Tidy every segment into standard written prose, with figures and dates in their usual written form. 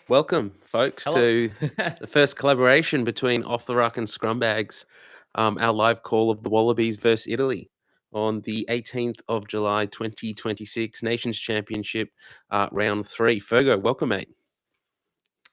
Welcome, folks, Hello. to the first collaboration between Off the Ruck and Scrumbags, our live call of the Wallabies versus Italy on the 18th of July, 2026, Nations Championship, round three. Fergo, welcome, mate.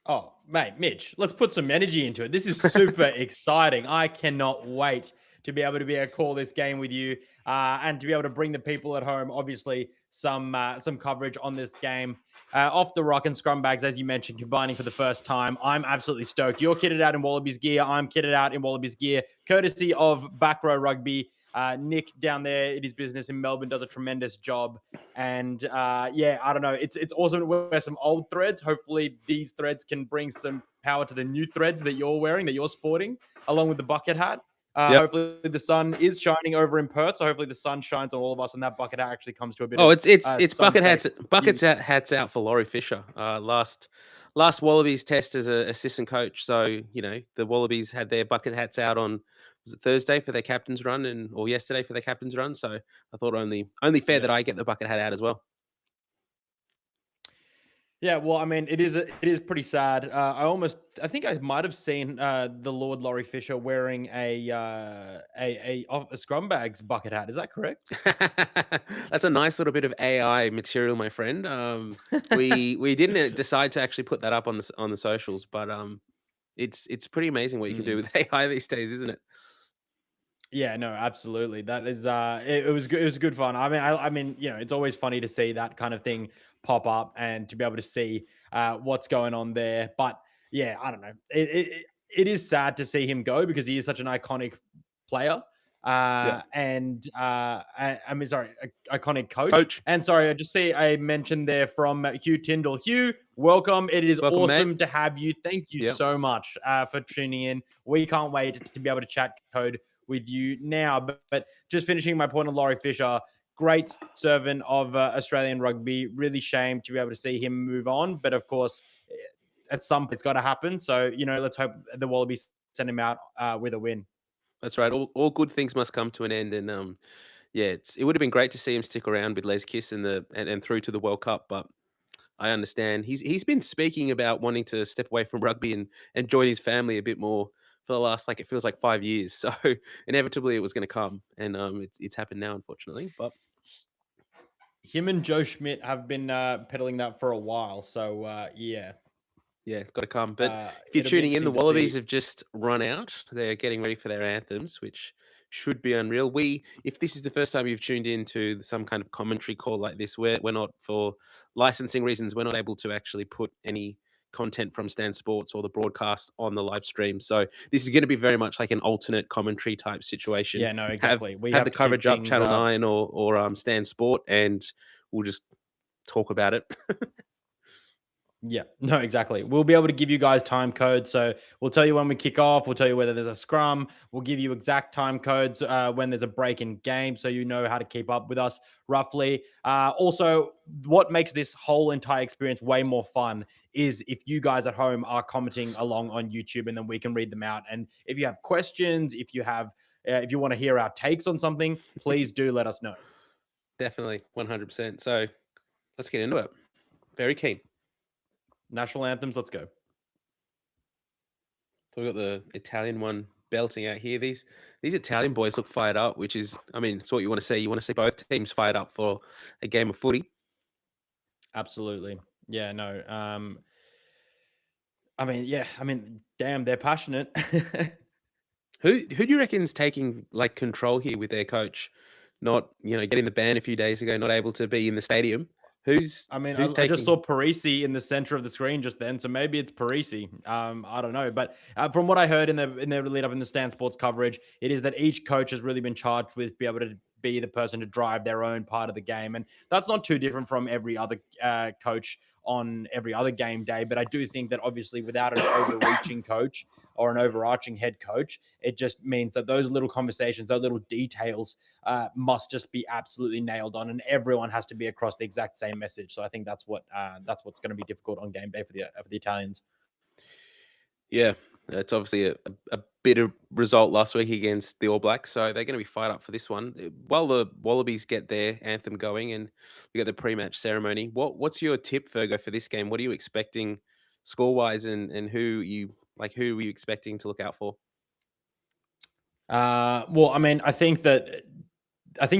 Oh, mate, Mitch, let's put some energy into it. This is super exciting. I cannot wait to be able to call this game with you and to be able to bring the people at home, obviously, some coverage on this game. Off the Rock and Scrumbags, as you mentioned, combining for the first time. I'm absolutely stoked. You're kitted out in Wallabies gear. I'm kitted out in Wallabies gear, courtesy of Back Row Rugby. Nick down there at his business in Melbourne does a tremendous job. And yeah, I don't know. It's awesome to wear some old threads. Hopefully, these threads can bring some power to the new threads that you're wearing, that you're sporting, along with the bucket hat. Yep. Hopefully, the sun is shining over in Perth, so hopefully the sun shines on all of us, and that bucket hat actually comes to a bit Oh, of it's bucket sunset hats, buckets use. out, hats out for Laurie Fisher. Last Wallabies test as an assistant coach. So the Wallabies had their bucket hats out on, was it Thursday for their captain's run, or yesterday for their captain's run. So I thought only fair Yeah. that I get the bucket hat out as well. Yeah, well, I mean, it is pretty sad. I think I might have seen the Lord Laurie Fisher wearing a Scrumbags bucket hat. Is that correct? That's a nice little bit of AI material, my friend. We didn't decide to actually put that up on the socials, but it's pretty amazing what you can do Mm. with AI these days, isn't it? Yeah, no, absolutely. That is it was good, it was good fun. I mean, it's always funny to see that kind of thing pop up and to be able to see what's going on there. But yeah, I don't know. It is sad to see him go because he is such an iconic player. Yeah, I mean, sorry, iconic coach. coach, And sorry, I just see a mention there from Hugh Tyndall. Hugh, welcome. It is welcome, mate. awesome to have you. Thank you Yeah, so much for tuning in. We can't wait to be able to chat code with you now. But just finishing my point on Laurie Fisher, great servant of Australian rugby. Really shame to be able to see him move on. But of course, at some point, it's got to happen. So, let's hope the Wallabies send him out with a win. that's right. All good things must come to an end, and yeah, it would have been great to see him stick around with Les Kiss and through to the World Cup, but I understand he's been speaking about wanting to step away from rugby and join his family a bit more for the last, like, it feels like 5 years. So inevitably it was going to come, and it's happened now, unfortunately. But Him and Joe Schmidt have been peddling that for a while. So, yeah, yeah, it's got to come. But if you're it'll be tuning in, the interesting to Wallabies see. have just run out. They're getting ready for their anthems, which should be unreal. If this is the first time you've tuned into some kind of commentary call like this, we're not, for licensing reasons, we're not able to actually put any content from Stan Sports or the broadcast on the live stream. So this is going to be very much like an alternate commentary type situation. Yeah, no, Have exactly. We have have the to keep coverage up, things Channel 9 or Stan Sport, and we'll just talk about it. Yeah, no, exactly. We'll be able to give you guys time codes. So we'll tell you when we kick off. We'll tell you whether there's a scrum. We'll give you exact time codes when there's a break in game, so you know how to keep up with us roughly. Also, what makes this whole entire experience way more fun is if you guys at home are commenting along on YouTube, and then we can read them out. And if you have questions, if you want to hear our takes on something, please do let us know. Definitely, 100%. So let's get into it. Very keen. National anthems, let's go. So we've got the Italian one belting out here. These Italian boys look fired up, which is, I mean, it's what you want to see. You want to see both teams fired up for a game of footy. Absolutely. Yeah, no. I mean, yeah, I mean, damn, they're passionate. Who do you reckon's taking, like, control here with their coach? Not, getting the ban a few days ago, not able to be in the stadium. Who's I mean, who's I just saw taking? Parisi in the center of the screen just then, so maybe it's Parisi. I don't know, but from what I heard in the lead up in the Stan Sports coverage, it is that each coach has really been charged with be able to be the person to drive their own part of the game, and that's not too different from every other coach on every other game day. But I do think that obviously without an overreaching coach or an overarching head coach, it just means that those little conversations, those little details must just be absolutely nailed on, and everyone has to be across the exact same message. So I think that's what's going to be difficult on game day for the Italians. Yeah, it's obviously a bitter result last week against the All Blacks, so they're going to be fired up for this one. While the Wallabies get their anthem going and we got the pre-match ceremony, what's your tip, Fergo, for this game? What are you expecting? score wise, and who were you expecting to look out for? Well, I mean, I think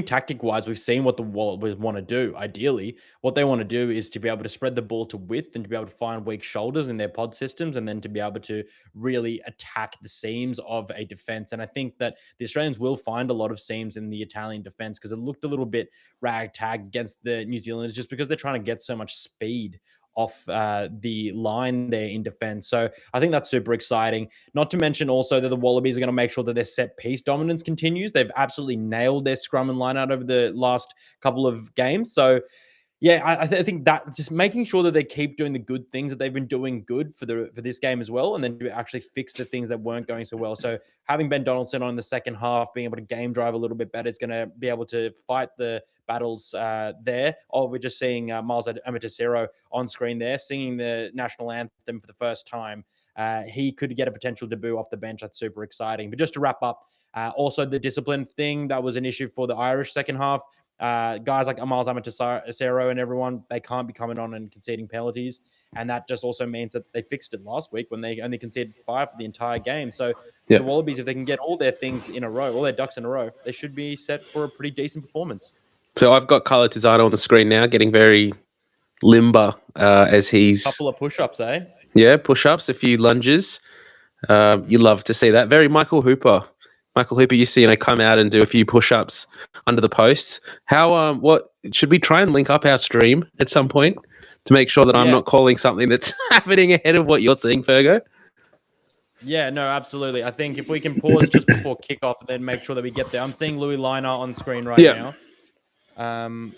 tactic wise, we've seen what the Wallabies want to do. Ideally, what they want to do is to be able to spread the ball to width and to be able to find weak shoulders in their pod systems, and then to be able to really attack the seams of a defense. And I think that the Australians will find a lot of seams in the Italian defense because it looked a little bit ragtag against the New Zealanders just because they're trying to get so much speed off the line there in defense. So I think that's super exciting. Not to mention also that the Wallabies are going to make sure that their set piece dominance continues. They've absolutely nailed their scrum and line out over the last couple of games. So yeah, I think that just making sure that they keep doing the good things that they've been doing good for this game as well, and then to actually fix the things that weren't going so well. So having Ben Donaldson on in the second half, being able to game drive a little bit better, is going to be able to fight the battles there. Oh, we're just seeing Miles Amatosero on screen there singing the national anthem for the first time. He could get a potential debut off the bench. That's super exciting. But just to wrap up, also the discipline thing that was an issue for the Irish second half. Guys like Miles Amatosero and everyone, they can't be coming on and conceding penalties. And that just also means that they fixed it last week when they only conceded 5 for the entire game. So Yeah. the Wallabies, if they can get all their things in a row, all their ducks in a row, they should be set for a pretty decent performance. So I've got Carlo Tizzano on the screen now, getting very limber as he's Couple of push-ups, eh? push ups, a few lunges. You love to see that. Very Michael Hooper. Michael Hooper used to come out and do a few push ups under the posts. How what should we try and link up our stream at some point to make sure that I'm Yeah. not calling something that's happening ahead of what you're seeing, Fergo? Yeah, no, absolutely. I think if we can pause just before kickoff and then make sure that we get there. I'm seeing Louis Liner on screen right Yeah. now.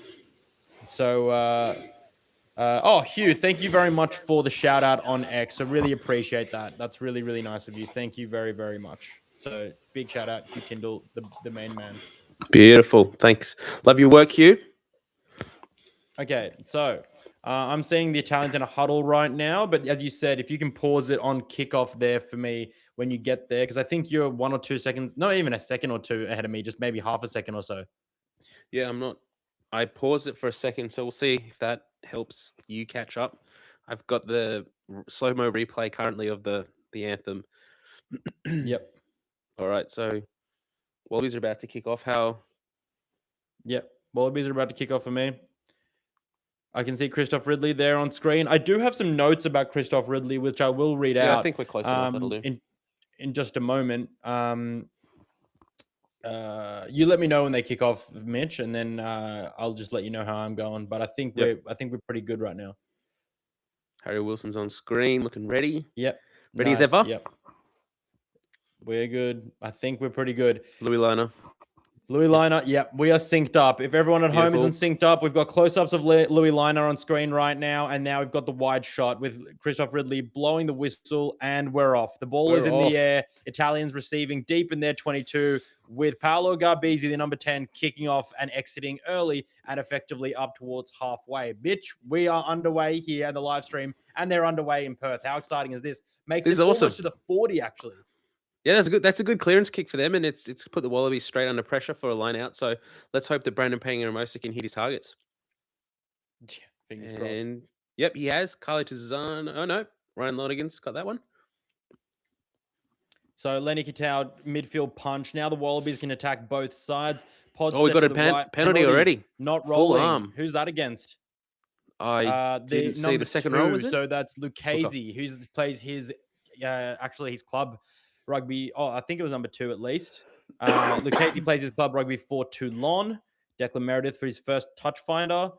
Oh, Hugh, thank you very much for the shout out on X. I really appreciate that. That's really, really nice of you. Thank you very, very much. So big shout out, Hugh Tyndall, the main man. Beautiful. Thanks. Love your work, Hugh. Okay, so I'm seeing the Italians in a huddle right now, but as you said, if you can pause it on kickoff there for me when you get there, because I think you're 1 or 2 seconds, not even a second or two ahead of me, just maybe half a second or so. Yeah, I'm not. I paused it for a second, so we'll see if that helps you catch up. I've got the slow mo replay currently of the anthem. Yep. All right, so Wallabies are about to kick off. How? Yep. Wallabies are about to kick off for me. I can see Christoph Ridley there on screen. I do have some notes about Christoph Ridley, which I will read out. I think we're close enough. That'll do. In just a moment. You let me know when they kick off, Mitch, and then I'll just let you know how I'm going. But I think we're pretty good right now. Harry Wilson's on screen, looking ready. Yep. Ready as ever. Yep. We're good. I think we're pretty good. Louis Liner. Louis Liner, yep, we are synced up. If everyone at home isn't synced up, we've got close-ups of Louis Liner on screen right now, and now we've got the wide shot with Christoph Ridley blowing the whistle, and we're off. The ball is in the air. Italians receiving deep in their 22, with Paolo Garbisi, the number 10, kicking off and exiting early and effectively up towards halfway. Bitch, we are underway here in the live stream, and they're underway in Perth. How exciting is this? Makes it awesome. Almost to the 40, actually. Yeah, that's a good clearance kick for them, and it's put the Wallabies straight under pressure for a line out. So let's hope that Brandon Pangaromosa can hit his targets. Yeah, fingers crossed. Yep, he has. Carlo Tizzano. Oh no, Ryan Lonigan's got that one. So Lenny Kitao, midfield punch. Now the Wallabies can attack both sides. We got a penalty already. Not rolling. Who's that against? I didn't see the second row, was it? So that's Lucchese, who plays his club rugby. Oh, I think it was number 2 at least. Lucchese plays his club rugby for Toulon. Declan Meredith for his first touch finder.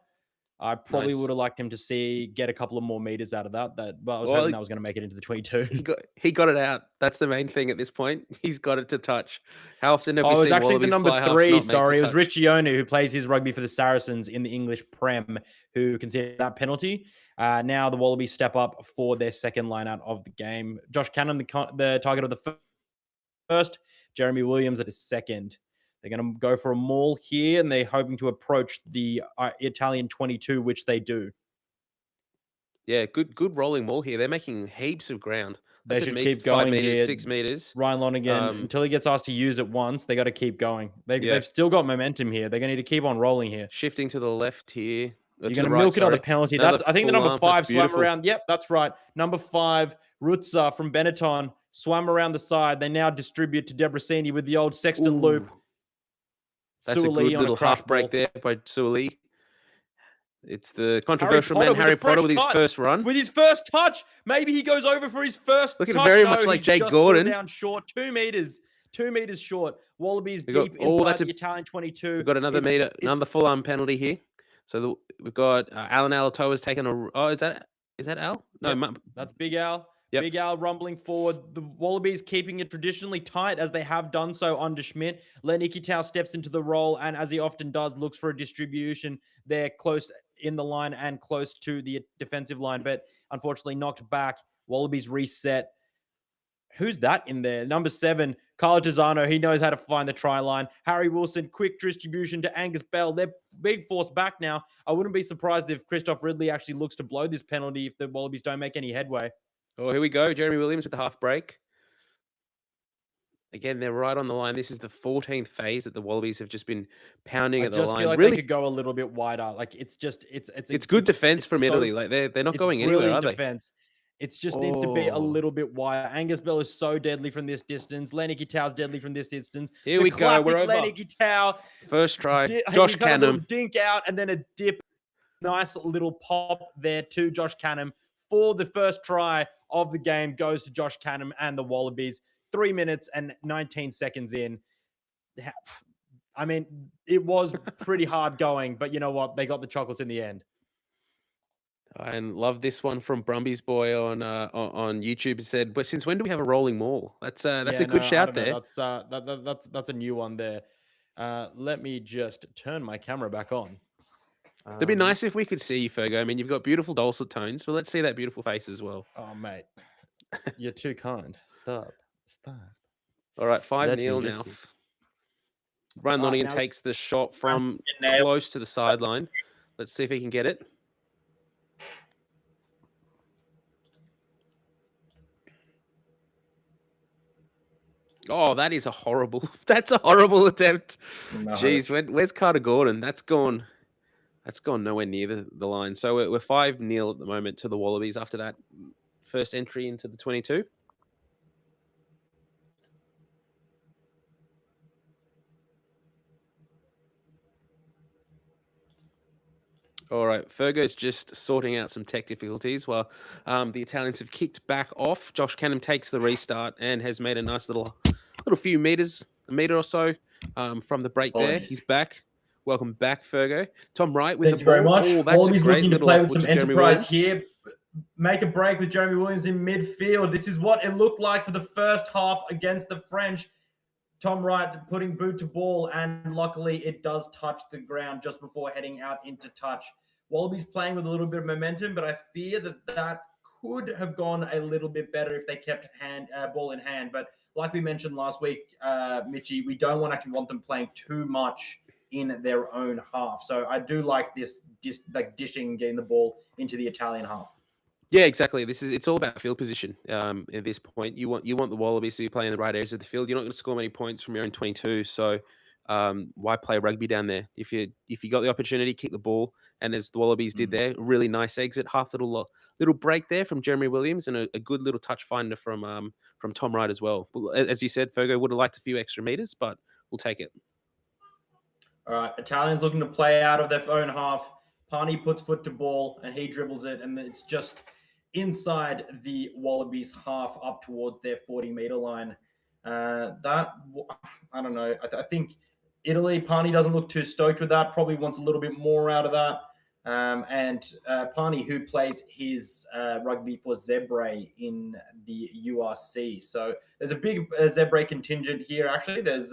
I probably would have liked him to get a couple of more meters out of that. But I was hoping that was going to make it into the 22. He got it out. That's the main thing at this point. He's got it to touch. How often have we seen it was actually Wallabies the number fly 3. Sorry, it was Riccione, who plays his rugby for the Saracens in the English Prem, who conceded that penalty. Now the Wallabies step up for their second line out of the game. Josh Cannon, the target of the first. Jeremy Williams at the second. They're going to go for a maul here, and they're hoping to approach the Italian 22, which they do. Yeah, good rolling maul here. They're making heaps of ground. They should keep going 5 meters, here. 6 meters. Ryan Lonigan, until he gets asked to use it once, they got to keep going. They've still got momentum here. They're going to need to keep on rolling here. Shifting to the left here. You're To going the to right, milk another sorry. penalty. Another I think the full number arm. That's 5 swam beautiful. around. Yep, that's right. Number 5, Rutzer from Benetton swam around the side. They now distribute to Debrasini with the old Sexton loop. Ooh, that's a Suoli good on a little crash half break ball. there by Suoli. It's the Harry controversial Potter man, with a Harry Potter, fresh with his cut, first run. with his first touch. Maybe he goes over for his first Looking touch. very much No, like he's Jake just fallen Gordon. down short. 2 meters short. Wallabies We got deep inside the Italian we've 22. got another meter, It's another full arm penalty here. So we've got Alan Alatoa's taken a. Oh, is that Al? No, Yep, that's Big Al. Yep. Big Al rumbling forward. The Wallabies keeping it traditionally tight as they have done so under Schmidt. Len Ikitau steps into the role and, as he often does, looks for a distribution there close in the line and close to the defensive line, but unfortunately knocked back. Wallabies reset. Who's that in there? Number 7, Carlo Tizzano. He knows how to find the try line. Harry Wilson, quick distribution to Angus Bell. They're big force back now. I wouldn't be surprised if Christoph Ridley actually looks to blow this penalty if the Wallabies don't make any headway. Oh, here we go. Jeremy Williams with the half break. Again, they're right on the line. This is the 14th phase that the Wallabies have just been pounding I at the just feel line. like Really, they could go a little bit wider. Like it's good defense from so Italy. Like they're not it's going anywhere, are brilliant they? defense. It just needs to be a Oh, little bit wider. Angus Bell is so deadly from this distance. Lenny Tau's deadly from this distance. here The we go. We're classic over. Lenny Tau. First try. He's Josh got a little Canham. dink out and then a dip. Nice little pop there to Josh Canham for the first try of the game goes to Josh Canham and the Wallabies. 3 minutes and 19 seconds in. I mean, it was pretty hard going, but you know what? They got the chocolates in the end. And love this one from Brumby's boy on YouTube. He said, "But since when do we have a rolling maul?" That's a good I shout don't know. there. That's a new one there. Let me just turn my camera back on. It'd be nice if we could see you, Fergo. I mean, you've got beautiful dulcet tones, but let's see that beautiful face as well. Oh, mate, you're too kind. Stop. All right, 5-0 Let me now. just see. Ryan All right, Lonigan now- takes the shot from Nailed. close to the sideline. Let's see if he can get it. Oh, that is a horrible. That's a horrible attempt. No. Jeez, where's Carter Gordon? That's gone nowhere near the line. So we're 5-0 at the moment to the Wallabies after that first entry into the 22. All right, Fergo's just sorting out some tech difficulties while the Italians have kicked back off. Josh Canham takes the restart and has made a nice little few meters, a meter or so from the break there. He's back. Welcome back, Fergo. Tom Wright with Thank the you very ball. much. Oh, that's Wallabies a great looking to little play off with some to Jeremy enterprise Williams. here. Make a break with Jeremy Williams in midfield. This is what it looked like for the first half against the French. Tom Wright putting boot to ball, and luckily it does touch the ground just before heading out into touch. Wallabies playing with a little bit of momentum, but I fear that could have gone a little bit better if they kept ball in hand. But like we mentioned last week, Mitchie, we don't want them playing too much in their own half. So I do like this dishing, getting the ball into the Italian half. Yeah, exactly. It's all about field position. At this point, you want the Wallabies to be playing the right areas of the field. You're not going to score many points from your own 22. So why play rugby down there? If you got the opportunity, kick the ball. And as the Wallabies did there, really nice exit, half little break there from Jeremy Williams, and a good little touch finder from Tom Wright as well. As you said, Fergo would have liked a few extra meters, but we'll take it. All right, Italians looking to play out of their own half. Pani puts foot to ball and he dribbles it, and it's just inside the Wallabies half up towards their 40-meter line. I don't know. I think Italy, Pani doesn't look too stoked with that. Probably wants a little bit more out of that. And Pani, who plays his rugby for Zebre in the URC. So there's a big Zebre contingent here, actually. There's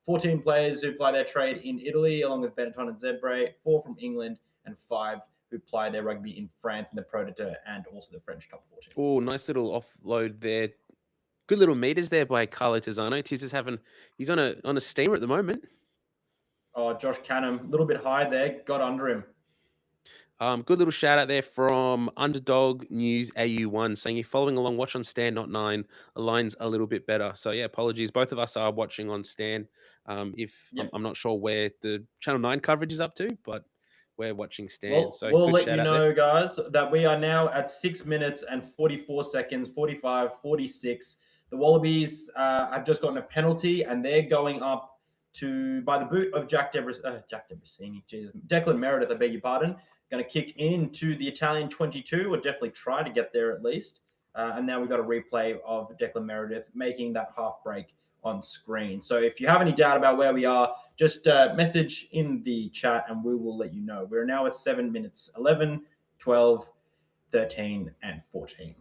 14 players who ply their trade in Italy, along with Benetton and Zebre, 4 from England, and 5 who ply their rugby in France in the Pro D2 and also the French top 14. Oh, nice little offload there. Good little meters there by Carlo Tizzano. Tiz is he's on a steamer at the moment. Oh, Josh Canham, a little bit high there, got under him. Good little shout out there from Underdog News AU1 saying you're following along, watch on Stan, not 9. Aligns a little bit better. So yeah, apologies. Both of us are watching on Stan. I'm not sure where the Channel 9 coverage is up to, but we're watching Stan. Well, So we'll good let shout you out there. know, guys, that we are now at 6 minutes and 44 seconds, 45, 46. The Wallabies have just gotten a penalty, and they're going up by the boot of Jack Debrasini, Jesus, Declan Meredith, I beg your pardon, going to kick into the Italian 22, or definitely try to get there at least. And now we've got a replay of Declan Meredith making that half break on screen. So if you have any doubt about where we are, just message in the chat and we will let you know. We're now at 7 minutes, 11, 12, 13, and 14.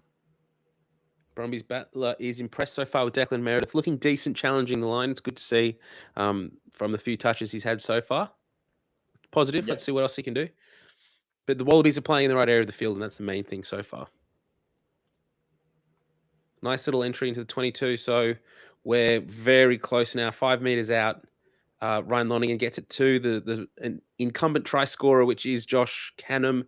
Brumbies battler is impressed so far with Declan Meredith, looking decent, challenging the line. It's good to see from the few touches he's had so far. Positive. Yep. Let's see what else he can do. But the Wallabies are playing in the right area of the field, and that's the main thing so far. Nice little entry into the 22. So we're very close now, 5 meters out. Ryan Lonergan gets it to an incumbent try scorer, which is Josh Canham.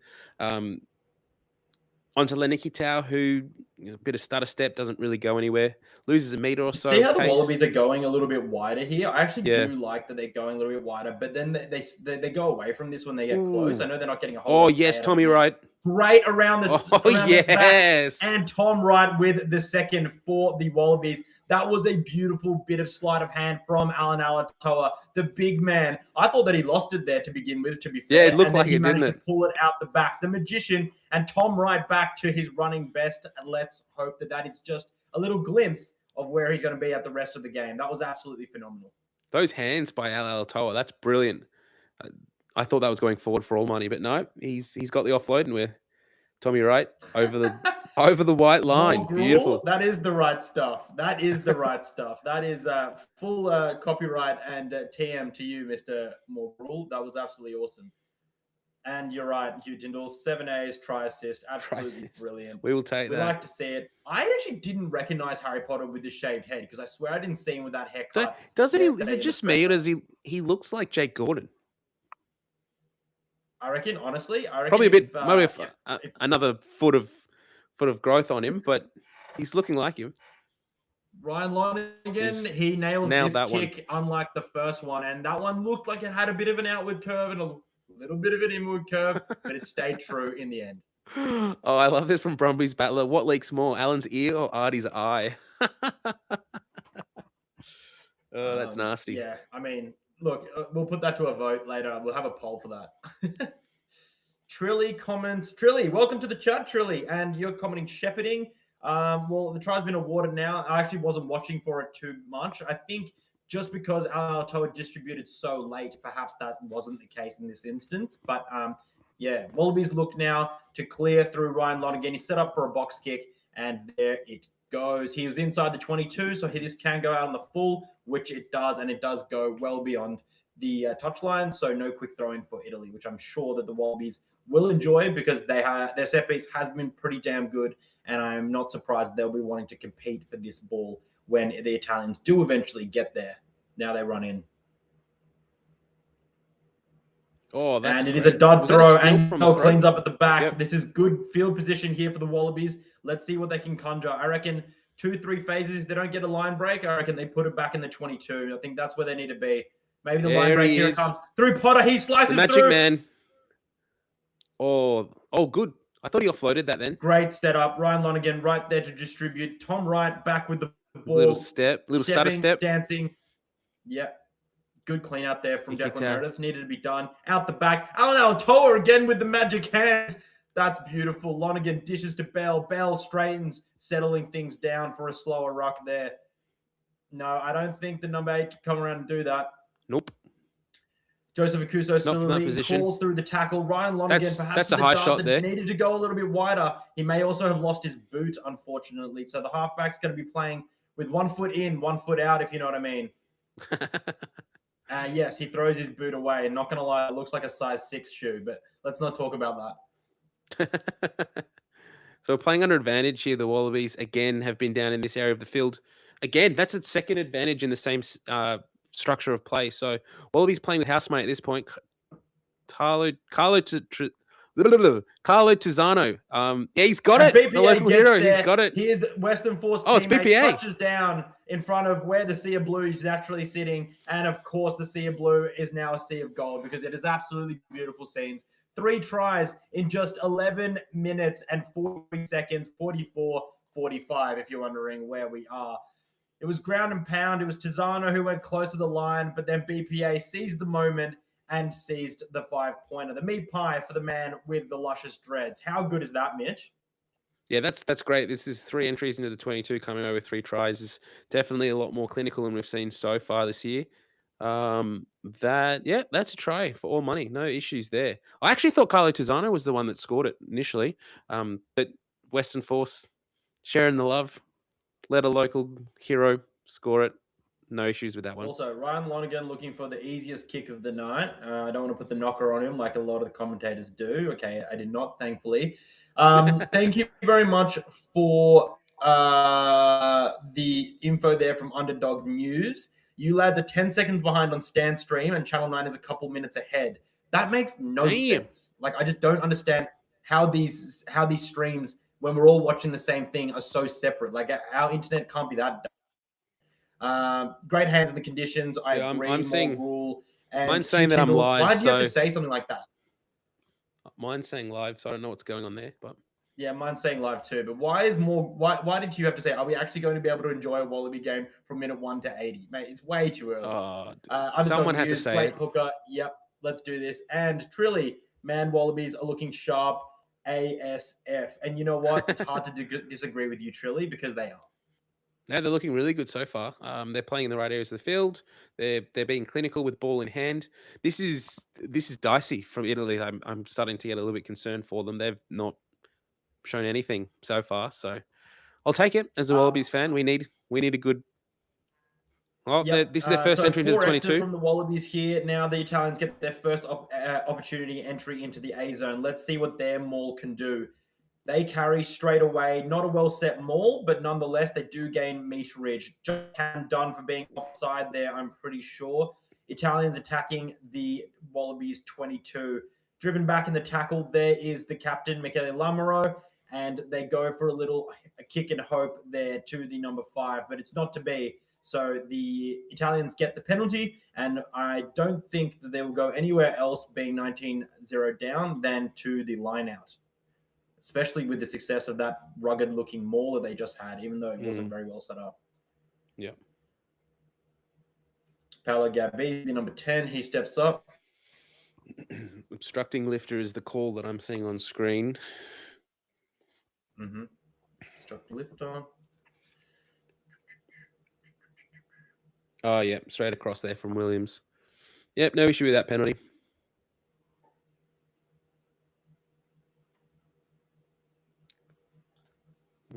Onto Lenikitau, who a bit of stutter step, doesn't really go anywhere. Loses a meter or so. See how the Wallabies are going a little bit wider here? I actually Yeah. do like that they're going a little bit wider, but then they go away from this when they get close. I know they're not getting a whole lot Oh, of yes, play out Tommy of this. Wright. Great around the around the back. Yes. And Tom Wright with the second for the Wallabies. That was a beautiful bit of sleight of hand from Alan Alatoa, the big man. I thought that he lost it there to begin with, to be fair. Yeah, it looked and then like he it, managed didn't to it? pull it out the back. The magician and Tom Wright back to his running best. And let's hope that that is just a little glimpse of where he's going to be at the rest of the game. That was absolutely phenomenal. Those hands by Al Alatoa, that's brilliant. I thought that was going forward for all money, but no, he's got the offload, and we're Tommy Wright over the white line. More gruel, Beautiful. that is the right stuff. That is the right stuff. That is full copyright and TM to you, Mr. Morgrul. That was absolutely awesome. And you're right, Hugh Tyndall, 7 A's, try assist, absolutely brilliant. We will take We that. like to see it. I actually didn't recognize Harry Potter with the shaved head because I swear I didn't see him with that haircut. Doesn't he? Is yesterday it in the just me, or presser. does he looks like Jake Gordon? I reckon, honestly, Probably a bit, maybe if another foot of growth on him, but he's looking like him. Ryan Lonergan, He's he nailed nailed this that one. kick, unlike the first one. And that one looked like it had a bit of an outward curve and a little bit of an inward curve, but it stayed true in the end. Oh, I love this from Brumbies battler. What leaks more, Alan's ear or Artie's eye? Oh, that's nasty. Yeah, I mean, look, we'll put that to a vote later. We'll have a poll for that. Trilly comments. Trilly, welcome to the chat, Trilly. And you're commenting shepherding. Well, the try's been awarded now. I actually wasn't watching for it too much. I think just because Alatoa distributed so late, perhaps that wasn't the case in this instance. But yeah, Wallabies look now to clear through Ryan Lonergan. He's set up for a box kick, and there it goes. He was inside the 22, so this can go out on the full, which it does, and it does go well beyond the touchline. So no quick throw in for Italy, which I'm sure that the Wallabies will enjoy because their set piece has been pretty damn good, and I'm not surprised they'll be wanting to compete for this ball when the Italians do eventually get there. Now they run in. Oh, that's and it great. is a dud Was that a throw, steal and from the Noel throw? cleans up at the back. Yep. This is good field position here for the Wallabies. Let's see what they can conjure. I reckon 2-3 phases. If they don't get a line break, I reckon they put it back in the 22. I think that's where they need to be. Maybe the line There break. he Here is. it comes. Through Potter. He slices The magic through. man. Oh, good. I thought he offloaded that then. Great setup. Ryan Lonergan right there to distribute. Tom Wright back with the ball. Little stutter Stepping, step. dancing. Yep. Good clean out there from Tiki Declan tau. Meredith. Needed to be done. Out the back. Alan Alatoa again with the magic hands. That's beautiful. Lonergan dishes to Bell. Bell straightens, settling things down for a slower ruck there. No, I don't think the number 8 can come around and do that. Nope. Joseph Akuso Not from that similarly position. calls through the tackle. Ryan Lonergan perhaps that's a with the high dart shot that there. needed to go a little bit wider. He may also have lost his boot, unfortunately. So the halfback's going to be playing with 1 foot in, 1 foot out, if you know what I mean. Yes, he throws his boot away. Not going to lie, it looks like a size 6 shoe, but let's not talk about that. So we're playing under advantage here. The Wallabies, again, have been down in this area of the field. Again, that's a second advantage in the same structure of play. So Wallabies playing with house money at this point. Carlo Carlo Tizzano. Yeah, he's got And it. The BPA local gets hero. there. He's got it. Here's Western Force Oh, it's teammate BPA. touches down in front of where the Sea of Blue is naturally sitting. And of course, the Sea of Blue is now a Sea of Gold because it is absolutely beautiful scenes. 3 tries in just 11 minutes and 40 seconds, 44-45, if you're wondering where we are. It was ground and pound. It was Tizzano who went close to the line, but then BPA seized the moment and seized the 5-pointer. The meat pie for the man with the luscious dreads. How good is that, Mitch? Yeah, that's great. This is 3 entries into the 22 coming over 3 tries. Is definitely a lot more clinical than we've seen so far this year. That's a try for all money. No issues there. I actually thought Carlo Tizzano was the one that scored it initially. But Western Force sharing the love, let a local hero score it. No issues with that one. Also, Ryan Lonergan looking for the easiest kick of the night. I don't want to put the knocker on him like a lot of the commentators do. Okay, I did not, thankfully. Thank you very much for the info there from Underdog News. You lads are 10 seconds behind on Stan Stream, and Channel 9 is a couple minutes ahead. That makes no sense. Like, I just don't understand how these streams, when we're all watching the same thing, are so separate. Like, our internet can't be that great hands in the conditions. I agree. I'm seeing rule. And mine's saying that I'm live. Why did you have to say something like that? Mine's saying live, so I don't know what's going on there. But yeah, mine's saying live too. But why did you have to say? Are we actually going to be able to enjoy a Wallaby game from minute 1 to 80, mate? It's way too early. Someone had to say great it. Hooker. Yep, let's do this. And Trilly, man, Wallabies are looking sharp. ASF. And you know what? It's hard to disagree with you, Trilly, because they are. Yeah, they're looking really good so far. They're playing in the right areas of the field. They're being clinical with ball in hand. This is dicey from Italy. I'm starting to get a little bit concerned for them. They've not shown anything so far. So I'll take it as a Wallabies fan. We need a good. Oh, yep. This is their first entry into the 22 from the Wallabies here. Now the Italians get their first opportunity entry into the A zone. Let's see what their maul can do. They carry straight away. Not a well-set maul, but nonetheless, they do gain meterage. Just done for being offside there, I'm pretty sure. Italians attacking the Wallabies 22. Driven back in the tackle, there is the captain, Michele Lamaro, and they go for a kick and hope there to the number 5, but it's not to be. So the Italians get the penalty, and I don't think that they will go anywhere else being 19-0 down than to the line-out, especially with the success of that rugged-looking maul that they just had, even though it wasn't very well set up. Yeah. Paolo Gabbi, the number 10, he steps up. Obstructing lifter is the call that I'm seeing on screen. Obstructing lifter. Oh, yeah, straight across there from Williams. Yep, no issue with that penalty.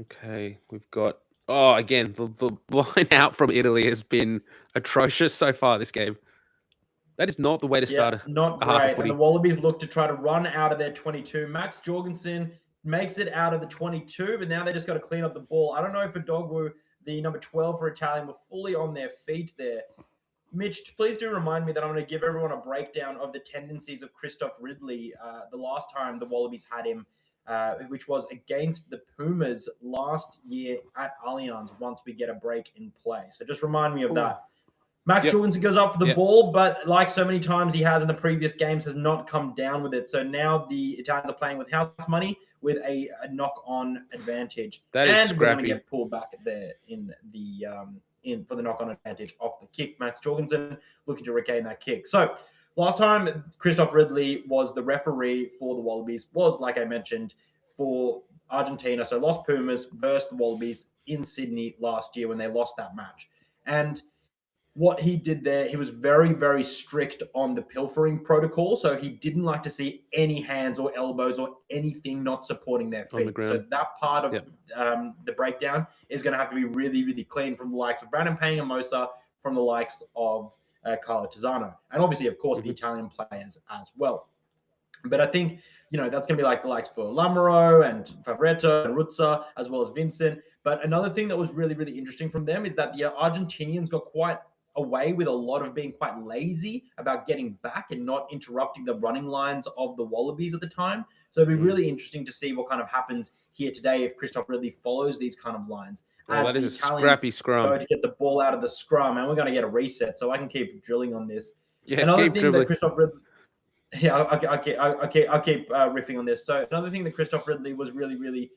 Okay, we've got... Oh, again, the line out from Italy has been atrocious so far this game. That is not the way to start not a half great. of footy. And the Wallabies look to try to run out of their 22. Max Jorgensen makes it out of the 22, but now they just got to clean up the ball. I don't know if Adogwu, the number 12 for Italian, were fully on their feet there. Mitch, please do remind me that I'm going to give everyone a breakdown of the tendencies of Christoph Ridley the last time the Wallabies had him, which was against the Pumas last year at Allianz once we get a break in play. So just remind me of that. Max Jorgensen goes up for the ball, but like so many times he has in the previous games, has not come down with it. So now the Italians are playing with house money with a knock-on advantage. That is scrappy. We're going to get pulled back there in the for the knock-on advantage off the kick. Max Jorgensen looking to regain that kick. So last time Christoph Ridley was the referee for the Wallabies, was, like I mentioned, for Argentina. So lost Pumas versus the Wallabies in Sydney last year when they lost that match. And what he did there, he was very, very strict on the pilfering protocol. So he didn't like to see any hands or elbows or anything not supporting their feet. So that part of the breakdown is going to have to be really, really clean from the likes of Brandon Payne and Mosa, from the likes of Carlo Tizzano. And obviously, of course, the Italian players as well. But I think, that's going to be like the likes for Lamaro and Favoretto and Ruzza, as well as Vincent. But another thing that was really, really interesting from them is that the Argentinians got quite away with a lot of being quite lazy about getting back and not interrupting the running lines of the Wallabies at the time. So it'd be really interesting to see what kind of happens here today if Christoph Ridley follows these kind of lines. Well, that is a scrappy scrum. Go to get the ball out of the scrum, and we're going to get a reset, so I can keep drilling on this. Yeah, another keep thing dribbling. that Christoph Ridley, yeah, I'll keep riffing on this. So another thing that Christoph Ridley was really, really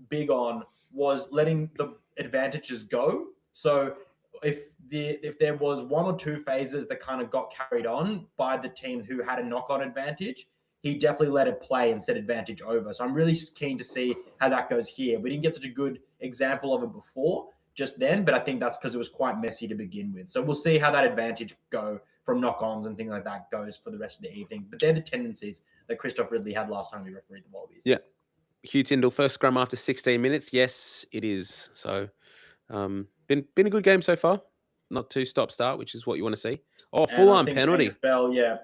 big on was letting the advantages go. So if there was one or two phases that kind of got carried on by the team who had a knock-on advantage, he definitely let it play and set advantage over. So I'm really keen to see how that goes here. We didn't get such a good example of it before just then, but I think that's because it was quite messy to begin with. So we'll see how that advantage go from knock-ons and things like that goes for the rest of the evening. But they're the tendencies that Christoph Ridley had last time he refereed the Wallabies. Yeah. Hugh Tyndall, first scrum after 16 minutes. Yes, it is. So been a good game so far. Not too stop-start, which is what you want to see. Oh, full-on penalty.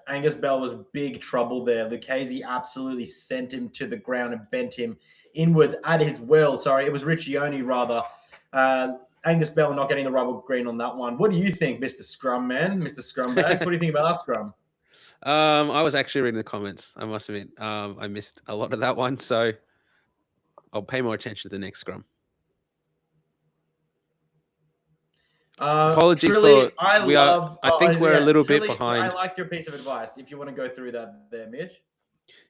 Angus Bell was big trouble there. Lucchese absolutely sent him to the ground and bent him inwards at his will. Sorry, it was Riccioni rather. Angus Bell not getting the rubber green on that one. What do you think, Mr. Scrum Man, Mr. Scrumbags? What do you think about that scrum? I was actually reading the comments. I must admit, I missed a lot of that one, so I'll pay more attention to the next scrum. Apologies Trilly, for I think we're a little bit behind. I like your piece of advice. If you want to go through that there, Mitch.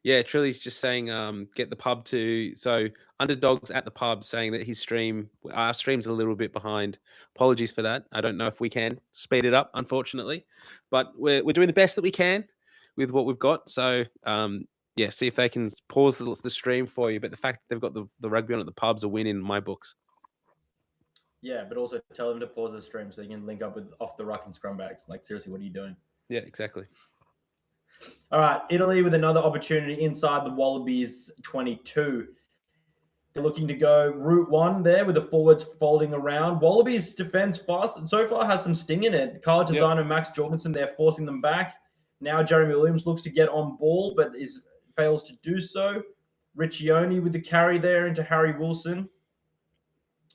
Yeah, Trilly's just saying, get the pub to. So Underdog's at the pub saying that our stream's a little bit behind. Apologies for that. I don't know if we can speed it up, unfortunately, but we're doing the best that we can with what we've got. So yeah, see if they can pause the stream for you. But the fact that they've got the rugby on at the pub's a win in my books. Yeah, but also tell them to pause the stream so you can link up with Off the Ruck and Scrumbags. Like, seriously, what are you doing? Yeah, exactly. All right, Italy with another opportunity inside the Wallabies 22. They're looking to go route one there with the forwards folding around. Wallabies defense fast so far has some sting in it. Carl Tizano and Max Jorgensen, they're forcing them back. Now Jeremy Williams looks to get on ball, but fails to do so. Riccioni with the carry there into Harry Wilson.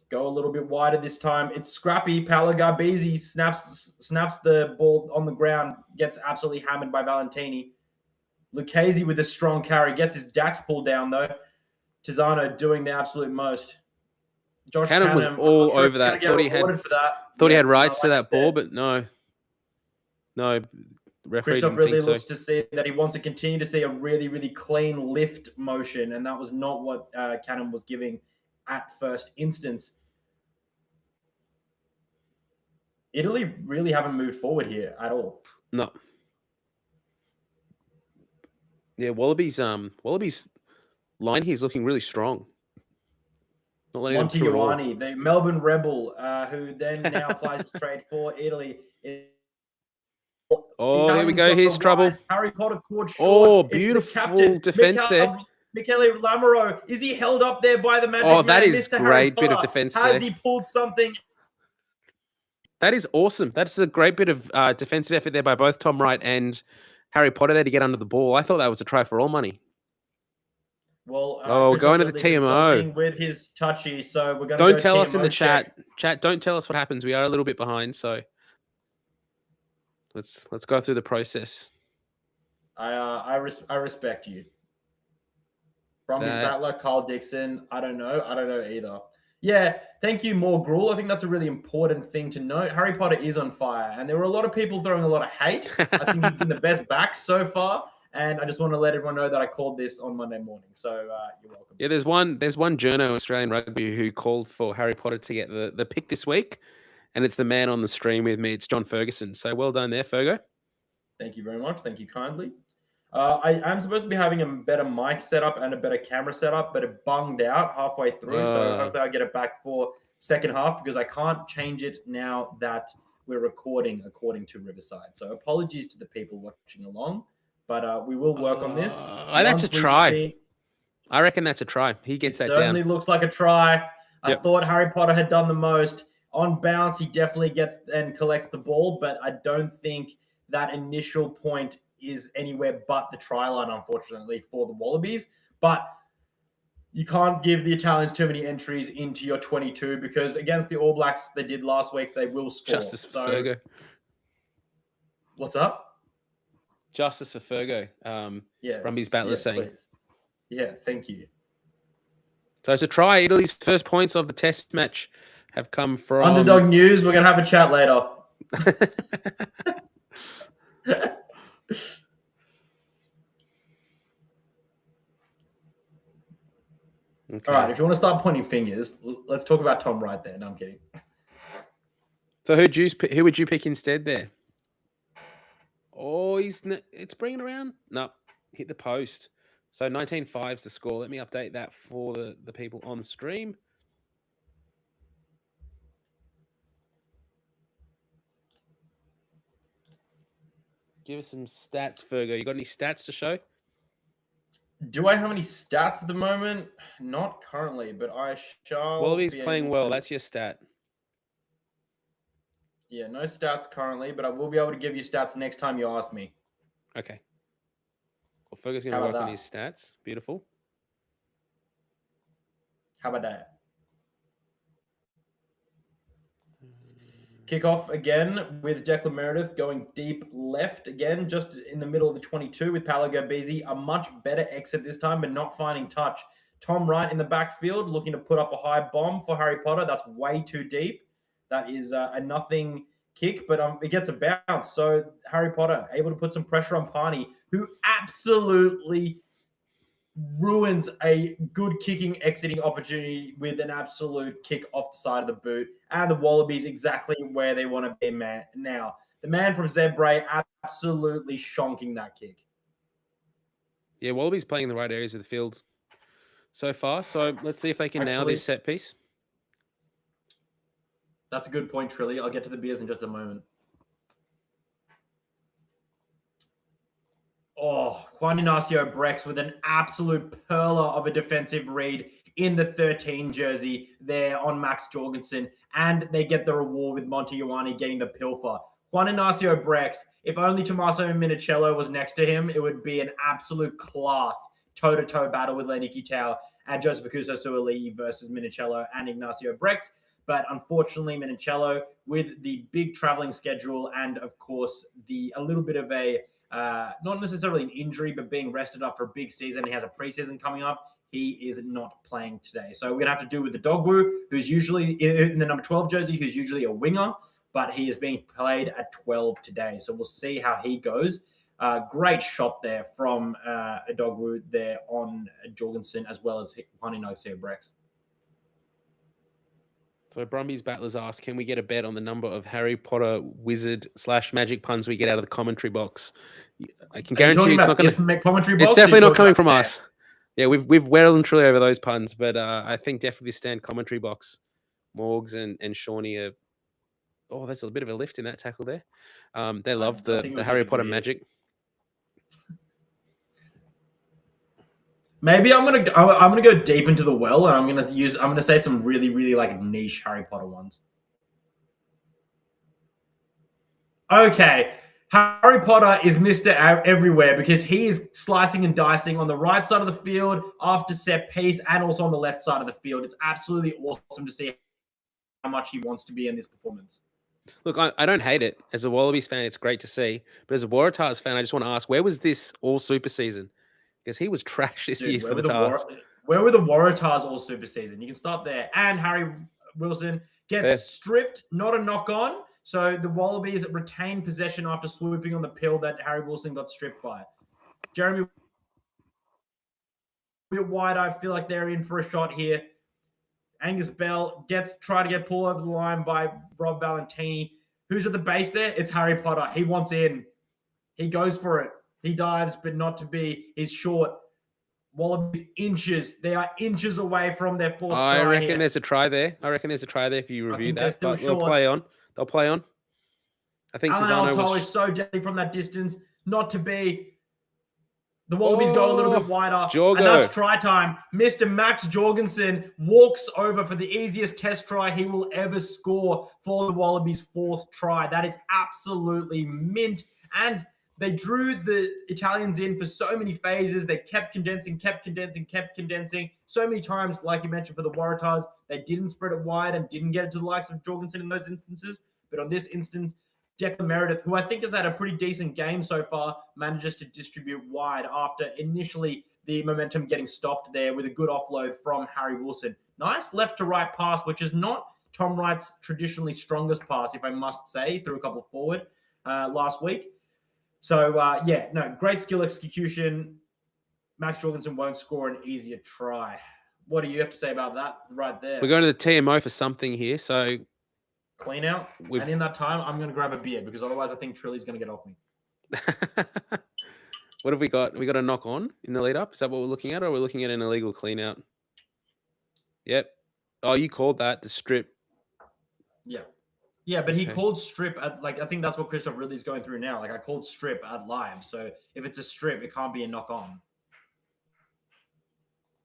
Go a little bit wider this time. It's scrappy. Paolo Garbisi snaps the ball on the ground, gets absolutely hammered by Valentini. Lucchese with a strong carry, gets his Dax pulled down though. Tizano doing the absolute most. Josh Cannon was all over that. Thought he had rights to that ball, but no. Referee Christoph didn't really think so. looks to see that he wants to continue to see a really, really clean lift motion, and that was not what Cannon was giving at first instance. Italy really haven't moved forward here at all. No. Yeah, Wallabies line here is looking really strong. Not letting them through at all. Monty Ioane, the Melbourne Rebel, who then now applies his trade for Italy. Oh, here we go. Here's trouble. Harry Potter caught short. Oh, beautiful defense there. Michele Lamaro, is he held up there by the magic man? Oh, that is Mr. great bit of defense there. Has he pulled something? That is awesome. That's a great bit of defensive effort there by both Tom Wright and Harry Potter there to get under the ball. I thought that was a try for all money. Well, going to the TMO with his touchy. So we're going to don't tell us in the chat. Chat, don't tell us what happens. We are a little bit behind, so let's go through the process. I respect you. Brumby's battler, Carl Dixon. I don't know either. Yeah, thank you, More Gruel. I think that's a really important thing to note. Harry Potter is on fire, and there were a lot of people throwing a lot of hate. I think he's been the best back so far, and I just want to let everyone know that I called this on Monday morning. So you're welcome. Yeah, there's one journo Australian Rugby who called for Harry Potter to get the pick this week, and it's the man on the stream with me. It's John Ferguson. So well done there, Fergo. Thank you very much. Thank you kindly. I am supposed to be having a better mic setup and a better camera setup, but it bunged out halfway through. So hopefully I'll get it back for second half because I can't change it now that we're recording according to Riverside. So apologies to the people watching along, but we will work on this. That's a try. I reckon that's a try. He gets that down. It certainly looks like a try. I thought Harry Potter had done the most. On bounce, he definitely gets and collects the ball, but I don't think that initial point is anywhere but the try line, unfortunately, for the Wallabies. But you can't give the Italians too many entries into your 22 because against the All Blacks they did last week, they will score. Justice for Fergo. What's up? Justice for Fergo. Yeah. Brumbies battlers saying. Please. Yeah, thank you. So to try, Italy's first points of the test match have come from... Underdog news, we're going to have a chat later. Okay. All right, if you want to start pointing fingers, let's talk about Tom Wright there. No, I'm kidding. So who would you pick instead there? Oh, it's bringing around. No, hit the post. So 19-5's the score. Let me update that for the people on the stream. Give us some stats, Fergo. You got any stats to show? Do I have any stats at the moment? Not currently, but I shall. Wallabies playing well. That's your stat. Yeah, no stats currently, but I will be able to give you stats next time you ask me. Okay. Well, Fergo's going to work on his stats. Beautiful. How about that? Kickoff again with Declan Meredith going deep left again, just in the middle of the 22 with Paolo Gabisi. A much better exit this time, but not finding touch. Tom Wright in the backfield looking to put up a high bomb for Harry Potter. That's way too deep. That is a nothing kick, but it gets a bounce. So Harry Potter able to put some pressure on Parney, who absolutely ruins a good kicking exiting opportunity with an absolute kick off the side of the boot. And the Wallabies exactly where they want to be now. The man from Zebre absolutely shonking that kick. Yeah, Wallabies playing in the right areas of the field so far. So let's see if they can nail this set piece. That's a good point, Trilly. I'll get to the beers in just a moment. Oh, Juan Ignacio Brex with an absolute perler of a defensive read in the 13 jersey there on Max Jorgensen. And they get the reward with Monty Ioane getting the pilfer. Juan Ignacio Brex, if only Tommaso Minicello was next to him, it would be an absolute class toe-to-toe battle with Lenny Kitao and Joseph Akuso-Suaalii versus Minicello and Ignacio Brex. But unfortunately, Minicello, with the big traveling schedule and, of course, a little bit of a not necessarily an injury, but being rested after a big season. He has a preseason coming up. He is not playing today. So we're going to have to do with the Dogwu, who's usually in the number 12 jersey, who's usually a winger, but he is being played at 12 today. So we'll see how he goes. Great shot there from Dogwu there on Jorgensen, as well as Juan Ignacio Brex. So Brumbies battlers ask, can we get a bet on the number of Harry Potter wizard / magic puns we get out of the commentary box? I can guarantee you it's not going to... commentary box. It's definitely not coming from us. Yeah, we've well and truly over those puns, but I think definitely stand commentary box. Morgs and Shawnee are... Oh, there's a bit of a lift in that tackle there. They love the Harry Potter magic. Maybe I'm gonna go deep into the well, and I'm gonna say some really, really like niche Harry Potter ones. Okay, Harry Potter is Mr. Everywhere because he is slicing and dicing on the right side of the field after set piece and also on the left side of the field. It's absolutely awesome to see how much he wants to be in this performance. Look, I don't hate it. As a Wallabies fan, it's great to see. But as a Waratahs fan, I just want to ask, where was this all super season? Because he was trash this year for the Tars. Where were the Waratahs all super season? You can start there. And Harry Wilson gets stripped, not a knock on. So the Wallabies retain possession after swooping on the pill that Harry Wilson got stripped by. Jeremy White, I feel like they're in for a shot here. Angus Bell try to get pulled over the line by Rob Valentini. Who's at the base there? It's Harry Potter. He wants in. He goes for it. He dives, but not to be. He's short. Wallabies inches. They are inches away from their fourth try. I reckon there's a try there. If you review that. But they'll play on. I think Alan Alto is so deadly from that distance. Not to be. The Wallabies go a little bit wider. And that's try time. Mr. Max Jorgensen walks over for the easiest test try he will ever score for the Wallabies' fourth try. That is absolutely mint. And they drew the Italians in for so many phases. They kept condensing. So many times, like you mentioned, for the Waratahs, they didn't spread it wide and didn't get it to the likes of Jorgensen in those instances. But on this instance, Declan Meredith, who I think has had a pretty decent game so far, manages to distribute wide after initially the momentum getting stopped there with a good offload from Harry Wilson. Nice left to right pass, which is not Tom Wright's traditionally strongest pass, if I must say, through a couple forward last week. So, great skill execution. Max Jorgensen won't score an easier try. What do you have to say about that right there? We're going to the TMO for something here. So clean out. And in that time, I'm going to grab a beer because otherwise I think Trilly's going to get off me. What have we got? We got a knock on in the lead up. Is that what we're looking at? Or are we looking at an illegal clean out? Yep. Oh, you called that the strip. Yeah. Yeah, but he called strip at, I think that's what Christoph really is going through now. I called strip at live. So if it's a strip, it can't be a knock on.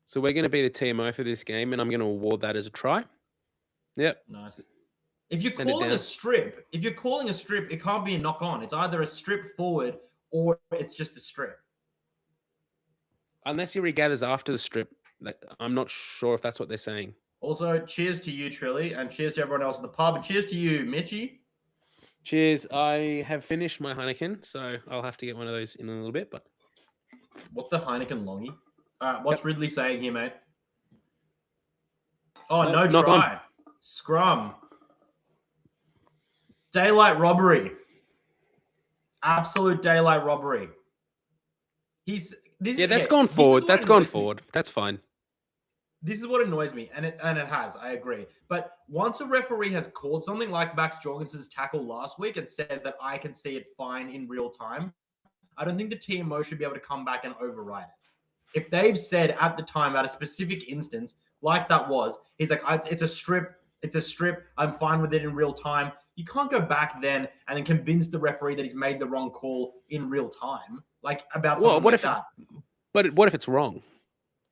So we're going to be the TMO for this game, and I'm going to award that as a try. Yep. Nice. If you're calling a strip, it can't be a knock on. It's either a strip forward or it's just a strip. Unless he regathers after the strip. I'm not sure if that's what they're saying. Also, cheers to you, Trilly, and cheers to everyone else in the pub, and cheers to you, Mitchie. Cheers. I have finished my Heineken, so I'll have to get one of those in a little bit. But what the Heineken longie? All right, what's Ridley saying here, mate? Oh, no try. Scrum. Daylight robbery. Absolute daylight robbery. That's gone forward. That's gone forward. That's fine. This is what annoys me, and it has. I agree. But once a referee has called something like Max Jorgensen's tackle last week and says that I can see it fine in real time, I don't think the TMO should be able to come back and override it. If they've said at the time, at a specific instance, like that was, he's like, it's a strip, I'm fine with it in real time. You can't go back then and then convince the referee that he's made the wrong call in real time, about something like that. But what if it's wrong?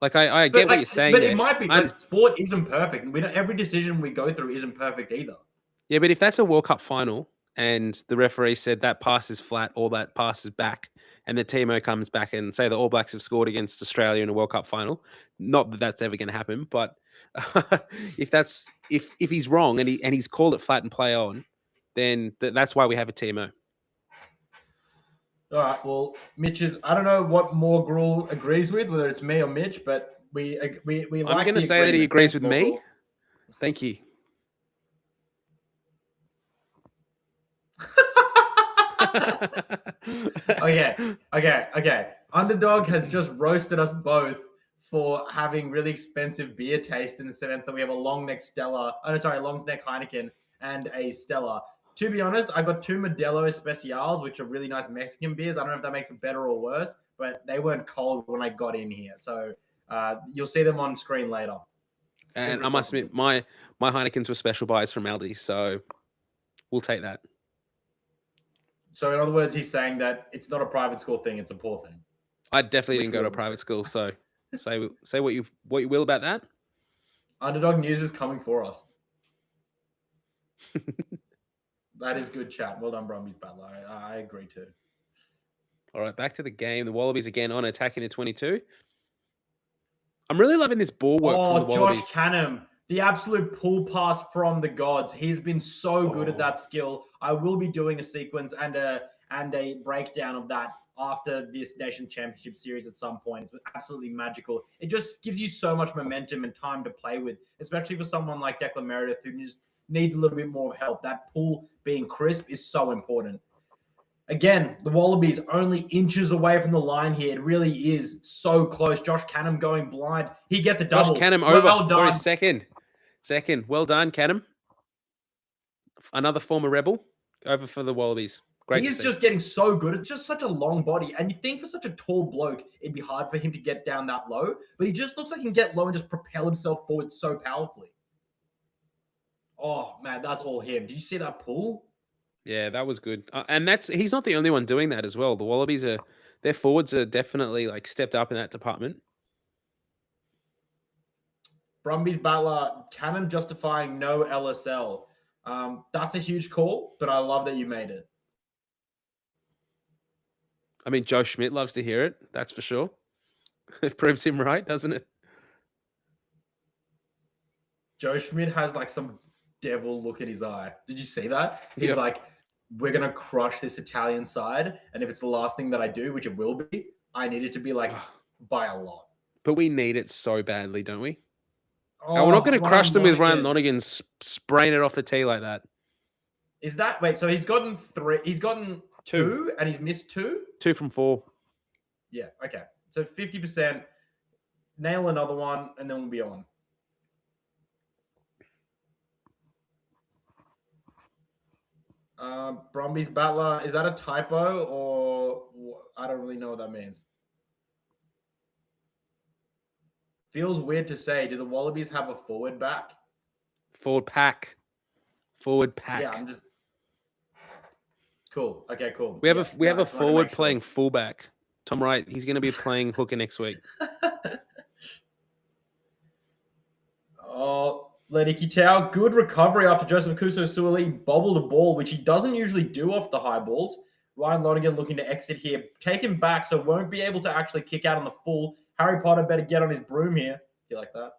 I get what you're saying. But it might be. But sport isn't perfect. Every decision we go through isn't perfect either. Yeah, but if that's a World Cup final and the referee said that pass is flat or that pass is back, and the TMO comes back and say the All Blacks have scored against Australia in a World Cup final, not that that's ever going to happen, but if he's wrong and he's called it flat and play on, then that's why we have a TMO. All right. Well, I don't know what more Gruel agrees with, whether it's me or Mitch, but we I'm going to say that he agrees with me. Thank you. Okay. Underdog has just roasted us both for having really expensive beer taste in the sense that we have a long neck Heineken and a Stella. To be honest, I got two Modelo Especials, which are really nice Mexican beers. I don't know if that makes it better or worse, but they weren't cold when I got in here. So you'll see them on screen later. And I must admit, my Heinekens were special buys from Aldi, so we'll take that. So in other words, he's saying that it's not a private school thing; it's a poor thing. I definitely didn't go to a private school, so say what you will about that. Underdog news is coming for us. That is good chat. Well done, Brumbies Battler. I agree too. All right, back to the game. The Wallabies again on attacking at 22. I'm really loving this ball work from the Wallabies. Josh Canham, the absolute pull pass from the gods. He's been so good at that skill. I will be doing a sequence and a breakdown of that after this Nation Championship series at some point. It's absolutely magical. It just gives you so much momentum and time to play with, especially for someone like Declan Meredith who just needs a little bit more help. That pull being crisp is so important. Again, the Wallabies only inches away from the line here. It really is so close. Josh Canham going blind. He gets a double. Josh Canham over for his second. Well done, Canham. Another former Rebel over for the Wallabies. Great. He's just getting so good. It's just such a long body. And you'd think for such a tall bloke, it'd be hard for him to get down that low. But he just looks like he can get low and just propel himself forward so powerfully. Oh, man, that's all him. Did you see that pull? Yeah, that was good. And he's not the only one doing that as well. The Wallabies their forwards are definitely stepped up in that department. Brumbies Battler, Canham justifying no LSL. That's a huge call, but I love that you made it. I mean, Joe Schmidt loves to hear it. That's for sure. It proves him right, doesn't it? Joe Schmidt has some devil look in his eye. Did you see that? He's we're going to crush this Italian side. And if it's the last thing that I do, which it will be, I need it to be like by a lot. But we need it so badly, don't we? Oh, we're not going to crush them with Ryan Lonergan. Lonergan spraying it off the tee like that. Is that wait? So he's gotten 3. He's gotten 2, and he's missed 2. 2 from 4. Yeah. Okay. So 50%. Nail another one, and then we'll be on. Brumbies Battler. Is that a typo, or I don't really know what that means. Feels weird to say. Do the Wallabies have a forward back? Forward pack. Yeah, I'm just cool. Okay, cool. We have a forward playing fullback. Tom Wright. He's going to be playing hooker next week. Oh, Lenny Kitao, good recovery after Joseph Kuso-Suoli bobbled a ball, which he doesn't usually do off the high balls. Ryan Lonergan looking to exit here. Take him back, so won't be able to actually kick out on the full. Harry Potter better get on his broom here. You like that?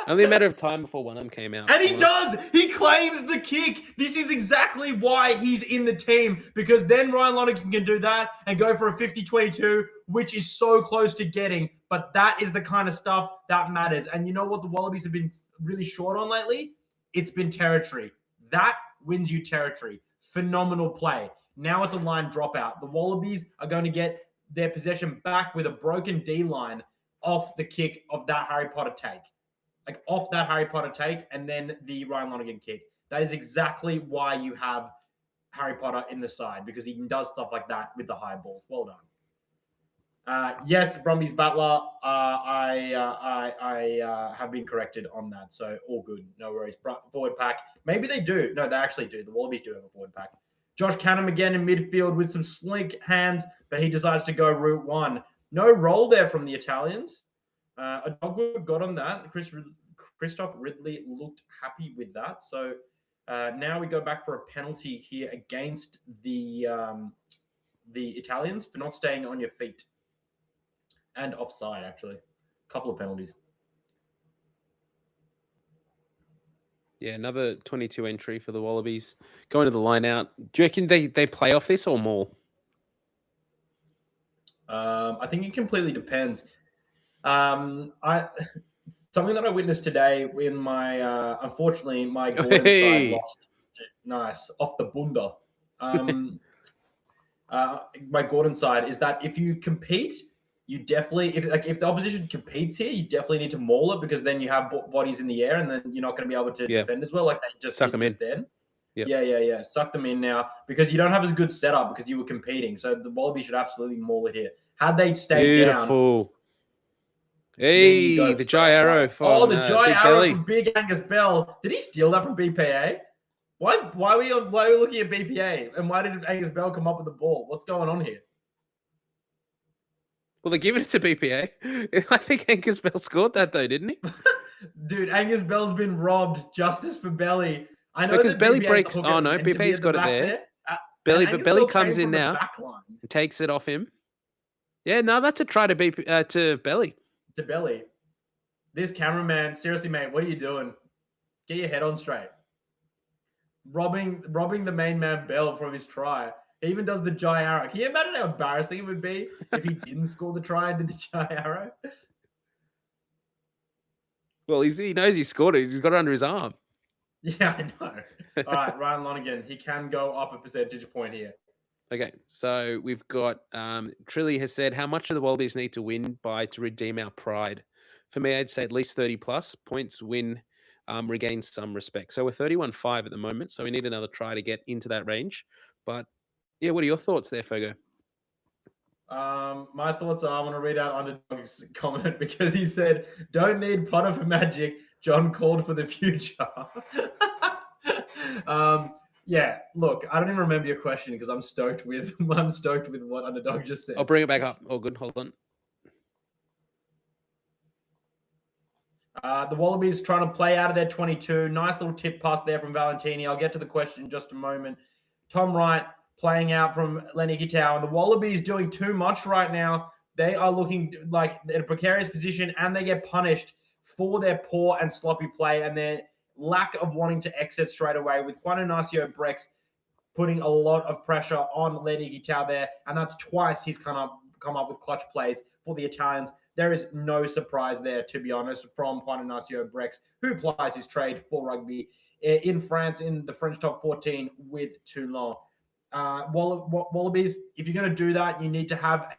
Only a matter of time before one of them came out. And he does. He claims the kick. This is exactly why he's in the team, because then Ryan Lonergan can do that and go for a 50-22, which is so close to getting. But that is the kind of stuff that matters. And you know what the Wallabies have been really short on lately? It's been territory. That wins you territory. Phenomenal play. Now it's a line dropout. The Wallabies are going to get their possession back with a broken D line off the kick of that Harry Potter take. Like off that Harry Potter take and then the Ryan Lonergan kick. That is exactly why you have Harry Potter in the side, because he does stuff like that with the high balls. Well done. Yes, Brumbies Battler. I have been corrected on that, so all good. No worries. Forward pack. Maybe they do. No, they actually do. The Wallabies do have a forward pack. Josh Canham again in midfield with some slink hands, but he decides to go route one. No roll there from the Italians. A dog got on that. Christoph Ridley looked happy with that. So now we go back for a penalty here against the Italians for not staying on your feet. And offside, actually. A couple of penalties. Yeah, another 22 entry for the Wallabies. Going to the line out. Do you reckon they play off this or more? I think it completely depends. Something that I witnessed today in my unfortunately my Gordon side lost. Nice off the bunda. My Gordon side is that if you compete, you definitely if the opposition competes here, you definitely need to maul it, because then you have bodies in the air, and then you're not going to be able to defend as well. Like they just suck them in. Then. Yep. Yeah. Suck them in now, because you don't have as good setup because you were competing. So the Wallabies should absolutely maul it here. Had they stayed down. Hey, the Jai Arrow from the Jai Arrow from Big Angus Bell. Did he steal that from BPA? Why are we looking at BPA? And why did Angus Bell come up with the ball? What's going on here? Well, they're giving it to BPA. I think Angus Bell scored that though, didn't he? Dude, Angus Bell's been robbed. Justice for Belly. I know because Belly breaks. Oh no, BPA's got it there. Belly comes in now and takes it off him. Yeah, no, that's a try to Belly. To Belly. This cameraman, seriously, mate, what are you doing? Get your head on straight. Robbing the main man Bell from his try. He even does the Jai Arrow. Can you imagine how embarrassing it would be if he didn't score the try and did the Jai Arrow? Well, he knows he scored it. He's got it under his arm. Yeah, I know. All right, Ryan Lonergan. He can go up a percentage point here. Okay, so we've got Trilly has said, how much do the Wallabies need to win by to redeem our pride? For me, I'd say at least 30 plus points win, regain some respect. So we're 31-5 at the moment, so we need another try to get into that range. But yeah, what are your thoughts there, Fogo? My thoughts are, I want to read out Underdog's comment because he said, don't need Potter for magic. John called for the future. Yeah, look, I don't even remember your question because I'm stoked with what Underdog just said. I'll bring it back up. Oh, good. Hold on. The Wallabies trying to play out of their 22. Nice little tip pass there from Valentini. I'll get to the question in just a moment. Tom Wright playing out from Lenny Kitao. And the Wallabies doing too much right now. They are looking like in a precarious position and they get punished for their poor and sloppy play and their lack of wanting to exit straight away with Juan Ignacio Brex putting a lot of pressure on Lenny Tau there, and that's twice he's come up with clutch plays for the Italians. There is no surprise there, to be honest, from Juan Ignacio Brex, who applies his trade for rugby in France in the French top 14 with Toulon. Wallabies, if you're going to do that, you need to have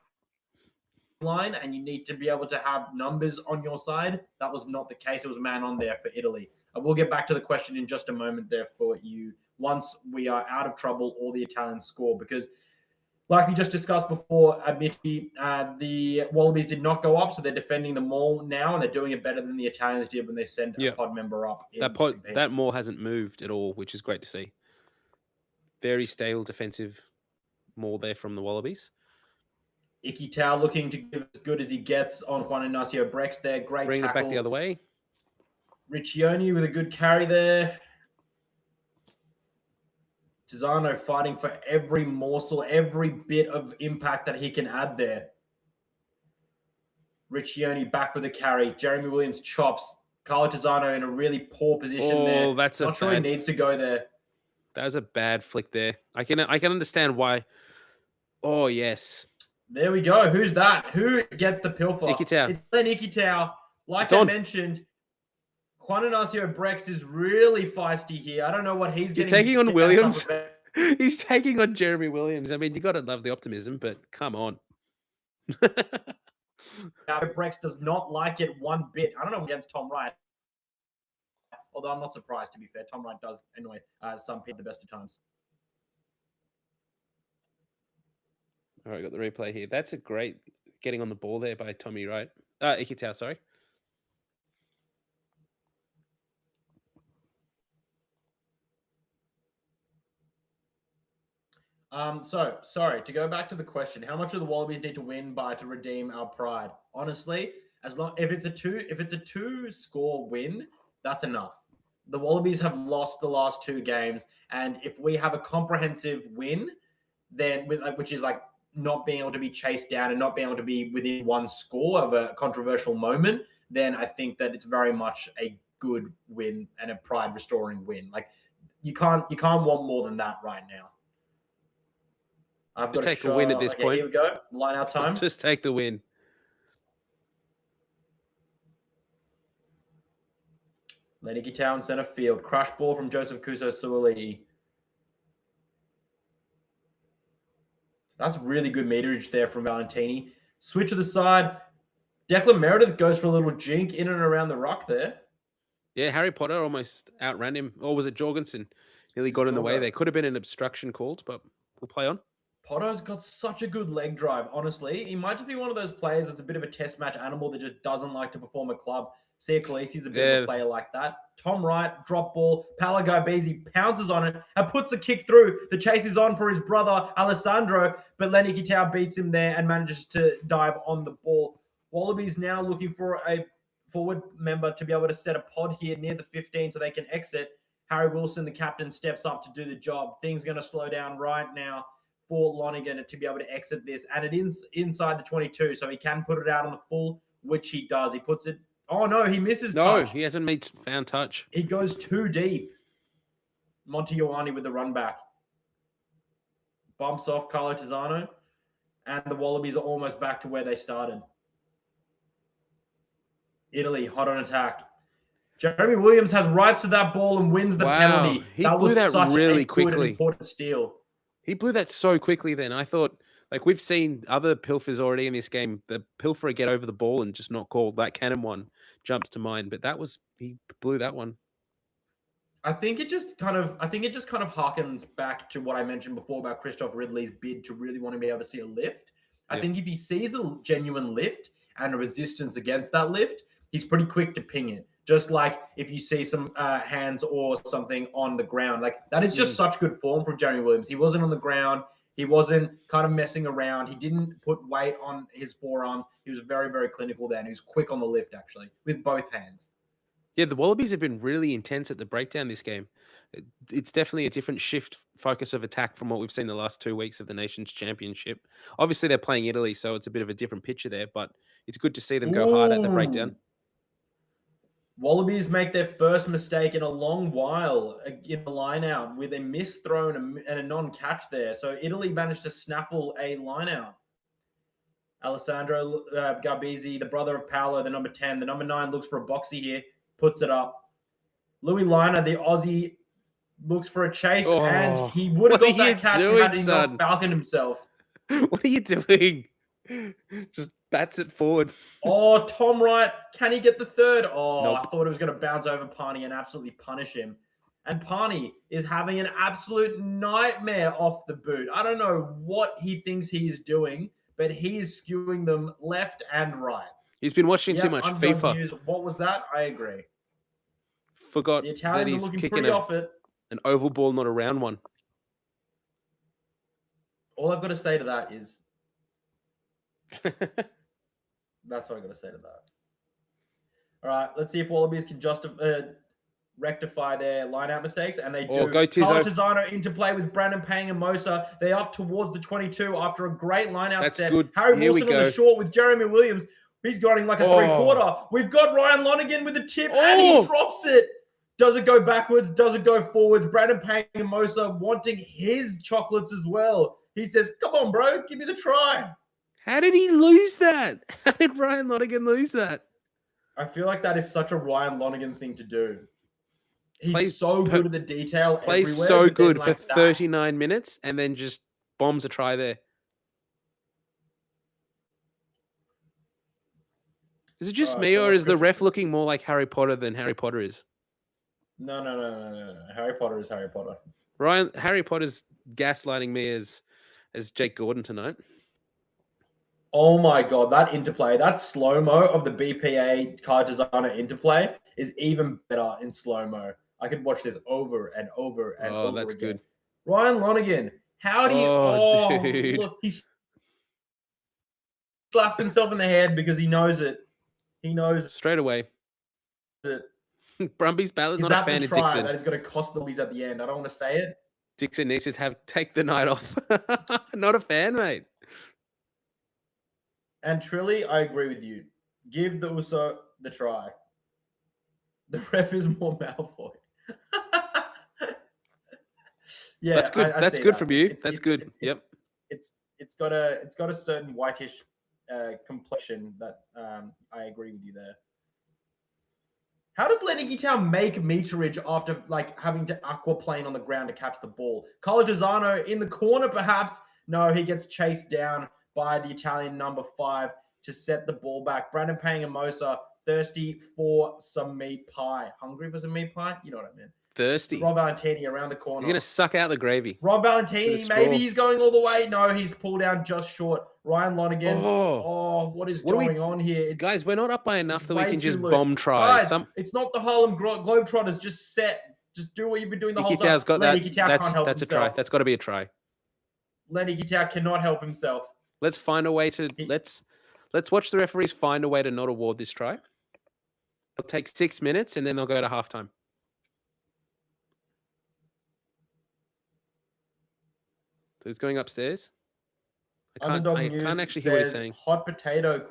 line and you need to be able to have numbers on your side. That was not the case. It was a man on there for Italy. We'll get back to the question in just a moment there for you once we are out of trouble or the Italians score, because like we just discussed before, Mitchie, the Wallabies did not go up, so they're defending the maul now, and they're doing it better than the Italians did when they sent a pod member up. That maul hasn't moved at all, which is great to see. Very stable defensive maul there from the Wallabies. Iki Tau looking to give as good as he gets on Juan Ignacio Brex there. Great Bring tackle. it back the other way. Riccioni with a good carry there. Tizzano fighting for every morsel, every bit of impact that he can add there. Riccioni back with a carry. Jeremy Williams chops. Carlo Tizzano in a really poor position there. That's not sure he needs to go there. That was a bad flick there. I can understand why. Oh, yes. There we go. Who's that? Who gets the pilfer? Ikitau. It's Len Ikitau. Like I mentioned, Juan Ignacio Brex is really feisty here. I don't know what he's getting. Taking on Williams. He's taking on Jeremy Williams. I mean, you got to love the optimism, but come on. Brex does not like it one bit. I don't know against Tom Wright. Although I'm not surprised, to be fair. Tom Wright does annoy some people at the best of times. All right, got the replay here. That's a great getting on the ball there by Tommy Wright. Ikitau, sorry. So sorry to go back to the question: how much do the Wallabies need to win by to redeem our pride? Honestly, if it's a two score win, that's enough. The Wallabies have lost the last two games, and if we have a comprehensive win, then which is like not being able to be chased down and not being able to be within one score of a controversial moment, then I think that it's very much a good win and a pride restoring win. Like you can't want more than that right now. Just take the win at this point. Here we go. Line out time. Just take the win. Lenny Tau in center field. Crush ball from Joseph Kuso-Suaalii. That's really good meterage there from Valentini. Switch to the side. Declan Meredith goes for a little jink in and around the ruck there. Yeah, Harry Potter almost outran him. Or was it Jorgensen? Nearly got in the way. There could have been an obstruction called, but we'll play on. Potto's got such a good leg drive, honestly. He might just be one of those players that's a bit of a test match animal that just doesn't like to perform at club. Sia Khaleesi's a bit of a player like that. Tom Wright, drop ball. Paolo Garbisi pounces on it and puts the kick through. The chase is on for his brother, Alessandro, but Lenny Kitau beats him there and manages to dive on the ball. Wallabies now looking for a forward member to be able to set a pod here near the 15 so they can exit. Harry Wilson, the captain, steps up to do the job. Things going to slow down right now for Lonergan to be able to exit this. And it is inside the 22, so he can put it out on the full, which he does. He puts it... Oh, no, he misses touch. No, he hasn't found touch. He goes too deep. Monty Ioane with the run back. Bumps off Carlo Tizzano. And the Wallabies are almost back to where they started. Italy, hot on attack. Jeremy Williams has rights to that ball and wins the penalty. He blew that really quickly. Good and important steal. He blew that so quickly then. I thought, like, we've seen other pilfers already in this game. The pilferer get over the ball and just not called. That Cannon one jumps to mind, but he blew that one. I think it just kind of harkens back to what I mentioned before about Christoph Ridley's bid to really want to be able to see a lift. I think if he sees a genuine lift and a resistance against that lift, he's pretty quick to ping it. Just like if you see some hands or something on the ground. Like, that is just such good form from Jeremy Williams. He wasn't on the ground. He wasn't kind of messing around. He didn't put weight on his forearms. He was very, very clinical there, and he was quick on the lift, actually, with both hands. Yeah, the Wallabies have been really intense at the breakdown this game. It's definitely a different focus of attack from what we've seen the last 2 weeks of the Nations Championship. Obviously, they're playing Italy, so it's a bit of a different picture there, but it's good to see them go hard at the breakdown. Wallabies make their first mistake in a long while in the line out with a missed throw and a non-catch there. So Italy managed to snaffle a line out. Alessandro Garbisi, the brother of Paolo, the number 10. The number 9 looks for a boxy here, puts it up. Louis Liner, the Aussie, looks for a chase, and he would have got that catch had he not falconed himself. What are you doing? Just bats it forward. Oh, Tom Wright, can he get the third? Oh, Nope. I thought it was going to bounce over Pani and absolutely punish him. And Pani is having an absolute nightmare off the boot. I don't know what he thinks he is doing, but he is skewing them left and right. He's been watching too much FIFA. News. What was that? I agree. Forgot the Italians that he's are looking kicking pretty off it. An oval ball, not a round one. All I've got to say to that is that's what I've got to say to that. All right, let's see if Wallabies can rectify their line-out mistakes, and they do. Go Tizano into play with Brandon Pang and Mosa. They're up towards the 22 after a great line-out That's set. good. Harry Here Wilson we on go. the short with Jeremy Williams. He's going like a three-quarter. We've got Ryan Lonergan with the tip, and he drops it. Does it go backwards? Does it go forwards? Brandon Pang and Mosa wanting his chocolates as well. He says, come on, bro, give me the try. How did he lose that? How did Ryan Lonergan lose that? I feel like that is such a Ryan Lonergan thing to do. He's so good at the detail. Plays so good for 39 minutes and then just bombs a try there. Is it just me, or is the ref looking more like Harry Potter than Harry Potter is? No. Harry Potter is Harry Potter. Harry Potter's gaslighting me as Jake Gordon tonight. Oh my God, that interplay, that slow-mo of the BPA car designer interplay is even better in slow-mo. I could watch this over and over and over that's again. good. Ryan Lonergan, how do you... dude. Look, he slaps himself in the head because he knows it. He knows straight away. it. Brumby's Ballard's not a fan of Dixon. That is going to cost the Wallabies at the end. I don't want to say it. Dixon needs to take the night off. Not a fan, mate. And Trilly, I agree with you. Give the Uso the try. The ref is more Malfoy. Yeah, that's good. That's good from you. That's good. Yep. It's got a certain whitish complexion that I agree with you there. How does Lenny Town make meterage after having to aquaplane on the ground to catch the ball? Carlo Tizzano in the corner, perhaps. No, he gets chased down by the Italian number 5 to set the ball back. Brandon Pang and Mosa thirsty for some meat pie. Hungry for some meat pie? You know what I mean. Thirsty. Rob Valentini around the corner. He's going to suck out the gravy. Rob Valentini, maybe he's going all the way. No, he's pulled out just short. Ryan Lonergan. What is going on here? Guys, we're not up by enough that we can just loose. bomb tries. Guys, it's not the Harlem Globetrotters. Just do what you've been doing the whole time. Ikitau's got Lenny that. Ikitau can't help That's himself. a try. That's got to be a try. Lenny Ikitau cannot help himself. Let's find a way to let's watch the referees find a way to not award this try. It'll take 6 minutes and then they'll go to halftime. So he's going upstairs. I can't actually hear what he's saying. Hot potato ?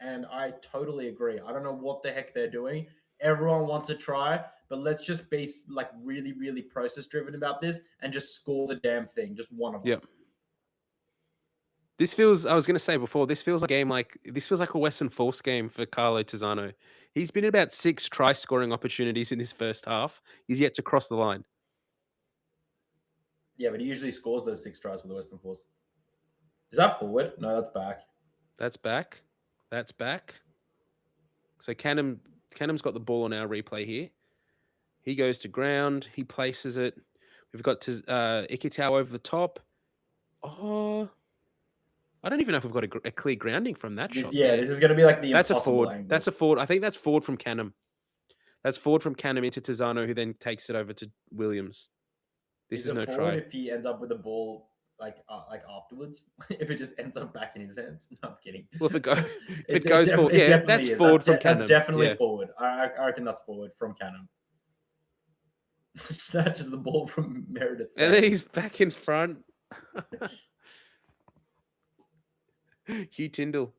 And I totally agree. I don't know what the heck they're doing. Everyone wants to try, but let's just be really, really process driven about this and just score the damn thing. Just one of us. This feels, I was going to say before, this feels like a Western Force game for Carlo Tizzano. He's been in about 6 try scoring opportunities in his first half. He's yet to cross the line. Yeah, but he usually scores those 6 tries for the Western Force. Is that forward? No, that's back. That's back. That's back. So Canham's got the ball on our replay here. He goes to ground. He places it. We've got Ikitau over the top. Oh, I don't even know if we've got a clear grounding from that shot. Yeah, this is going to be like the That's a forward. angle. That's a forward. I think that's forward from Canham. That's forward from Canham into Tizzano, who then takes it over to Williams. This is no try. If he ends up with the ball afterwards, if it just ends up back in his hands. No, I'm kidding. Well, if it goes forward, yeah, that's forward from Canham. That's definitely forward. I reckon that's forward from Canham. Snatches the ball from Meredith. And then he's back in front. Hugh Tyndall.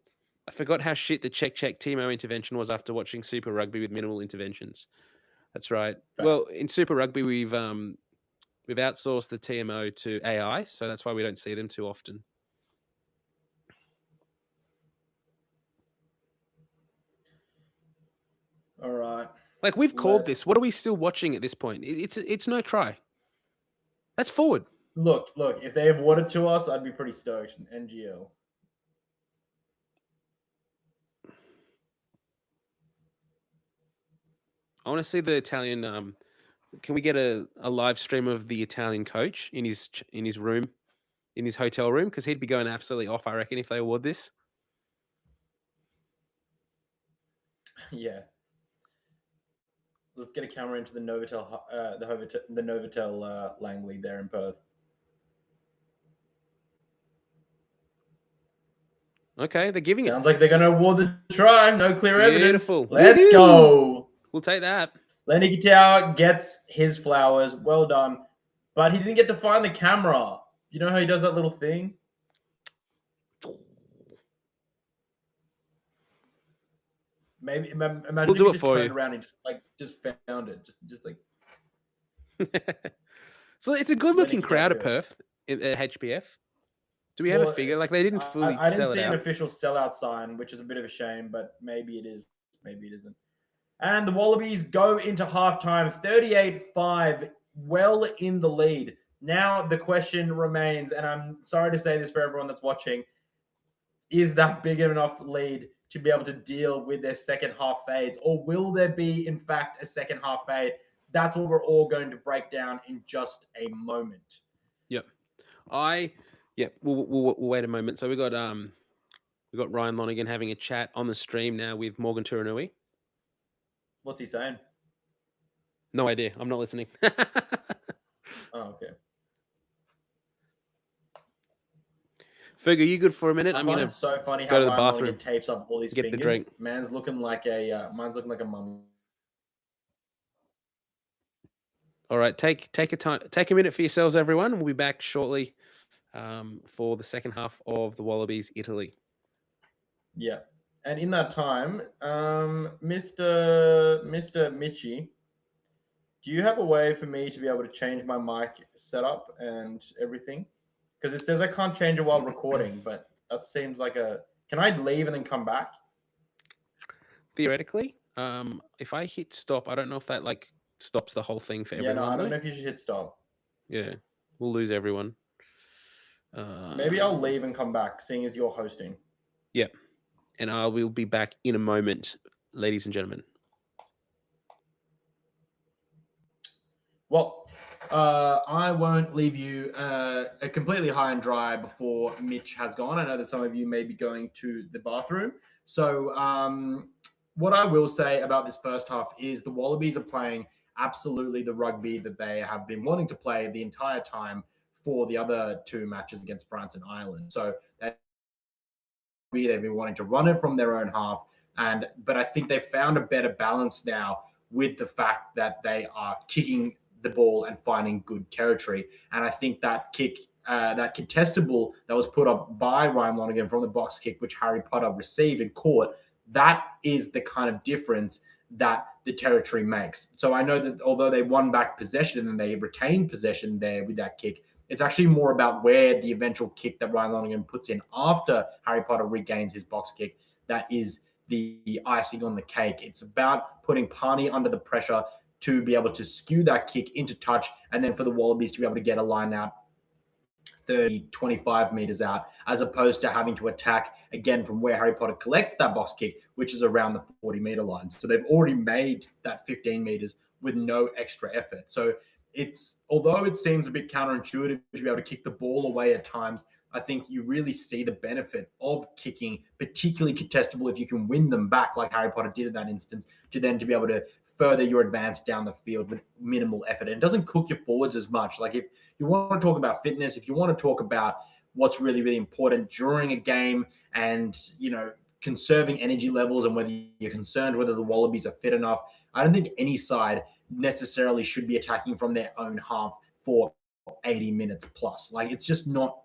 I forgot how shit the check Timo intervention was after watching Super Rugby with minimal interventions. That's right. Well, Facts. in Super Rugby, we've outsourced the TMO to AI, so that's why we don't see them too often. All right. Like we've called Let's this. What are we still watching at this point? It's no try. That's forward. look. If they awarded to us, I'd be pretty stoked. NGL. I want to see the Italian. Can we get a live stream of the Italian coach in his room, in his hotel room? Because he'd be going absolutely off, I reckon, if they award this. Yeah. Let's get a camera into the Novotel, the Novotel Langley there in Perth. Okay, they're giving Sounds like they're going to award the try. No clear evidence. Beautiful. Let's Woohoo! go. We'll take that. Lenny Katau gets his flowers. Well done. But he didn't get to find the camera. You know how he does that little thing? Maybe imagine We'll if do he it just for turned you. around and just found it. Just like So it's a good-looking Lenny crowd at Katau. Perth at HBF. Do we have a figure? Like they didn't fully I didn't sell see it an out. official sellout sign, which is a bit of a shame, but maybe it is. Maybe it isn't. And the Wallabies go into halftime 38-5, well in the lead. Now the question remains, and I'm sorry to say this for everyone that's watching, is that big enough lead to be able to deal with their second half fades? Or will there be, in fact, a second half fade? That's what we're all going to break down in just a moment. Yep. We'll wait a moment. So we got Ryan Lonigan having a chat on the stream now with Morgan Turanui. What's he saying? No idea. I'm not listening. Oh, okay. Ferg, are you good for a minute? I I'm find gonna it so funny go how to the Ryan bathroom. Lonigan tapes up all these Get a fingers. drink. Mine's looking like a mummy. All right, take a minute for yourselves, everyone. We'll be back shortly for the second half of the Wallabies Italy. Yeah. And in that time, Mr. Mitchie, do you have a way for me to be able to change my mic setup and everything? Because it says I can't change it while recording, but that seems like a... Can I leave and then come back? Theoretically, if I hit stop, I don't know if that like stops the whole thing for everyone. Yeah, no, I don't know if you should hit stop. Yeah, we'll lose everyone. Maybe I'll leave and come back, seeing as you're hosting. Yep. And I will be back in a moment, ladies and gentlemen. Well, I won't leave you completely high and dry before Mitch has gone. I know that some of you may be going to the bathroom. So what I will say about this first half is the Wallabies are playing absolutely the rugby that they have been wanting to play the entire time for the other two matches against France and Ireland. So they've been wanting to run it from their own half, but I think they've found a better balance now with the fact that they are kicking the ball and finding good territory. And I think that kick, that contested ball that was put up by Ryan Lonigan from the box kick, which Harry Potter received and caught, that is the kind of difference that the territory makes. So I know that although they won back possession and they retained possession there with that kick, it's actually more about where the eventual kick that Ryan Lonigan puts in after Harry Potter regains his box kick that is the icing on the cake. It's about putting Pani under the pressure to be able to skew that kick into touch, and then for the Wallabies to be able to get a line out 30, 25 meters out, as opposed to having to attack again from where Harry Potter collects that box kick, which is around the 40-meter line. So they've already made that 15 meters with no extra effort. So although it seems a bit counterintuitive to be able to kick the ball away at times, I think you really see the benefit of kicking, particularly contestable if you can win them back like Harry Potter did in that instance, to then to be able to further your advance down the field with minimal effort. And it doesn't cook your forwards as much. Like if you want to talk about fitness, if you want to talk about what's really, really important during a game and, conserving energy levels and whether you're concerned whether the Wallabies are fit enough, I don't think any side necessarily should be attacking from their own half for 80 minutes plus. Like it's just not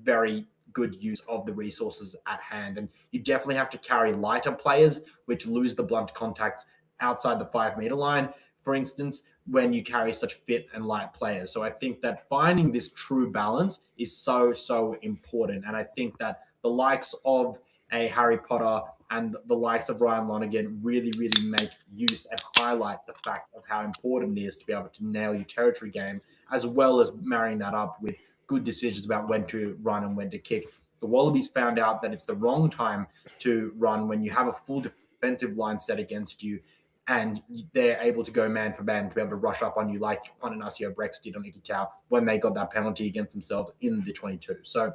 very good use of the resources at hand. And you definitely have to carry lighter players, which lose the blunt contacts outside the 5 meter line, for instance, when you carry such fit and light players. So I think that finding this true balance is so important. And I think that the likes of a Harry Potter and the likes of Ryan Lonergan really make use and highlight the fact of how important it is to be able to nail your territory game, as well as marrying that up with good decisions about when to run and when to kick. The Wallabies found out that it's the wrong time to run when you have a full defensive line set against you, and they're able to go man for man to be able to rush up on you like Pananasio Brex did on Ikitau when they got that penalty against themselves in the 22. So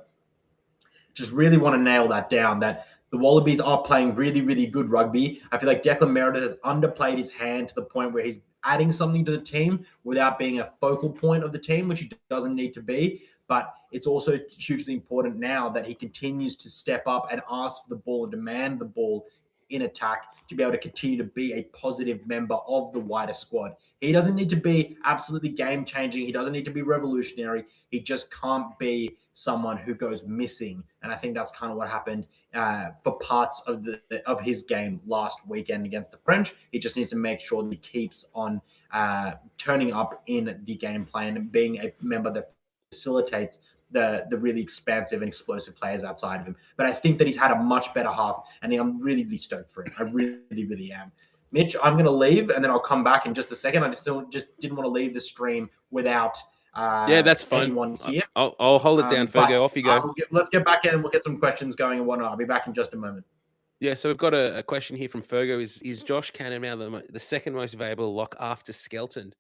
just really want to nail that down, that the Wallabies are playing really good rugby. I feel like Declan Meredith has underplayed his hand to the point where he's adding something to the team without being a focal point of the team, which he doesn't need to be. But it's also hugely important now that he continues to step up and ask for the ball and demand the ball in attack to be able to continue to be a positive member of the wider squad. He doesn't need to be absolutely game-changing. He doesn't need to be revolutionary. He just can't be someone who goes missing. And I think that's kind of what happened for parts of his game last weekend against the French. He just needs to make sure that he keeps on turning up in the game plan and being a member that facilitates the really expansive and explosive players outside of him. But I think that he's had a much better half, and I'm really stoked for him. I really am. Mitch, I'm going to leave, and then I'll come back in just a second. I just didn't want to leave the stream without that's fine. anyone here. I'll hold it down, Fergo. Off you go. Let's get back in and we'll get some questions going and whatnot. I'll be back in just a moment. Yeah, so we've got a question here from Fergo. Is Josh Cannon now the second most valuable lock after Skelton?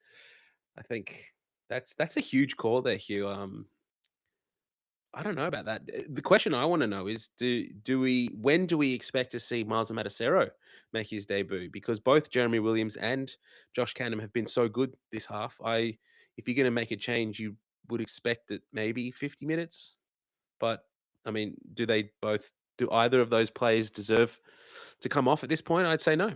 I think that's a huge call there, Hugh. I don't know about that. The question I want to know is when do we expect to see Miles Matasero make his debut? Because both Jeremy Williams and Josh Canham have been so good this half. If you're going to make a change, you would expect it maybe 50 minutes. But I mean, do either of those players deserve to come off at this point? I'd say no.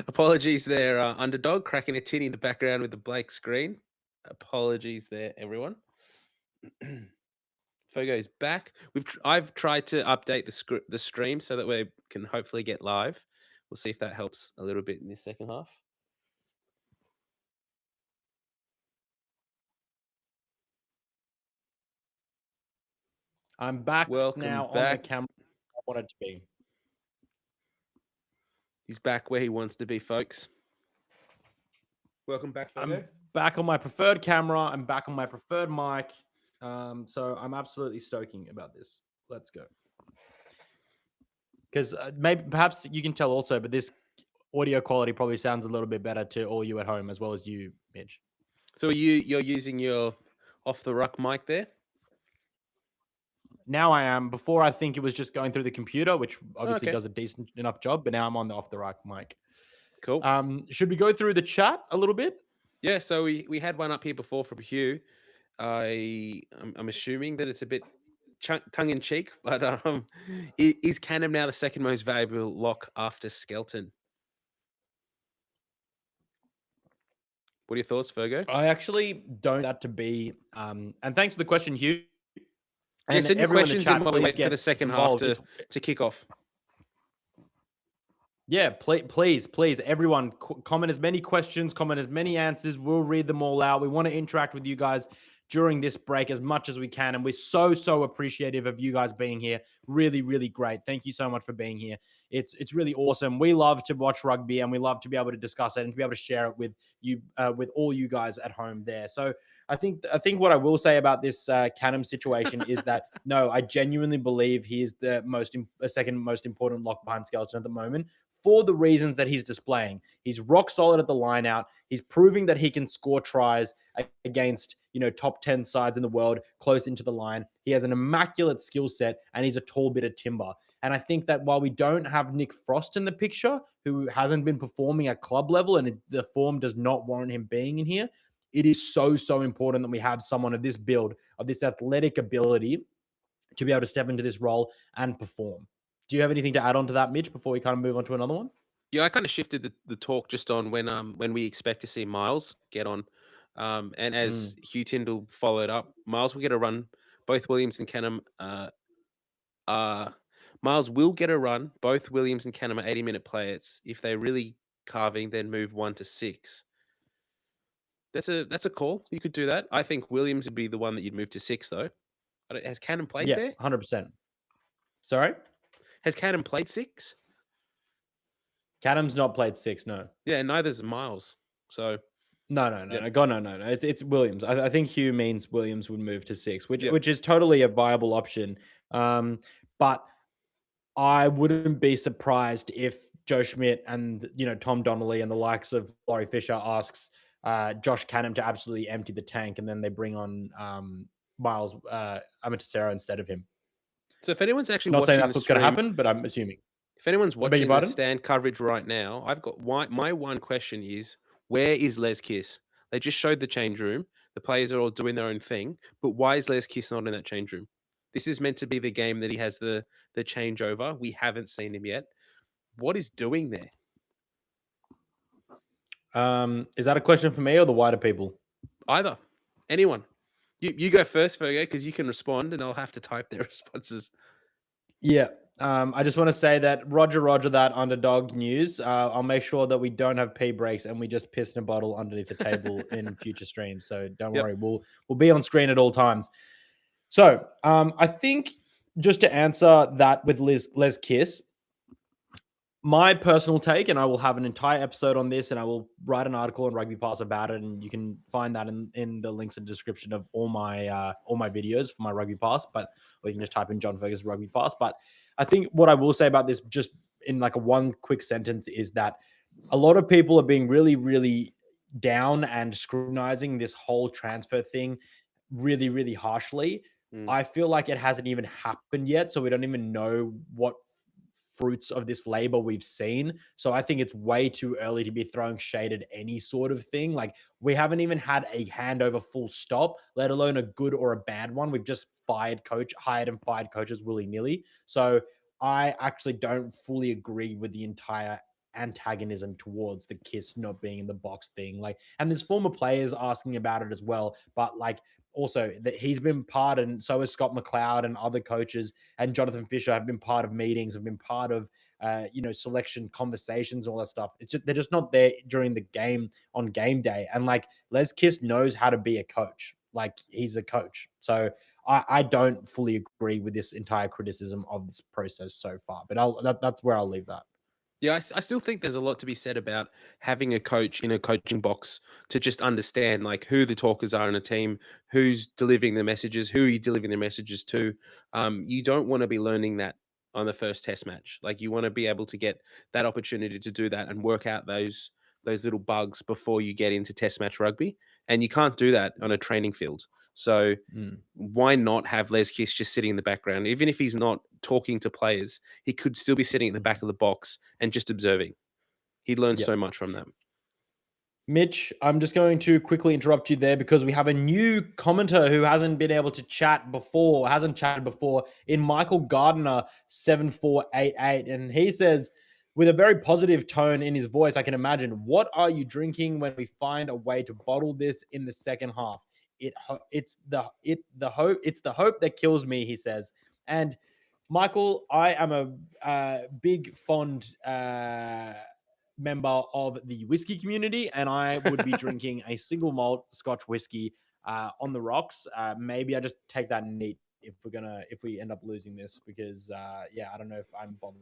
Apologies there, Underdog, cracking a tinny in the background with the Blake screen. Apologies there, everyone. Fogo's back. I've tried to update the stream so that we can hopefully get live. We'll see if that helps a little bit in this second half. I'm back Welcome now back. on the camera I wanted to be. He's back where he wants to be, folks. Welcome back, Fogo. I'm back on my preferred camera. I'm back on my preferred mic. So I'm absolutely stoking about this. Let's go. Because perhaps you can tell also, but this audio quality probably sounds a little bit better to all you at home as well as you, Mitch. So you're using your off the ruck mic there? Now I am. Before, I think it was just going through the computer, which obviously does a decent enough job. But now I'm on the off the ruck mic. Cool. Should we go through the chat a little bit? Yeah. So we had one up here before from Hugh. I'm assuming that it's a bit tongue in cheek, but is Canham now the second most valuable lock after Skelton? What are your thoughts, Fergo? I actually don't that to be. And thanks for the question, Hugh. And send your questions in while we wait for the second half to kick off. Yeah, please, everyone, comment as many questions, comment as many answers. We'll read them all out. We want to interact with you guys during this break as much as we can. And we're so appreciative of you guys being here. Really great. Thank you so much for being here. It's really awesome. We love to watch rugby and we love to be able to discuss it and to be able to share it with you, with all you guys at home there. So I think what I will say about this Canham situation is that, no, I genuinely believe he is the second most important lock behind Skelton at the moment for the reasons that he's displaying. He's rock solid at the line out. He's proving that he can score tries against, top 10 sides in the world close into the line. He has an immaculate skill set and he's a tall bit of timber. And I think that while we don't have Nick Frost in the picture, who hasn't been performing at club level and the form does not warrant him being in here, it is so important that we have someone of this build, of this athletic ability to be able to step into this role and perform. Do you have anything to add on to that, Mitch, before we kind of move on to another one? Yeah, I kind of shifted the talk just on when we expect to see Miles get on. And as Mm. Hugh Tyndall followed up, Miles will get a run. Both Williams and Canham uh Miles will get a run. Both Williams and Canham are 80-minute players. If they're really carving, then move 1 to 6. That's a call. You could do that. I think Williams would be the one that you'd move to 6 though. Has Canham played Yeah, there? 100%. Sorry? Has Canham played 6? Cadam's not played 6, no. Yeah, neither's Miles. So yep, No. It's Williams. I think Hugh means Williams would move to 6, which yep. which is totally a viable option. But I wouldn't be surprised if Joe Schmidt and Tom Donnelly and the likes of Laurie Fisher asks Josh Canham to absolutely empty the tank, and then they bring on Miles Amatisero instead of him. So if anyone's actually Not saying watching the that's what's going to stream, happen, but I'm assuming. if anyone's I beg your watching the pardon? stand coverage right now, I've got my one question is, where is Les Kiss? They just showed the change room. The players are all doing their own thing, but why is Les Kiss not in that change room? This is meant to be the game that he has the changeover. We haven't seen him yet. What is doing there? Is that a question for me or the wider people? Either. Anyone. You go first, Fergo, because you can respond and I'll have to type their responses. Yeah. I just want to say that Roger that underdog news. I'll make sure that we don't have pee breaks and we just piss in a bottle underneath the table in future streams. So don't Yep. worry, we'll be on screen at all times. So I think just to answer that with Les Kiss, my personal take, and I will have an entire episode on this, and I will write an article on Rugby Pass about it, and you can find that in the links in the description of all my videos for my Rugby Pass. But or you can just type in John Fergus Rugby Pass. But I think what I will say about this, just in like a one quick sentence, is that a lot of people are being really, really down and scrutinizing this whole transfer thing really, really harshly. Mm. I feel like it hasn't even happened yet, so we don't even know what fruits of this labor we've seen. So I think it's way too early to be throwing shade at any sort of thing. Like, we haven't even had a handover full stop, let alone a good or a bad one. We've just hired and fired coaches willy-nilly. So I actually don't fully agree with the entire antagonism towards the Kiss not being in the box thing. Like, and there's former players asking about it as well, but like, also that he's been part, and so has Scott McLeod and other coaches and Jonathan Fisher have been part of meetings, have been part of selection conversations, all that stuff. It's just, they're just not there during the game on game day. And like, Les Kiss knows how to be a coach. Like, he's a coach. So I don't fully agree with this entire criticism of this process so far. But that's where I'll leave that. Yeah, I still think there's a lot to be said about having a coach in a coaching box to just understand like who the talkers are in a team, who's delivering the messages, who are you delivering the messages to. You don't want to be learning that on the first test match. Like, you want to be able to get that opportunity to do that and work out those little bugs before you get into test match rugby. And you can't do that on a training field. So why not have Les Kiss just sitting in the background? Even if he's not talking to players, he could still be sitting at the back of the box and just observing. He'd learn Yep. so much from that. Mitch, I'm just going to quickly interrupt you there because we have a new commenter who hasn't been able to chat before, hasn't chatted before, in Michael Gardner 7488. And he says, with a very positive tone in his voice, I can imagine, what are you drinking when we find a way to bottle this in the second half? It's the hope that kills me, he says. And Michael, I am a big fond member of the whiskey community, and I would be drinking a single malt Scotch whiskey on the rocks. Maybe I just take that neat if we end up losing this, because I don't know if I'm bothered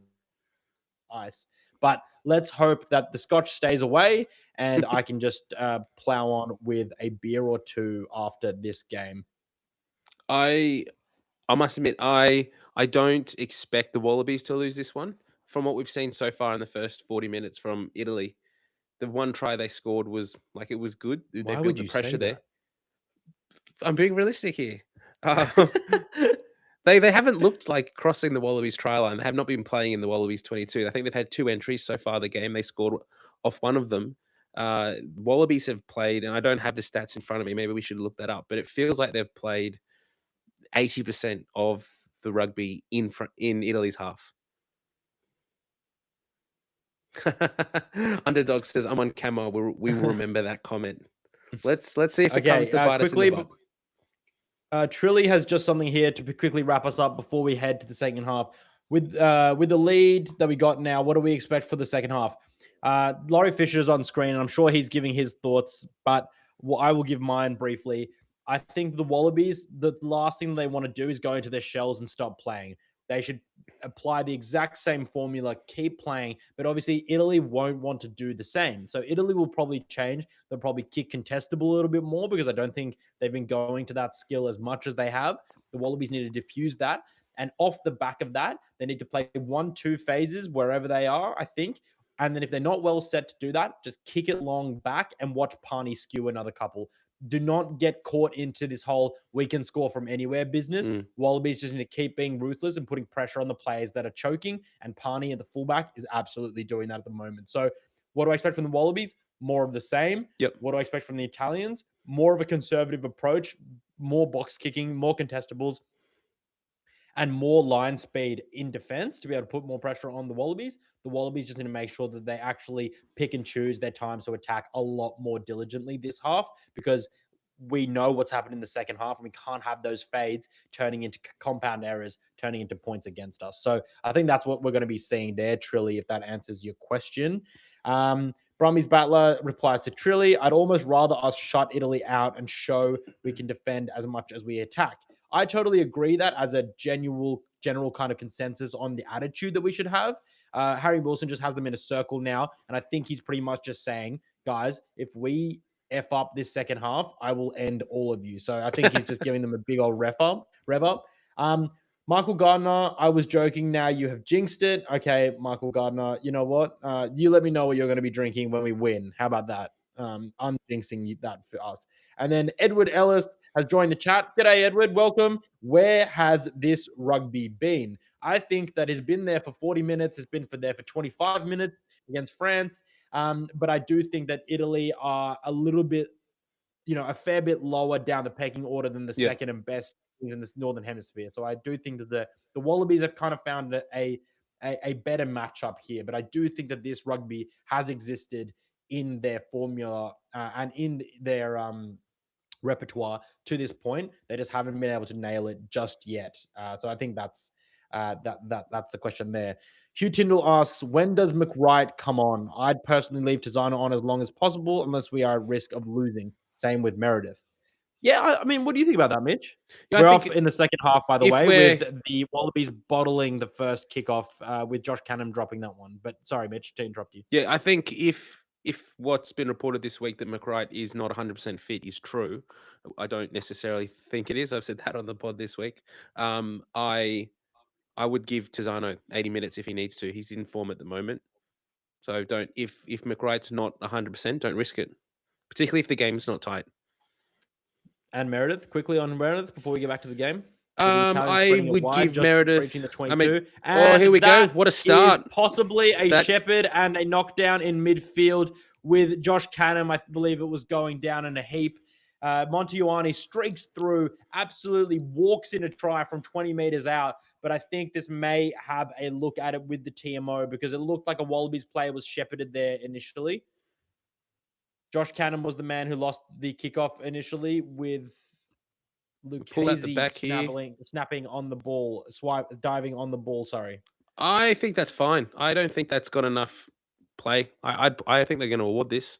ice. But let's hope that the Scotch stays away and I can just plow on with a beer or two after this game. I must admit, I don't expect the Wallabies to lose this one. From what we've seen so far in the first 40 minutes from Italy, the one try they scored was like, it was good. They Why built would the you say pressure there. that? I'm being realistic here. They haven't looked like crossing the Wallabies try line. They have not been playing in the Wallabies 22. I think they've had 2 entries so far the game. They scored off one of them. Wallabies have played, and I don't have the stats in front of me. Maybe we should look that up. But it feels like they've played 80% of the rugby in Italy's half. Underdog says, "I'm on camo. We will remember that comment." Let's see if it Okay, comes to bite us in the quickly, butt. Trilly has just something here to quickly wrap us up before we head to the second half. With the lead that we got now, what do we expect for the second half? Laurie Fisher's on screen, and I'm sure he's giving his thoughts, but I will give mine briefly. I think the Wallabies, the last thing they want to do is go into their shells and stop playing. They should apply the exact same formula, keep playing, but obviously Italy won't want to do the same. So Italy will probably change. They'll probably kick contestable a little bit more because I don't think they've been going to that skill as much as they have. The Wallabies need to diffuse that. And off the back of that, they need to play 1-2 phases wherever they are, I think. And then if they're not well set to do that, just kick it long back and watch Pani skew another couple. Do not get caught into this whole we can score from anywhere business. Wallabies just need to keep being ruthless and putting pressure on the players that are choking. And Pani at the fullback is absolutely doing that at the moment. So what do I expect from the Wallabies? More of the same. Yep. What do I expect from the Italians? More of a conservative approach, more box kicking, more contestables, and more line speed in defense to be able to put more pressure on the Wallabies. The Wallabies just need to make sure that they actually pick and choose their times to attack a lot more diligently this half, because we know what's happened in the second half, and we can't have those fades turning into compound errors, turning into points against us. So I think that's what we're going to be seeing there, Trilly, if that answers your question. Brummies Battler replies to Trilly, I'd almost rather us shut Italy out and show we can defend as much as we attack. I totally agree that as a general kind of consensus on the attitude that we should have. Harry Wilson just has them in a circle now, and I think he's pretty much just saying, guys, if we F up this second half, I will end all of you. So I think he's just giving them a big old rev up. Michael Gardner, I was joking. Now you have jinxed it. Okay, Michael Gardner, you know what? You let me know what you're going to be drinking when we win. How about that? I'm jinxing that for us. And then Edward Ellis has joined the chat. G'day, Edward. Welcome. Where has this rugby been? I think that it's been there for 40 minutes. It's been there for 25 minutes against France. But I do think that Italy are a little bit, a fair bit lower down the pecking order than the second and best in this Northern Hemisphere. So I do think that the Wallabies have kind of found a better matchup here. But I do think that this rugby has existed in their formula and in their repertoire to this point. They just haven't been able to nail it just yet. So I think that's the question there. Hugh Tyndall asks, when does McWright come on? I'd personally leave Tizano on as long as possible unless we are at risk of losing. Same with Meredith. Yeah, I mean, what do you think about that, Mitch? Yeah, we're off in the second half, by the way, we're- with the Wallabies bottling the first kickoff with Josh Canham dropping that one. But sorry, Mitch, to interrupt you. Yeah, I think if what's been reported this week that McWright is not 100% fit is true, I don't necessarily think it is. I've said that on the pod this week. I would give Tizano 80 minutes if he needs to. He's in form at the moment. So don't if McWright's not 100%, don't risk it. Particularly if the game's not tight. And Meredith, quickly on Meredith before we get back to the game. I would give Meredith the 22. Here we go. What a start. Possibly a shepherd and a knockdown in midfield with Josh Canham. I believe it was going down in a heap. Monty Ioane streaks through, absolutely walks in a try from 20 meters out. But I think this may have a look at it with the TMO because it looked like a Wallabies player was shepherded there initially. Josh Canham was the man who lost the kickoff initially with Lucchese snapping on the ball, diving on the ball, sorry. I think that's fine. I don't think that's got enough play. I think they're going to award this.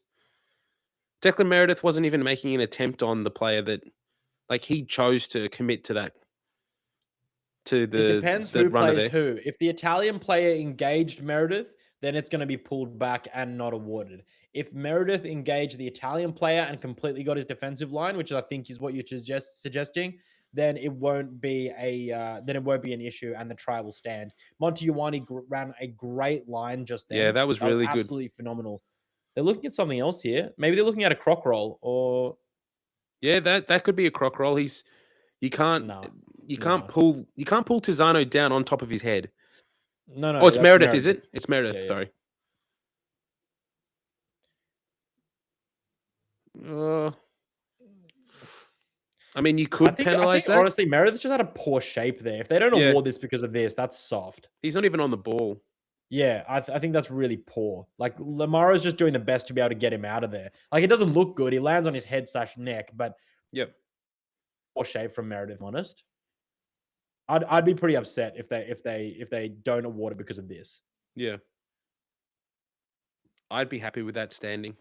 Declan Meredith wasn't even making an attempt on the player that, he chose to commit to that. It depends who plays who. If the Italian player engaged Meredith, then it's going to be pulled back and not awarded. If Meredith engaged the Italian player and completely got his defensive line, which I think is what you're suggesting, then it won't be an issue and the try will stand. Monty Ioane ran a great line just then. Yeah, that was really good. Absolutely phenomenal. They're looking at something else here. Maybe they're looking at a croc roll or. Yeah, that could be a croc roll. You can't pull Tizano down on top of his head. No. Oh, it's Meredith, is it? It's Meredith. Yeah. Sorry. I mean, you could penalize that. Honestly, Meredith just had a poor shape there. If they don't award this because of this, that's soft. He's not even on the ball. Yeah, I think that's really poor. Like Lamara's just doing the best to be able to get him out of there. Like it doesn't look good. He lands on his head/neck, but Yep. poor shape from Meredith. If I'm honest, I'd be pretty upset if they don't award it because of this. Yeah. I'd be happy with that standing.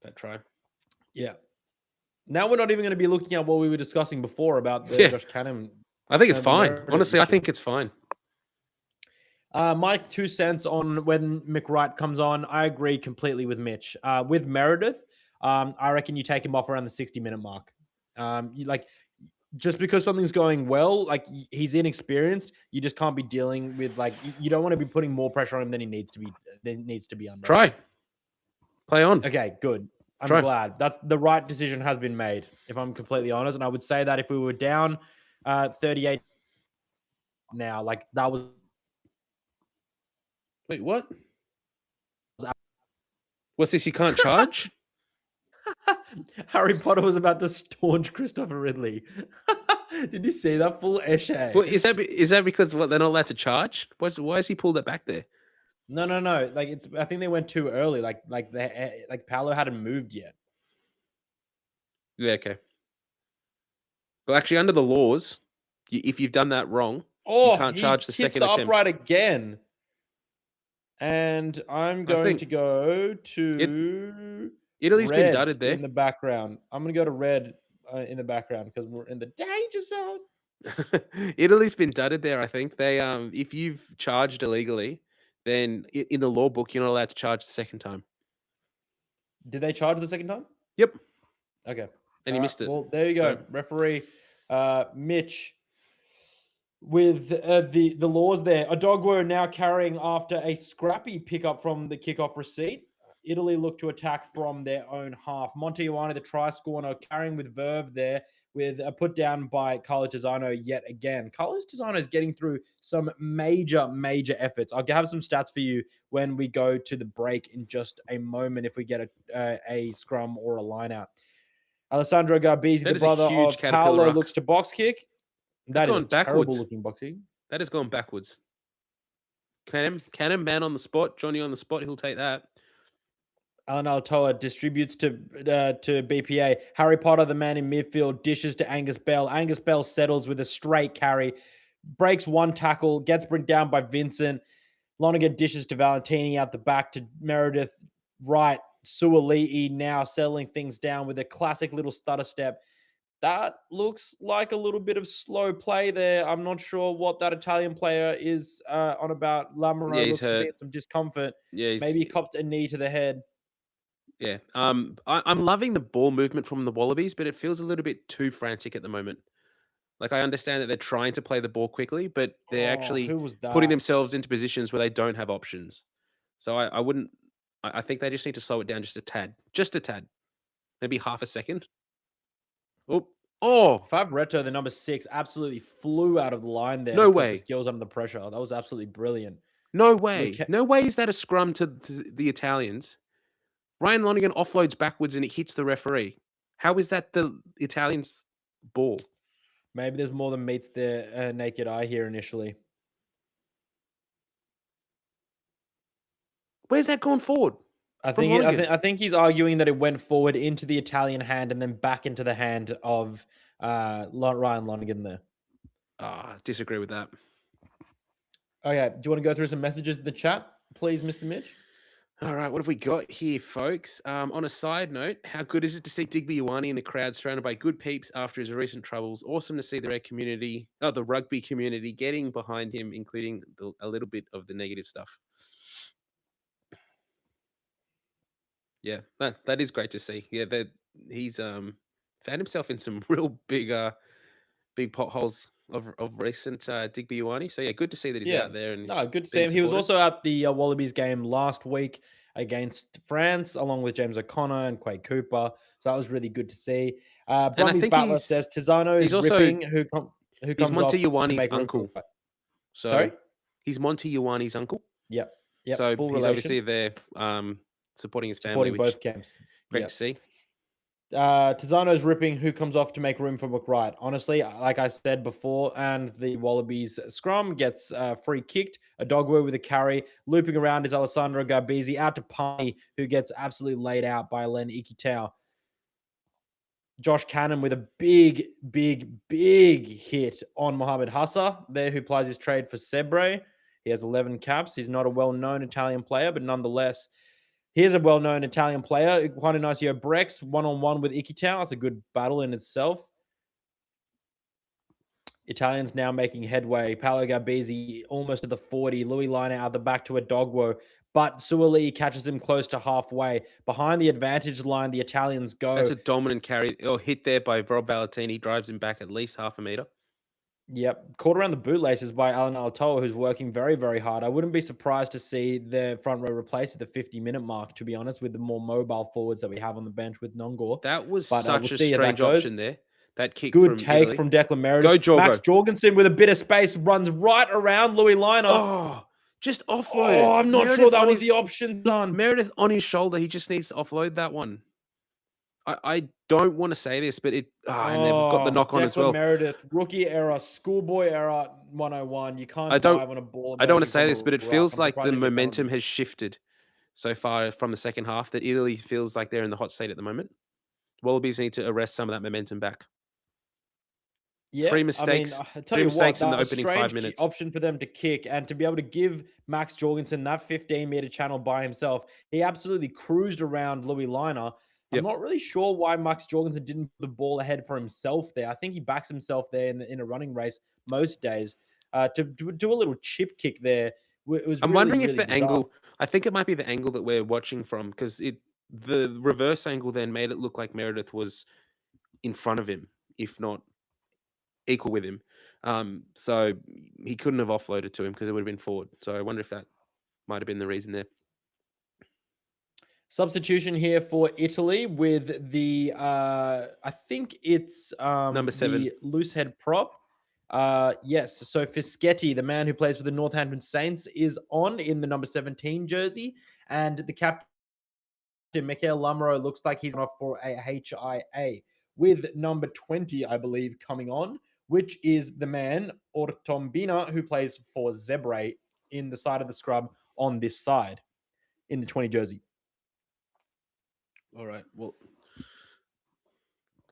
That try. Yeah. Now we're not even going to be looking at what we were discussing before about the Yeah. Josh Cannon. I think it's the fine. Meredith Honestly, I issue. think it's fine. My 2 cents on when McWright comes on, I agree completely with Mitch. With Meredith, I reckon you take him off around the 60-minute mark. Just because something's going well, like he's inexperienced, you just can't be dealing with you don't want to be putting more pressure on him than he needs to be under. Try. Play on. Okay, good. I'm Try. glad. That's the right decision has been made, if I'm completely honest. And I would say that if we were down 38 now, like that was Wait, what? What's this? You can't charge? Harry Potter was about to staunch Christopher Ridley. Did you see that full essay? Well, is that because they're not allowed to charge? Why has he pulled it back there? No. Like I think they went too early. Like Paolo hadn't moved yet. Yeah, okay. Well, actually, under the laws, if you've done that wrong, you can't charge the tipped second the attempt. upright again. And I'm going to go to Italy's been red dudded there. in the background. I'm going to go to red in the background because we're in the danger zone. Italy's been dudded there, I think. They if you've charged illegally, then in the law book, you're not allowed to charge the second time. Did they charge the second time? Yep. Okay. And he missed it. Well, there you go. So- Referee Mitch with the laws there. Adogwo now carrying after a scrappy pickup from the kickoff receipt. Italy look to attack from their own half. Montejuani, the try scorer, carrying with verve there, with a put down by Carlos Tizano yet again. Carlos Tizano is getting through some major efforts. I'll have some stats for you when we go to the break in just a moment if we get a scrum or a line out. Alessandro Garbisi, the brother of Paolo, Ruck. looks to box kick. That's gone backwards. Terrible looking box kick. That has gone backwards. Cannon, man on the spot, Johnny on the spot. He'll take that. Alan Altoa distributes to BPA. Harry Potter, the man in midfield, dishes to Angus Bell. Angus Bell settles with a straight carry, breaks one tackle, gets brought down by Vincent. Lonergan dishes to Valentini out the back to Meredith. Right, Suoli'i now settling things down with a classic little stutter step. That looks like a little bit of slow play there. I'm not sure what that Italian player is on about. Lamaro looks to be in some discomfort. Yeah, maybe he copped a knee to the head. Yeah. I'm loving the ball movement from the Wallabies, but it feels a little bit too frantic at the moment. Like, I understand that they're trying to play the ball quickly, but they're actually who was putting that? themselves into positions where they don't have options. So I wouldn't. I think they just need to slow it down just a tad, maybe half a second. Oh, Fabretto, the number 6, absolutely flew out of the line there. No way. The skills under the pressure. That was absolutely brilliant. no way, no way is that a scrum to the Italians. Ryan Lonergan offloads backwards and it hits the referee. How is that the Italians' ball? Maybe there's more than meets the naked eye here initially. Where's that gone forward? I think he's arguing that it went forward into the Italian hand and then back into the hand of Ryan Lonergan there. Disagree with that. Okay, do you want to go through some messages in the chat, please, Mr. Mitch? All right, what have we got here, folks? On a side note, how good is it to see Digby Ioane in the crowd surrounded by good peeps after his recent troubles? Awesome to see the the rugby community getting behind him, including a little bit of the negative stuff. Yeah, that is great to see. Yeah, that he's found himself in some real big potholes of recent Digby Ioane. So yeah, good to see that he's out there and good to see him. He was also at the Wallabies game last week against France, along with James O'Connor and Quade Cooper. So that was really good to see. Brumby's Butler says Tizano is also ripping. Who he's comes Monty off Ioane's uncle. So sorry, he's Monty Ioane's uncle. Yep. So full he's relation. obviously there supporting his family, both camps. Great to see. Tizano's ripping. Who comes off to make room for McWright? Honestly, like I said before, and the Wallabies scrum gets free kicked. A Dogwo with a carry. Looping around is Alessandro Garbisi out to Pani, who gets absolutely laid out by Len Ikitau. Josh Cannon with a big hit on Mohamed Hassa there, who plies his trade for Sebre. He has 11 caps. He's not a well-known Italian player, but nonetheless, here's a well-known Italian player, Juan Ignacio Brex, one-on-one with Ikitau. It's a good battle in itself. Italians now making headway. Paolo Garbisi almost at the 40. Louis Liner out the back to a Dogwo. But Suoli catches him close to halfway. Behind the advantage line, the Italians go. That's a dominant carry or hit there by Rob Valentini. Drives him back at least half a meter. Yep. Caught around the bootlaces by Alan Altoa, who's working very, very hard. I wouldn't be surprised to see the front row replaced at the 50-minute mark, to be honest, with the more mobile forwards that we have on the bench with Nongor. That was But, such we'll a see how that strange goes. option there. That kick Good from take Italy. from Declan Meredith. Go, Jorgo. Max Jorgensen with a bit of space runs right around Louis Liner. Oh, just offload it. Oh, I'm not Meredith sure that on was his- the option done. Meredith on his shoulder. He just needs to offload that one. I don't want to say this, but it. And they've got the knock on as Declan well. Meredith, rookie error, schoolboy error 101. You can't dive on a ball. I don't want to emerging say from this, a but it ruck. feels I'm like the surprised they didn't momentum penalty. has shifted so far from the second half that Italy feels like they're in the hot seat at the moment. Wallabies need to arrest some of that momentum back. Yeah, Three mistakes. I mean, I tell Three you mistakes what, in that the was a opening 5 strange minutes. option for them to kick, and to be able to give Max Jorgensen that 15-meter channel by himself. He absolutely cruised around Louis Liner. Yep. I'm not really sure why Max Jorgensen didn't put the ball ahead for himself there. I think he backs himself there in a running race most days. To do a little chip kick there, it was. I'm really, wondering if really the bizarre. angle. I think it might be the angle that we're watching from, because the reverse angle then made it look like Meredith was in front of him, if not equal with him. So he couldn't have offloaded to him because it would have been forward. So I wonder if that might have been the reason there. Substitution here for Italy with the I think it's Number 7. the loose head prop. Yes, so Fischetti, the man who plays for the Northampton Saints, is on in the number 17 jersey, and the captain Michael Lamro looks like he's off for a HIA with number 20, I believe, coming on, which is the man Ortombina, who plays for Zebre in the side of the scrub on this side in the 20 jersey. All right. Well,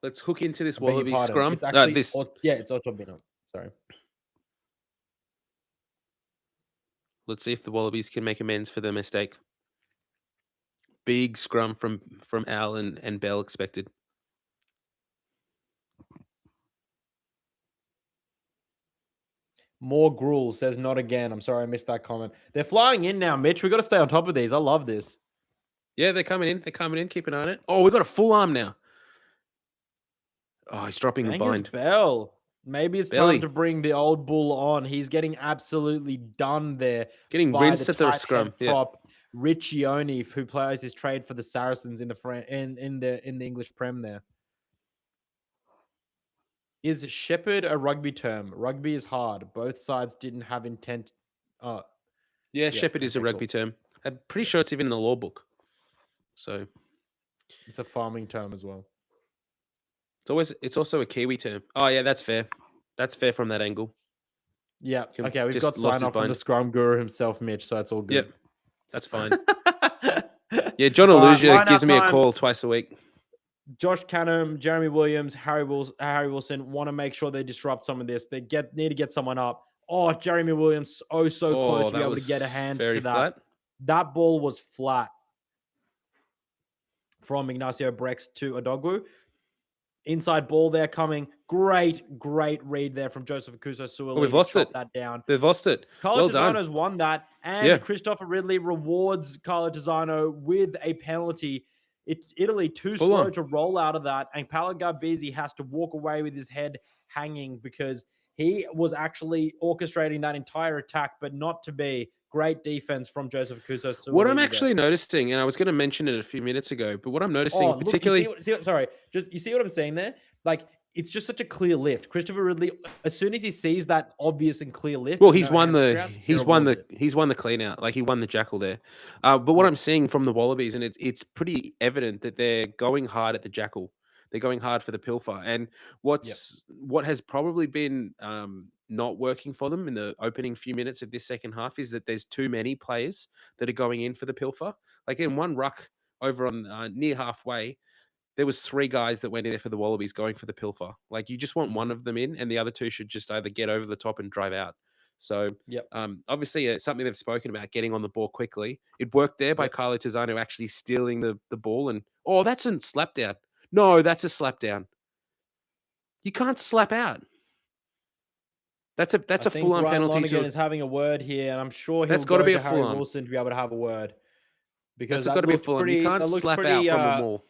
let's hook into this I beg your Wallaby pardon. scrum. It's actually, This it's Ortombina. Sorry. Let's see if the Wallabies can make amends for their mistake. Big scrum from Al and Bell expected. More gruel says not again. I'm sorry I missed that comment. They're flying in now, Mitch. We got to stay on top of these. I love this. Yeah, they're coming in. They're coming in. Keep an eye on it. Oh, we've got a full arm now. Oh, he's dropping the bind. Bell. Maybe it's Belly. time to bring the old bull on. He's getting absolutely done there. Getting by rinsed at the tight scrum. head Yeah. prop, Riccioni, who plays his trade for the Saracens in the English Prem there. Is shepherd a rugby term? Rugby is hard. Both sides didn't have intent. Yeah, shepherd is a okay, rugby term. I'm pretty sure it's even in the law book. So it's a farming term as well. it's also a Kiwi term. Oh yeah, that's fair. That's fair from that angle. Yeah. Can- Okay, we've just got lost sign his off from the bind. scrum guru himself, Mitch. So that's all good. Yep, that's fine. Yeah, John All right, Alusia line gives out me a time. call twice a week. Josh Canham, Jeremy Williams, Harry Wilson want to make sure they disrupt some of this. They need to get someone up. Oh, Jeremy Williams, so close to be that able to was get a hand very to that. flat. That ball was flat from Ignacio Brex to Odogwu. Inside ball there coming. Great read there from Joseph Akuso Suoli. we've lost it. That down. They've lost it. Carlo Well done. Tizzano's won that, and Yeah. Christopher Ridley rewards Carlo Tizzano with a penalty. It's Italy too Full slow on. to roll out of that, and Paolo Garbisi has to walk away with his head hanging because he was actually orchestrating that entire attack, but not to be. Great defense from Joseph Akuso Suoli. What I'm actually noticing, and I was going to mention it a few minutes ago, but what I'm noticing, look, particularly, you see what I'm saying there? Like, it's just such a clear lift. Christopher Ridley, as soon as he sees that obvious and clear lift, well, with he's no won hands the ground, he's he won the rewards it. he's won the clean out, like he won the jackal there. But what I'm seeing from the Wallabies, and it's pretty evident that they're going hard at the jackal. They're going hard for the pilfer. And what has probably been not working for them in the opening few minutes of this second half is that there's too many players that are going in for the pilfer. Like in one ruck over on near halfway, there was 3 guys that went in there for the Wallabies going for the pilfer. Like, you just want one of them in, and the other 2 should just either get over the top and drive out. So, obviously, it's something they've spoken about, getting on the ball quickly. It worked there by Carlo Tizzano actually stealing the ball and, oh, that's a slap down. No, that's a slap down. You can't slap out. That's a full-on penalty. Lonergan is having a word here, and I'm sure he'll That's got to be a Harry full-on. Wilson to be able to have a word. Because that's got to be a full-on. You can't slap out from a maul.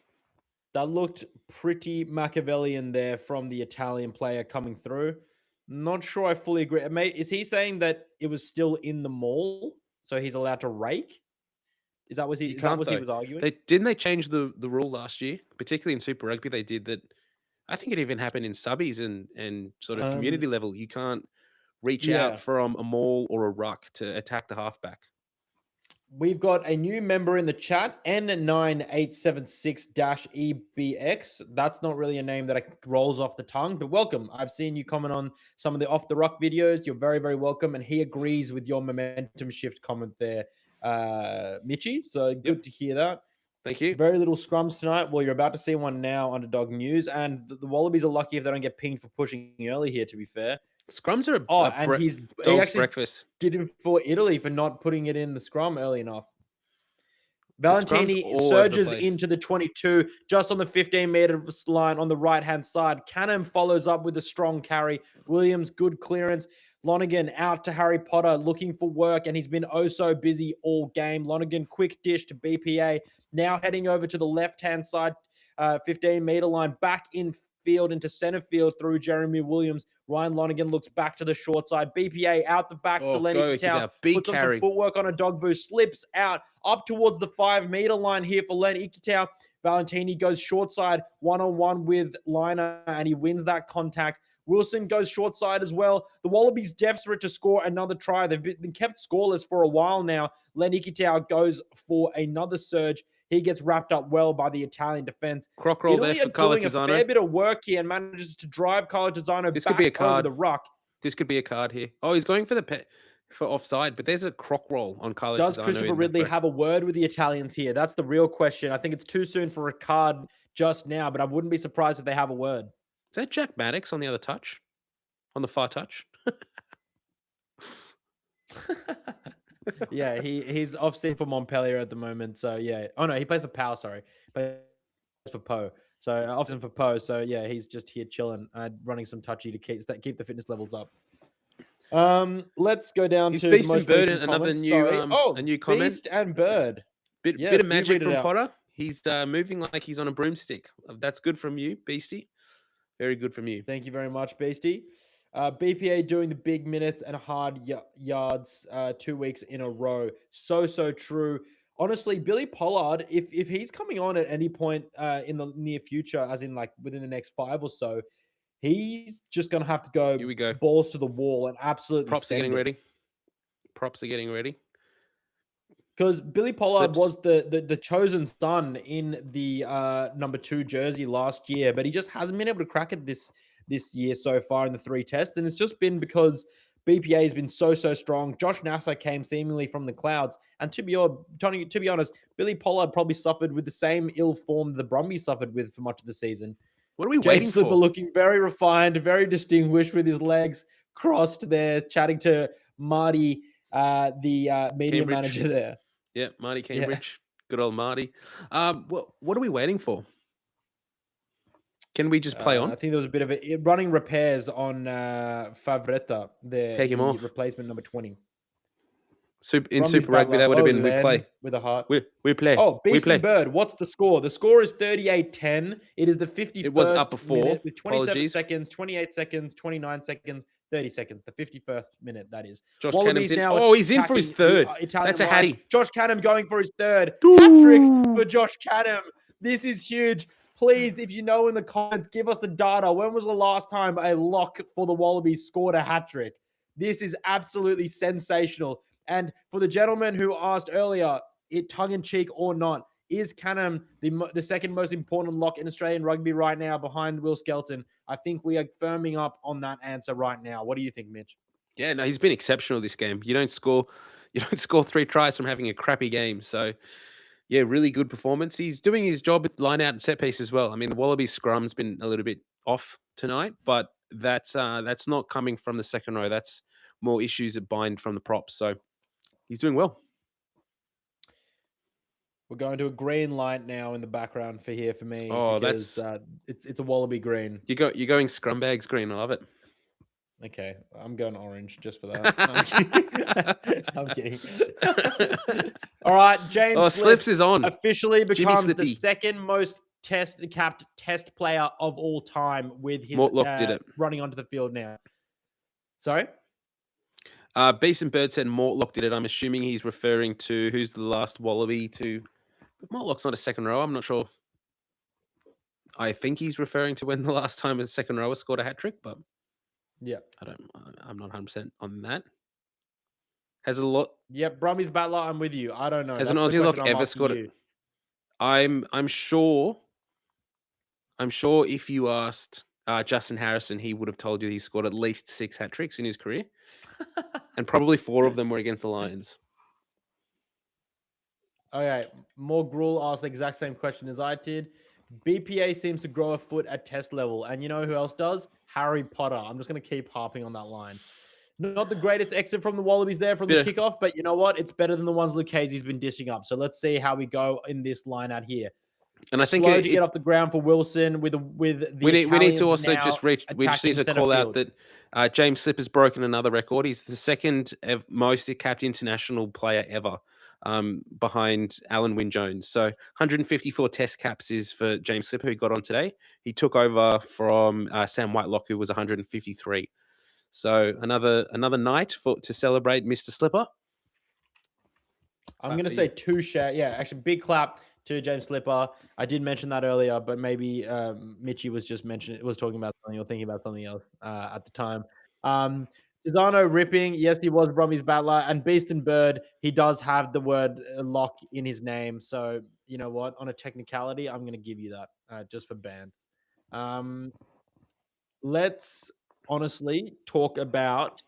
That looked pretty Machiavellian there from the Italian player coming through. Not sure I fully agree. Is he saying that it was still in the maul, so he's allowed to rake? Is that what he was arguing? Didn't they change the rule last year, particularly in Super Rugby? They did that. I think it even happened in subbies and sort of community level. You can't reach out from a maul or a ruck to attack the halfback. We've got a new member in the chat, N9876-EBX. That's not really a name that rolls off the tongue, but welcome. I've seen you comment on some of the Off the Ruck videos. You're very, very welcome. And he agrees with your momentum shift comment there, Mitchie. So good to hear that. Thank you. Very little scrums tonight. Well, you're about to see one now, Underdog News. And the Wallabies are lucky if they don't get pinged for pushing early here, to be fair. Scrums are he actually breakfast. Did him for Italy for not putting it in the scrum early enough. Valentini surges into the 22, just on the 15-meter line on the right-hand side. Canham follows up with a strong carry. Williams, good clearance. Lonergan out to Harry Potter, looking for work, and he's been oh so busy all game. Lonergan, quick dish to BPA. Now heading over to the left-hand side, 15-meter line, back in field into center field through Jeremy Williams. Ryan Lonergan looks back to the short side. BPA out the back to Lenny Kitau. Puts on some footwork on a dog boost. Slips out up towards the 5-meter line here for Lenny Kitau. Valentini goes short side, one-on-one with Liner, and he wins that contact. Wilson goes short side as well. The Wallabies desperate to score another try. They've been kept scoreless for a while now. Lenny Kitau goes for another surge. He gets wrapped up well by the Italian defense. Croc roll there for Carlo Tizzano. A fair bit of work here and manages to drive Carlo Tizzano back over the ruck. This could be a card here. Oh, he's going for for offside, but there's a croc roll on Carlo Tizzano. Does Christopher Ridley have a word with the Italians here? That's the real question. I think it's too soon for a card just now, but I wouldn't be surprised if they have a word. Is that Jack Maddox on the other touch? On the far touch? Yeah, he's off scene for Montpellier at the moment. So yeah. Oh no, he plays for Pau, sorry. But for Poe. So off scene for Poe. So yeah, he's just here chilling, running some touchy to keep the fitness levels up. Let's go down to Beast the most and Bird, recent another comments. new a new comment. Beast and Bird. Bit of magic from Potter. He's moving like he's on a broomstick. That's good from you, Beastie. Very good from you. Thank you very much, Beastie. BPA doing the big minutes and hard yards 2 weeks in a row. So true. Honestly, Billy Pollard, if he's coming on at any point in the near future, as in like within the next 5 or so, he's just going to have to go, Here we go, balls to the wall and absolutely Props are getting ready. Props are getting ready. Because Billy Pollard was the chosen son in the number 2 jersey last year, but he just hasn't been able to crack it this year so far in the 3 tests. And it's just been because BPA has been so strong. Josh Nasser came seemingly from the clouds. And to be honest, Billy Pollard probably suffered with the same ill form the Brumbies suffered with for much of the season. What are we waiting Slipper for? Looking very refined, very distinguished with his legs crossed there, chatting to Marty, the media manager there. Yeah, Marty Cambridge. Yeah. Good old Marty. What are we waiting for? Can we just play on? I think there was a bit of running repairs on Favretta there. Take him off. Replacement number 20. In Super Rugby, that would have been we play. With a heart. We play. Oh, Beast and Bird. What's the score? The score is 38-10. It is the 51st It was up before. Minute with 27 seconds, 28 seconds, 29 seconds, 30 seconds. The 51st minute, that is. Josh Canham's in. Oh, he's in for his third. That's a hattie. Josh Canham going for his third. Hat-trick for Josh Canham. This is huge. Please, if you know in the comments, give us the data. When was the last time a lock for the Wallabies scored a hat-trick? This is absolutely sensational. And for the gentleman who asked earlier, it tongue-in-cheek or not, Is Canham the second most important lock in Australian rugby right now behind Will Skelton? I think we are firming up on that answer right now. What do you think, Mitch? Yeah, no, he's been exceptional this game. You don't score 3 tries from having a crappy game. So yeah, really good performance. He's doing his job with line out and set piece as well. I mean, the Wallabies scrum's been a little bit off tonight, but that's not coming from the second row. That's more issues that bind from the props. So he's doing well. We're going to a green light now in the background for me Oh, because it's a Wallaby green. You're going Scrumbags green. I love it. Okay, I'm going orange just for that. No, I'm kidding. All right, James Slips is on. officially becomes the second most capped test player of all time with his Mortlock did it. running onto the field now. Sorry? Beast and Bird said Mortlock did it. I'm assuming he's referring to who's the last Wallaby to... But Mortlock's not a second row. I'm not sure. I think he's referring to when the last time a second rower scored a hat-trick, but... Yeah. I'm not 100% on that. Has a lot... Yep, Brummies Battler, I'm with you. I don't know. Has an Aussie lock ever scored it? I'm sure if you asked Justin Harrison, he would have told you he scored at least 6 hat-tricks in his career. And probably 4 of them were against the Lions. Okay, more Gruel asked the exact same question as I did. BPA seems to grow a foot at test level. And you know who else does? Harry Potter. I'm just going to keep harping on that line. Not the greatest exit from the Wallabies there from the kickoff, but you know what? It's better than the ones Lucchese's been dishing up. So let's see how we go in this line out here. And I think slow to get off the ground for Wilson with the we need to also just reach. We just need to call out that James Slip has broken another record. He's the second most capped international player ever, behind Alan Wynne-Jones. So 154 test caps is for James Slipper, who got on today. He took over from Sam Whitelock, who was 153. So another night to celebrate Mr. Slipper. I'm going to say 2 share. Yeah, actually, big clap to James Slipper. I did mention that earlier, but maybe Mitchie was talking about something or thinking about something else at the time. Cesano ripping. Yes, he was Brummies Battler. And Beast and Bird, he does have the word lock in his name. So, you know what? On a technicality, I'm going to give you that just for bands. Let's honestly talk about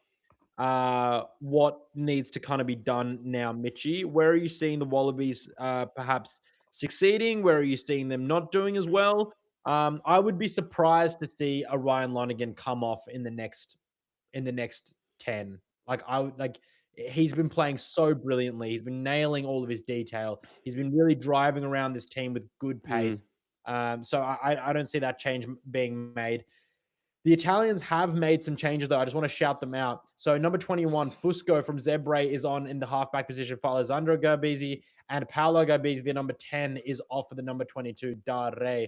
what needs to kind of be done now, Mitchie. Where are you seeing the Wallabies perhaps succeeding? Where are you seeing them not doing as well? I would be surprised to see a Ryan Lonergan come off in the next 10. He's been playing so brilliantly. He's been nailing all of his detail. He's been really driving around this team with good pace. So I don't see that change being made. The Italians have made some changes, though. I just want to shout them out. So number 21, Fusco from Zebre is on in the halfback position for Alessandro Garbisi, and Paolo Garbisi, the number 10, is off for the number 22, Dare,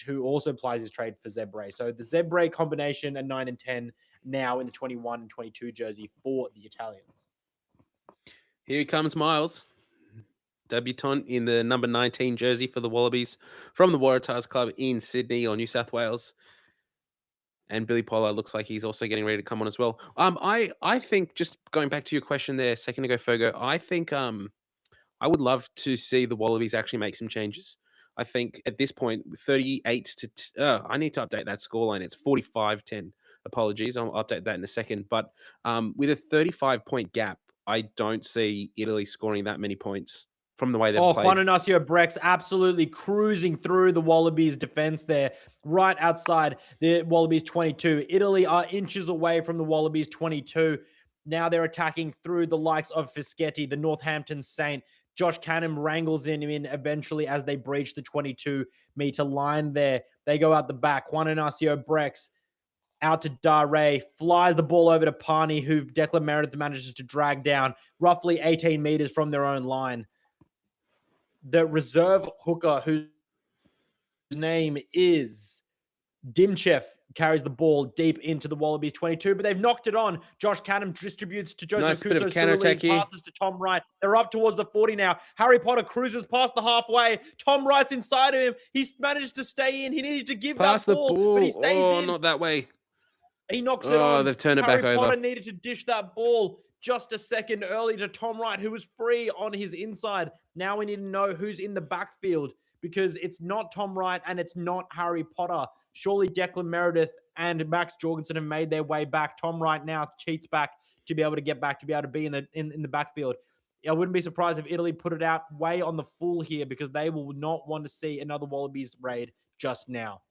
who also plies his trade for Zebre. So the Zebre combination at 9 and 10 now in the 21 and 22 jersey for the Italians. Here comes Miles, debutant in the number 19 jersey for the Wallabies from the Waratahs Club in Sydney or New South Wales. And Billy Pollard looks like he's also getting ready to come on as well. I think, just going back to your question there a second ago, Fergo, I think I would love to see the Wallabies actually make some changes. I think at this point, 38 to... I need to update that scoreline. It's 45-10. Apologies. I'll update that in a second. But with a 35-point gap, I don't see Italy scoring that many points from the way they've played. Juan Ignacio Brex absolutely cruising through the Wallabies defense there, right outside the Wallabies 22. Italy are inches away from the Wallabies 22. Now they're attacking through the likes of Fischetti, the Northampton Saint. Josh Canham wrangles him in eventually as they breach the 22-meter line there. They go out the back. Juan Ignacio Brex out to Dare, flies the ball over to Pani, who Declan Meredith manages to drag down roughly 18 meters from their own line. The reserve hooker, whose name is Dimchev, carries the ball deep into the Wallabies 22, but they've knocked it on. Josh Canham distributes to Joseph Kuso, passes to Tom Wright. They're up towards the 40 now. Harry Potter cruises past the halfway. Tom Wright's inside of him. He's managed to stay in. He needed to give that ball, but he stays in. Not that way. He knocks it on. They've turned it back over. Harry Potter needed to dish that ball just a second early to Tom Wright, who was free on his inside. Now we need to know who's in the backfield because it's not Tom Wright and it's not Harry Potter. Surely Declan Meredith and Max Jorgensen have made their way back. Tom Wright now cheats back to be able to get back, to be able to be in the backfield. I wouldn't be surprised if Italy put it out way on the full here because they will not want to see another Wallabies raid just now.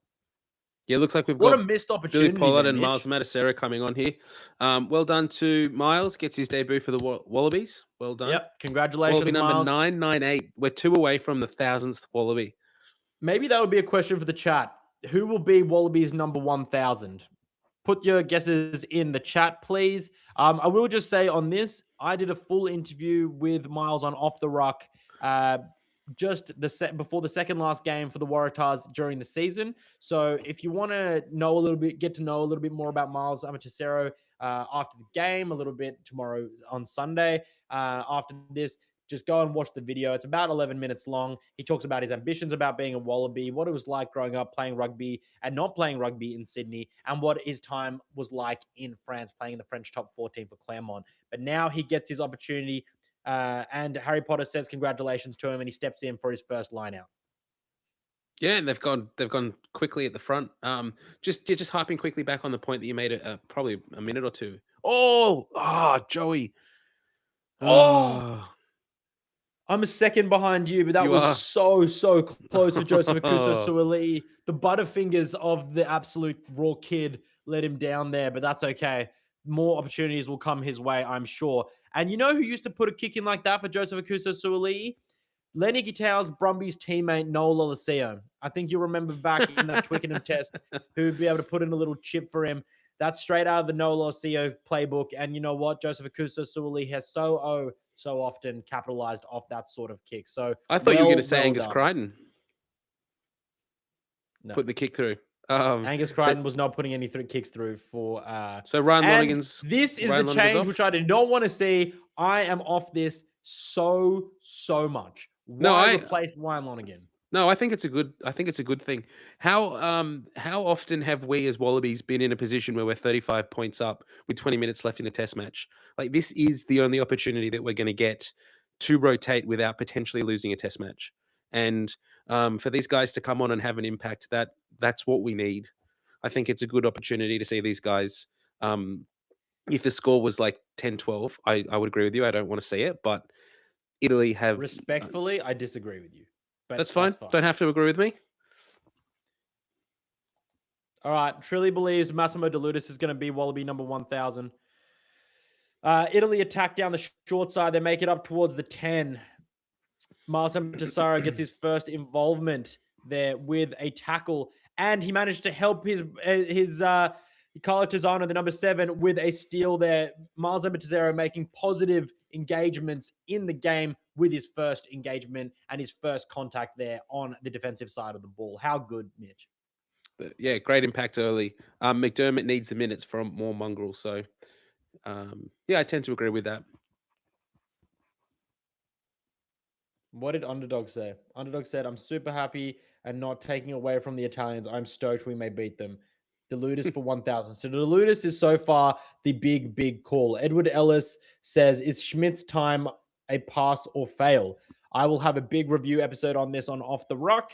Yeah, it looks like we've What got a missed Billy opportunity Pollard there, and Mitch. Miles Matacera coming on here. Well done to Miles. Gets his debut for the Wallabies. Well done. Yep, congratulations, Wallaby number Miles. 998. We're 2 away from the 1,000th Wallaby. Maybe that would be a question for the chat. Who will be Wallabies number 1,000? Put your guesses in the chat, please. I will just say on this, I did a full interview with Miles on Off the Ruck just before the second last game for the Waratahs during the season. So if you want to know a little bit, get to know a little bit more about Miles Amatosero after the game, a little bit tomorrow on Sunday. After this, just go and watch the video. It's about 11 minutes long. He talks about his ambitions about being a Wallaby, what it was like growing up playing rugby and not playing rugby in Sydney, and what his time was like in France playing in the French top 14 for Clermont. But now he gets his opportunity, and Harry Potter says congratulations to him, and he steps in for his first line out. Yeah, and they've gone quickly at the front. Just harping quickly back on the point that you made probably a minute or two. Joey. I'm a second behind you, but that You was are. so close to Joseph Akuso Suaalii. The butterfingers of the absolute raw kid let him down there, but that's okay. More opportunities will come his way, I'm sure. And you know who used to put a kick in like that for Joseph Akuso Suaalii? Lenny Gitau's Brumbies teammate, Noel Olaseo. I think you remember back in that Twickenham test who would be able to put in a little chip for him. That's straight out of the Noel Olaseo playbook. And you know what? Joseph Akuso Suaalii has so often capitalized off that sort of kick. So I thought you were going to say Angus Crichton. No. Put the kick through. Angus Crichton was not putting any kicks through for. So Ryan Lonergan's. This is the change which I did not want to see. I am off this so much. Why replace Ryan Lonergan? No, I think it's a good thing. How often have we as Wallabies been in a position where we're 35 points up with 20 minutes left in a test match? Like, this is the only opportunity that we're going to get to rotate without potentially losing a test match. And for these guys to come on and have an impact, that's what we need. I think it's a good opportunity to see these guys. If the score was like 10-12, I would agree with you. I don't want to see it, but Italy have... Respectfully, I disagree with you. But that's fine. Don't have to agree with me. All right. Truly believes Massimo De Lutis is going to be Wallaby number 1,000. Italy attack down the short side. They make it up towards the 10. Martin Tassara gets his first involvement there with a tackle, and he managed to help his Carlo Tizzano, the number 7, with a steal there. Miles Tassara making positive engagements in the game with his first engagement and his first contact there on the defensive side of the ball. How good, Mitch? But yeah, great impact early. McDermott needs the minutes from more Mongrel. So, yeah, I tend to agree with that. What did Underdog say? Underdog said, I'm super happy and not taking away from the Italians. I'm stoked we may beat them. De Lutis for 1,000. So De Lutis is so far the big call. Edward Ellis says, is Schmidt's time a pass or fail? I will have a big review episode on this on Off the Ruck.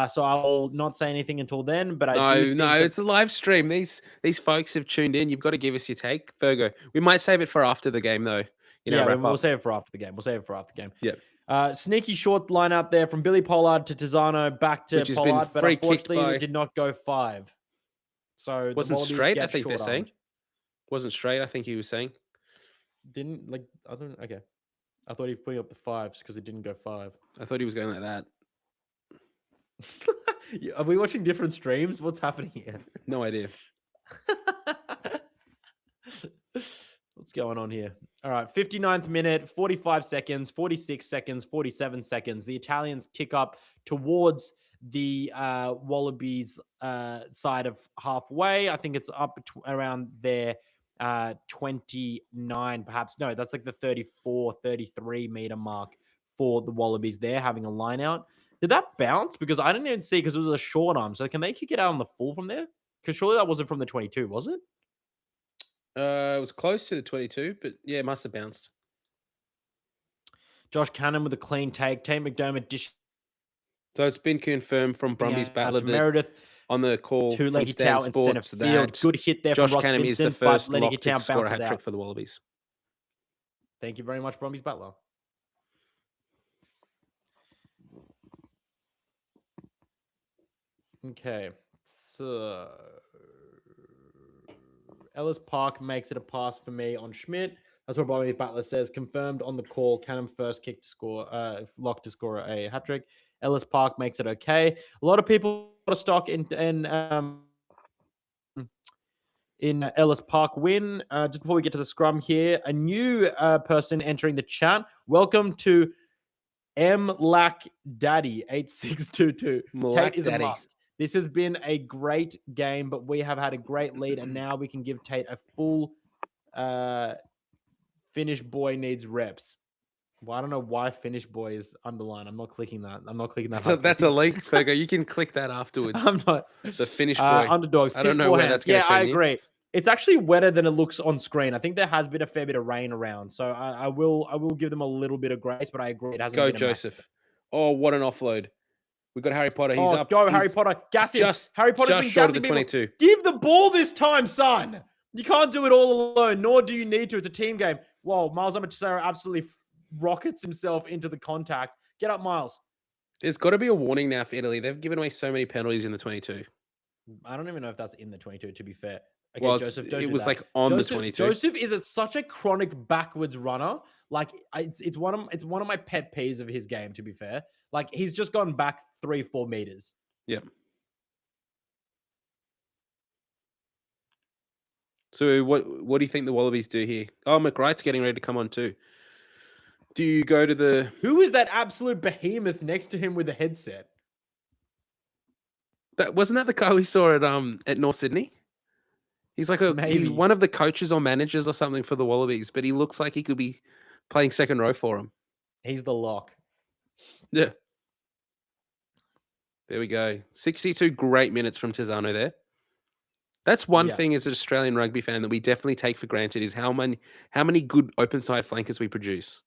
So I will not say anything until then, but I do think it's a live stream. These folks have tuned in. You've got to give us your take, Virgo. We might save it for after the game, though. We'll save it for after the game. Yeah. Sneaky short line out there from Billy Pollard to Tizzano back to Pollard, but unfortunately it did not go 5. So wasn't straight. I think they're saying wasn't straight. I think he was saying okay. I thought he was putting up the 5s because it didn't go 5. I thought he was going like that. Are we watching different streams? What's happening here? No idea. What's going on here? All right, 59th minute, 45 seconds, 46 seconds, 47 seconds. The Italians kick up towards the Wallabies side of halfway. I think it's up around their 29, perhaps. No, that's like the 34, 33 meter mark for the Wallabies there, having a line out. Did that bounce? Because I didn't even see because it was a short arm. So can they kick it out on the full from there? Because surely that wasn't from the 22, was it? It was close to the 22, but yeah, it must have bounced. Josh Cannon with a clean take. Tate McDermott dishing So it's been confirmed from Brumbies out Battler to that Meredith on the call to from Stan Leggy in centre Sports field. that Good hit there from Josh Ross Cannon is the Vincent, but first Leggy lock to score a bounces it hat trick out. for the Wallabies. Thank you very much, Brumbies Battler. Okay, so Ellis Park makes it a pass for me on Schmidt. That's what Brumbies Battler says. Confirmed on the call. Cannon first kick to score, lock to score a hat trick. Ellis Park makes it okay. A lot of people got a stock in Ellis Park win. Just before we get to the scrum here, a new person entering the chat. Welcome to M Lack Daddy 8622. Tate is a must. This has been a great game, but we have had a great lead, and now we can give Tate a full Finnish boy needs reps. Well, I don't know why Finnish boy is underlined. I'm not clicking that. I'm not clicking that. So that's a link, Fergo. You can click that afterwards. I'm not. The Finnish boy. Underdogs. I don't know where that's going to I agree. It's actually wetter than it looks on screen. I think there has been a fair bit of rain around, so I will give them a little bit of grace, but I agree it hasn't. Go, been Joseph. Oh, what an offload! We got Harry Potter. He's up. Go, Harry Potter. Gas him. Harry Potter's been short of gassing the people. 22. Give the ball this time, son. You can't do it all alone, nor do you need to. It's a team game. Whoa, Miles Amatissero absolutely rockets himself into the contact. Get up, Miles. There's got to be a warning now for Italy. They've given away so many penalties in the 22. I don't even know if that's in the 22, to be fair. Okay, Well, Joseph, it was like on the 22. Joseph is such a chronic backwards runner. Like it's one of my pet peeves of his game, to be fair. Like he's just gone back 3-4 meters. Yep. So what do you think the Wallabies do here? Oh, McWright's getting ready to come on too. Do you go to the... Who is that absolute behemoth next to him with a headset? Wasn't that the guy we saw at North Sydney? He's like he's one of the coaches or managers or something for the Wallabies, but he looks like he could be playing second row for him. He's the lock. Yeah. There we go. 62 great minutes from Tizzano there. That's one thing as an Australian rugby fan that we definitely take for granted is how many good open side flankers we produce.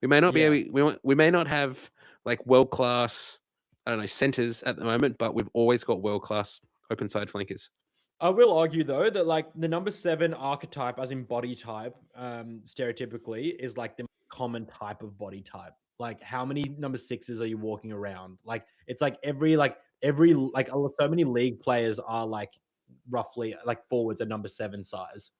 We may not be able, we may not have like world class, I don't know, centers at the moment, but we've always got world class open side flankers. I will argue though that like the number 7 archetype, as in body type, stereotypically is like the common type of body type. Like how many number 6s are you walking around? Like it's like every so many league players are like roughly like forwards at number 7 size.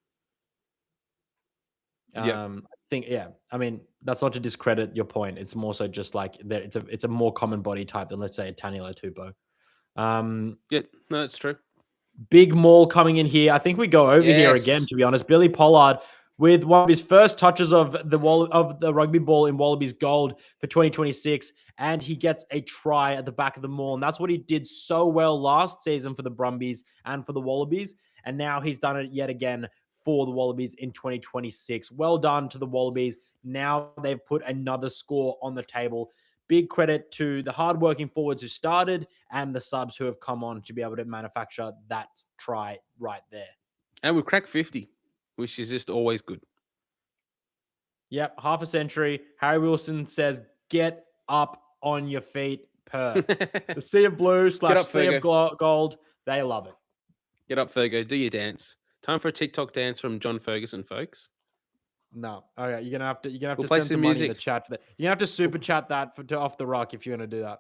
I think I mean that's not to discredit your point. It's more so just like that it's a more common body type than let's say a Taniela Tupou. Yeah, no, that's true. Big Maul coming in here. I think we go over here again, to be honest. Billy Pollard with one of his first touches of the rugby ball in Wallabies gold for 2026. And he gets a try at the back of the maul. And that's what he did so well last season for the Brumbies and for the Wallabies. And now he's done it yet again for the Wallabies in 2026. Well done to the Wallabies. Now they've put another score on the table. Big credit to the hardworking forwards who started and the subs who have come on to be able to manufacture that try right there. And we've cracked 50, which is just always good. Yep, half a century. Harry Wilson says, get up on your feet, Perth. The sea of blue / sea of gold, they love it. Get up, Fergo. Do your dance. Time for a TikTok dance from John Ferguson, folks. No, all right. You're gonna have to send some money in the chat for that. You're gonna have to super chat that to off the Ruck if you're gonna do that.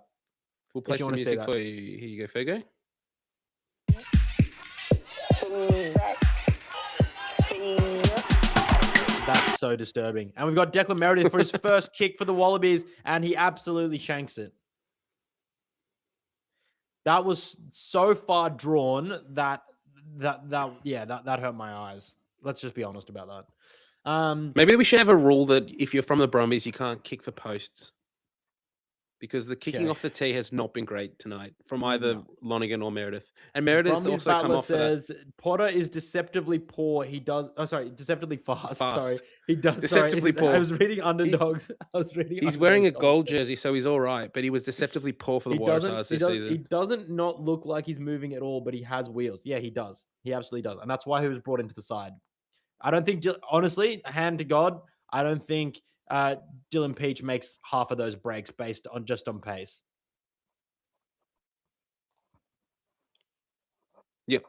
We'll play some music for you. Here you go, Fergo. That's so disturbing. And we've got Declan Meredith for his first kick for the Wallabies, and he absolutely shanks it. That was so far drawn that hurt my eyes. Let's just be honest about that. Maybe we should have a rule that if you're from the Brumbies, you can't kick for posts. Because the kicking off the tee has not been great tonight from either Lonergan or Meredith. And Meredith's also come off says Potter is deceptively poor. He does deceptively fast. Sorry. He does deceptively poor. I was reading Underdogs. He's wearing a gold jersey, so he's all right, but he was deceptively poor for the Waratahs this season. He doesn't not look like he's moving at all, but he has wheels. Yeah, he does. He absolutely does. And that's why he was brought into the side. I don't think, honestly, hand to God, I don't think Dylan Peach makes half of those breaks based on just on pace. Yep.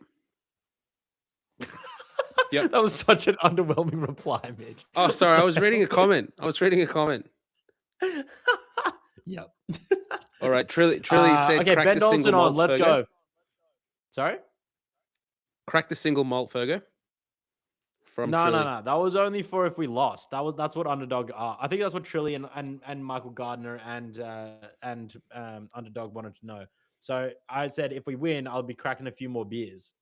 Yep. That was such an underwhelming reply, Mitch. Oh, sorry. I was reading a comment. Yep. All right. Trilly said, okay, crack Ben the single Donaldson on. malts, Let's Fergo. go. Sorry? Crack the single malt, Fergo. From No. Trilly. That was only for if we lost. That's what underdog are. I think that's what Trilly and Michael Gardner and underdog wanted to know. So I said if we win, I'll be cracking a few more beers.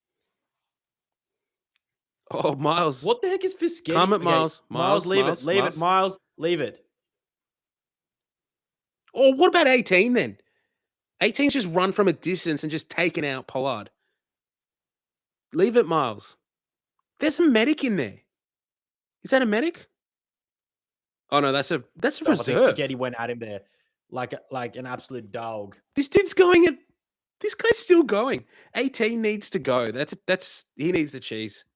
Oh, Miles. What the heck is Fischetti? Comment, Okay, Miles. Miles, leave it. Leave it, Miles. Leave it. Oh, what about 18 then? 18's just run from a distance and just taken out Pollard. Leave it, Miles. There's a medic in there. Is that a medic? Oh no, that's a reserve. I think Fischetti went at him there like an absolute dog. This dude's going at. This guy's still going. 18 needs to go. He needs the cheese.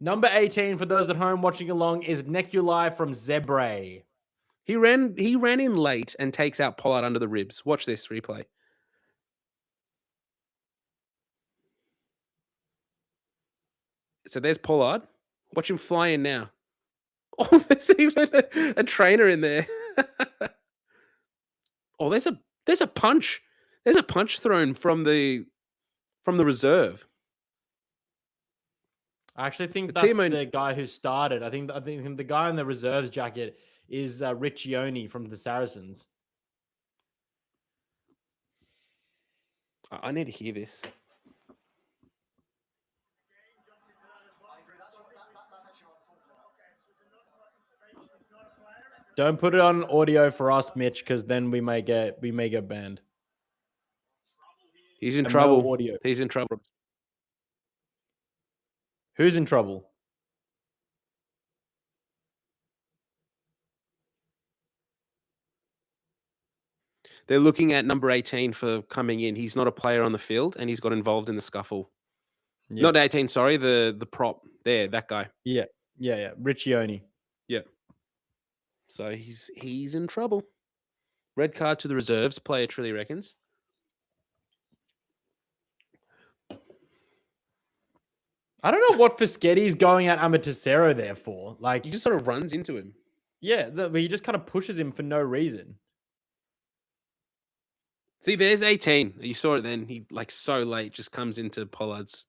Number 18 for those at home watching along is Neculai from Zebre. He ran in late and takes out Pollard under the ribs. Watch this replay. So there's Pollard. Watch him fly in now. Oh, there's even a trainer in there. Oh, there's a punch. There's a punch thrown from the reserve. I actually think that's the guy who started. I think the guy in the reserves jacket is Riccioni from the Saracens. I need to hear this. Don't put it on audio for us, Mitch, because then we may get banned. He's in trouble. Audio. He's in trouble. Who's in trouble? They're looking at number 18 for coming in. He's not a player on the field, and he's got involved in the scuffle. Yep. Not 18, sorry, the prop there, that guy. Yeah, Riccioni. Yeah. So he's in trouble. Red card to the reserves, player Trilly reckons. I don't know what Fischetti's going at Amatisero there for. Like, he just sort of runs into him. Yeah, he just kind of pushes him for no reason. See, there's 18. You saw it then. He, like, so late just comes into Pollard's.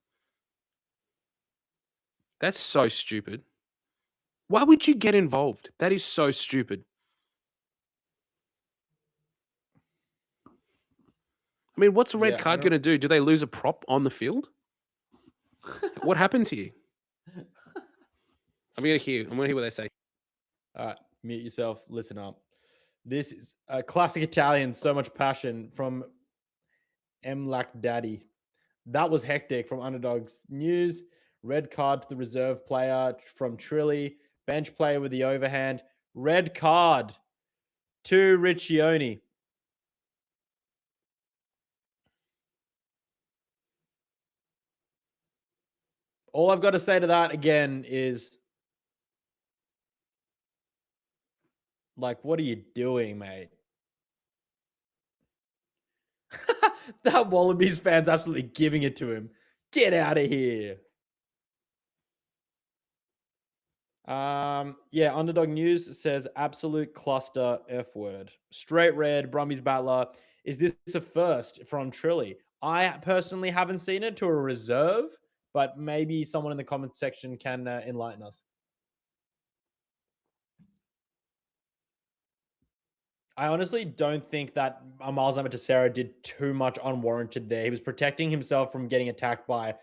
That's so stupid. Why would you get involved? That is so stupid. I mean, what's a red card going to do? Do they lose a prop on the field? What happened to you? I'm going to hear what they say. All right, mute yourself. Listen up. This is a classic Italian. So much passion from Mlac Daddy. That was hectic from Underdogs News. Red card to the reserve player from Trilly. Bench player with the overhand. Red card to Riccioni. All I've got to say to that again is, like, what are you doing, mate? That Wallabies fan's absolutely giving it to him. Get out of here. Yeah, Underdog News says absolute cluster F word. Straight red, Brumbies battler. Is this a first from Trilly? I personally haven't seen it to a reserve, but maybe someone in the comment section can enlighten us. I honestly don't think that Miles Amatisero did too much unwarranted there. He was protecting himself from getting attacked by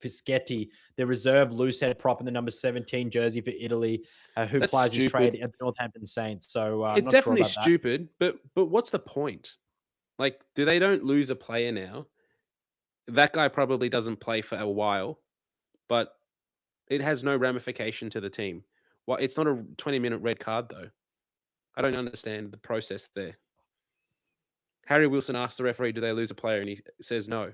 Fischetti, the reserve loosehead prop in the number 17 jersey for Italy, who plies his trade at the Northampton Saints. So it's definitely stupid, but what's the point? Like, they don't lose a player now. That guy probably doesn't play for a while, but it has no ramification to the team. Well, it's not a 20-minute red card, though. I don't understand the process there. Harry Wilson asked the referee, do they lose a player? And he says no.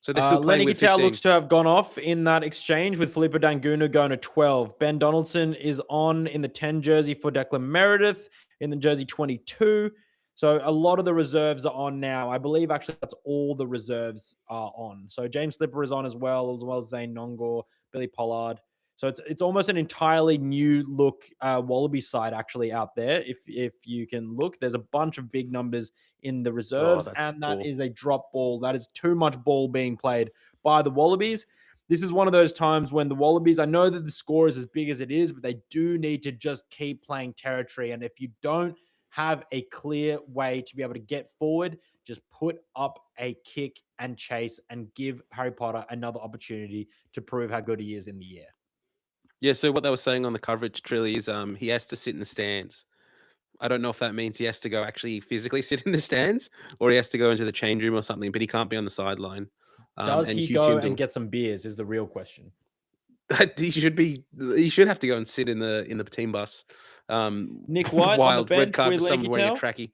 So they're still playing Lenny with Gitau 15. looks to have gone off in that exchange with Filippo Dangunu going to 12. Ben Donaldson is on in the 10 jersey for Declan Meredith in the jersey 22. So a lot of the reserves are on now. I believe actually that's all the reserves are on. So James Slipper is on as well as Zane Nongor, Billy Pollard. So it's almost an entirely new look Wallaby side actually out there. If you can look, there's a bunch of big numbers in the reserves, that's and that poor. is a drop ball. That is too much ball being played by the Wallabies. This is one of those times when the Wallabies, I know that the score is as big as it is, but they do need to just keep playing territory. And if you don't have a clear way to be able to get forward, just put up a kick and chase and give Harry Potter another opportunity to prove how good he is in the air. Yeah, so what they were saying on the coverage, Trilly, is he has to sit in the stands. I don't know if that means he has to go actually physically sit in the stands or he has to go into the change room or something, but he can't be on the sideline. Does And he Hugh go Tyndall, and get some beers is the real question. he should have to go and sit in the team bus. Nick White on the Wild red bench card with for Lenny someone wearing a Gitau. trackie.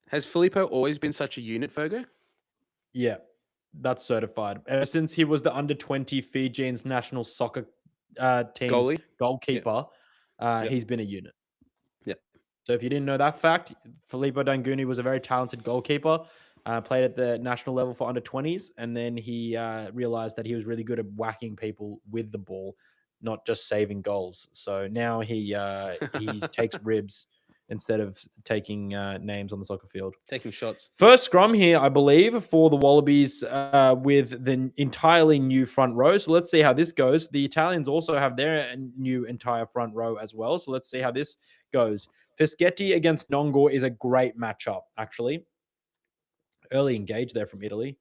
Has Filippo always been such a unit, Fergo? Yeah, that's certified. Ever since he was the under-20 Fijians national soccer team's Goalie? goalkeeper, Yep. he's been a unit. Yep. So if you didn't know that fact, Filippo Danguni was a very talented goalkeeper, played at the national level for under-20s, and then he realized that he was really good at whacking people with the ball, not just saving goals. So now he takes ribs instead of taking names on the soccer field. Taking shots. First scrum here, I believe, for the Wallabies with the entirely new front row. So let's see how this goes. The Italians also have their new entire front row as well. So let's see how this goes. Fischetti against Nongor is a great matchup, actually. Early engage there from Italy.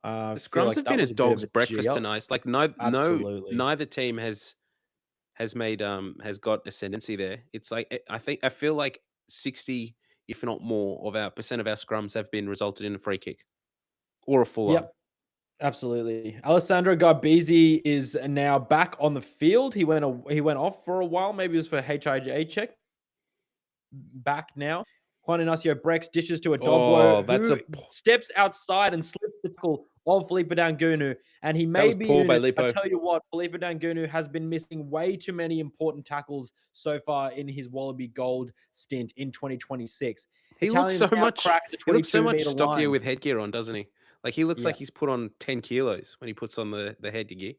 The Feel scrums like have that been a was a bit of dog's a breakfast G-up. tonight. Like Absolutely. neither team has made has got ascendancy there. It's like I feel like 60, if not more, of our scrums have been resulted in a free kick or a full on. Yep. Absolutely. Alessandro Garbisi is now back on the field. He went off for a while. Maybe it was for HIJ check. Back now. Juan Ignacio Brex dishes to a Dogwo who steps outside and slips the tackle of Filippo Dangunu. And he may be poor by unit. I Lipo. tell you what, Filippo Dangunu has been missing way too many important tackles so far in his Wallaby Gold stint in 2026. He looks so much stockier line. with headgear on, doesn't he? Like he looks like he's put on 10 kilos when he puts on the headgear.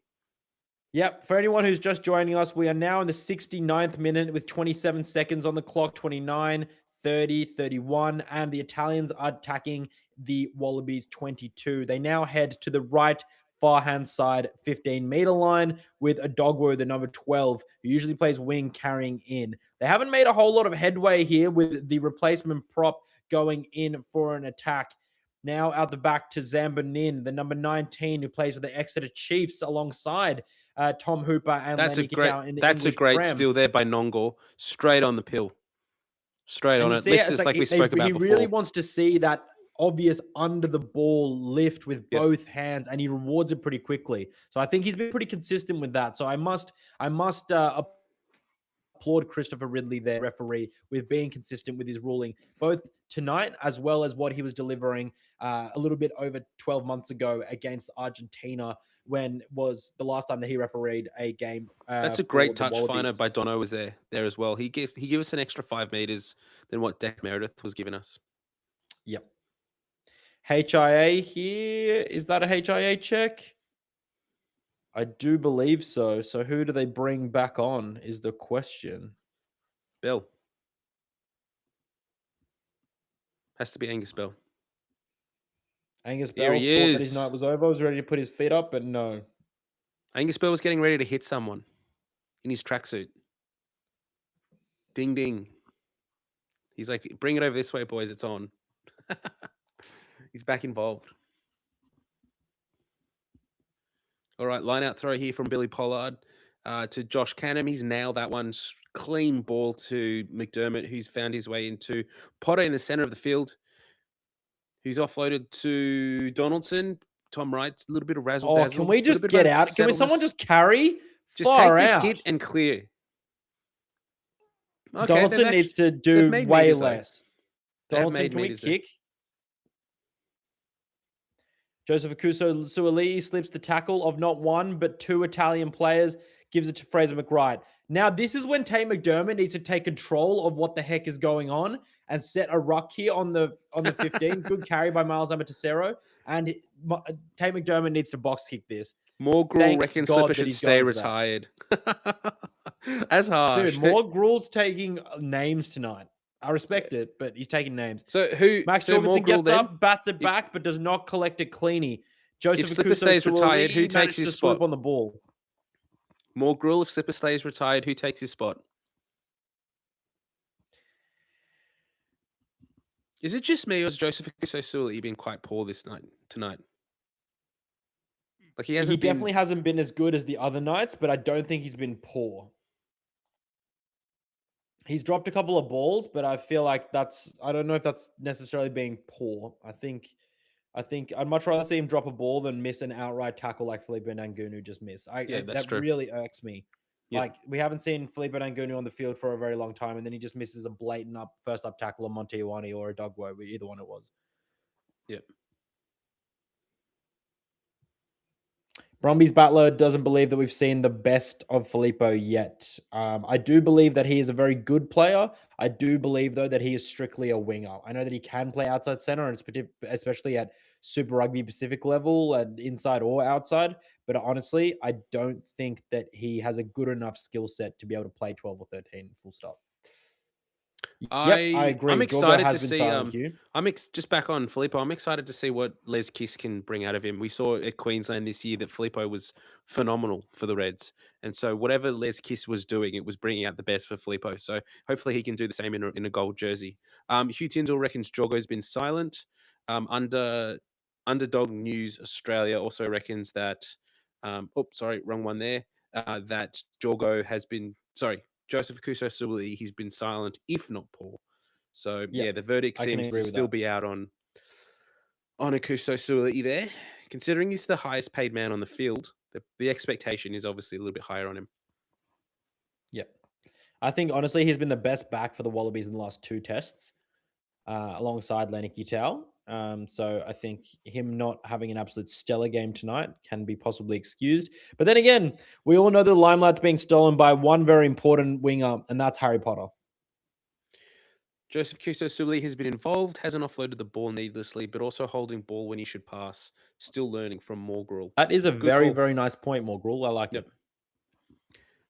Yep. For anyone who's just joining us, we are now in the 69th minute with 27 seconds on the clock, 29, 30, 31, and the Italians are attacking the Wallabies 22. They now head to the right far-hand side 15-meter line with a Dogwo, the number 12, who usually plays wing, carrying in. They haven't made a whole lot of headway here with the replacement prop going in for an attack. Now out the back to Zambonin, the number 19, who plays for the Exeter Chiefs alongside Tom Hooper and Lenny Gitau in the That's English a great Prem. steal there by Nongor. Straight on the pill. Straight on it. Lift us like we spoke about before. He really wants to see that obvious under the ball lift with both hands, and he rewards it pretty quickly. So I think he's been pretty consistent with that. So I must applaud Christopher Ridley, their referee, with being consistent with his ruling, both tonight as well as what he was delivering a little bit over 12 months ago against Argentina, when was the last time that he refereed a game. That's a great touch finder by Dono was there as well. He gave us an extra 5 meters than what Deck Meredith was giving us. Yep. HIA here. Is that a HIA check? I do believe so. So who do they bring back on is the question. Bell. Has to be Angus Bell. Angus Bell thought that his night was over, was ready to put his feet up, but no. Angus Bell was getting ready to hit someone in his tracksuit. Ding, ding. He's like, bring it over this way, boys. It's on. He's back involved. All right, line out throw here from Billy Pollard to Josh Canham. He's nailed that one. Clean ball to McDermott, who's found his way into Potter in the center of the field, who's offloaded to Donaldson. Tom Wright, a little bit of razzle dazzle. Can we just get out? Can someone just carry? Just take this hit and clear. Okay, Donaldson needs to do way less. Donaldson, can we kick? Joseph Akuso Suaalii slips the tackle of not one, but two Italian players, gives it to Fraser McWright. Now, this is when Tate McDermott needs to take control of what the heck is going on and set a ruck here on the 15. Good carry by Miles Amatisero. And Tate McDermott needs to box kick this. Morgrul reckons God Slipper that should he's stay going to that. retired. That's harsh. Dude, Morgrul's taking names tonight. I respect it, but he's taking names. So who? Max so Jorgensen Morgrul gets then? up, bats it back, but does not collect it cleanly. Joseph Slipper Akuso stays retired, who Suaalii takes managed his to swoop spot? on the ball. Morgrul, if Slipper stays retired, who takes his spot? Is it just me, or has Joseph Akuso Suaalii been quite poor tonight? Like he hasn't. Definitely hasn't been as good as the other nights, but I don't think he's been poor. He's dropped a couple of balls, but I feel like I don't know if that's necessarily being poor. I think I'd much rather see him drop a ball than miss an outright tackle like Felipe Nangunu just missed. That's true. Really irks me. Yep. Like we haven't seen Felipe Nangunu on the field for a very long time, and then he just misses a blatant first up tackle on Monte Iwani or a Dogwo, either one it was. Yep. Brumby's Battler doesn't believe that we've seen the best of Filippo yet. I do believe that he is a very good player. I do believe, though, that he is strictly a winger. I know that he can play outside center, and especially at Super Rugby Pacific level, and inside or outside. But honestly, I don't think that he has a good enough skill set to be able to play 12 or 13, full stop. I agree. I'm excited to see. Just back on Filippo. I'm excited to see what Les Kiss can bring out of him. We saw at Queensland this year that Filippo was phenomenal for the Reds, and so whatever Les Kiss was doing, it was bringing out the best for Filippo. So hopefully he can do the same in a gold jersey. Hugh Tyndall reckons Jorgo's been silent. Underdog News Australia also reckons that. Wrong one there. That Jorgo has been Joseph Akuso Suaalii, he's been silent, if not poor. So the verdict seems to still be out on Akuso Suaalii there. Considering he's the highest paid man on the field, the expectation is obviously a little bit higher on him. Yeah. I think honestly he's been the best back for the Wallabies in the last two tests, alongside Lennox Utau. So I think him not having an absolute stellar game tonight can be possibly excused. But then again, we all know the limelight's being stolen by one very important winger, and that's Harry Potter. Joseph Akuso Suaalii has been involved, hasn't offloaded the ball needlessly, but also holding ball when he should pass. Still learning from Morgrul. That is a very nice point, Morgrul. I like it.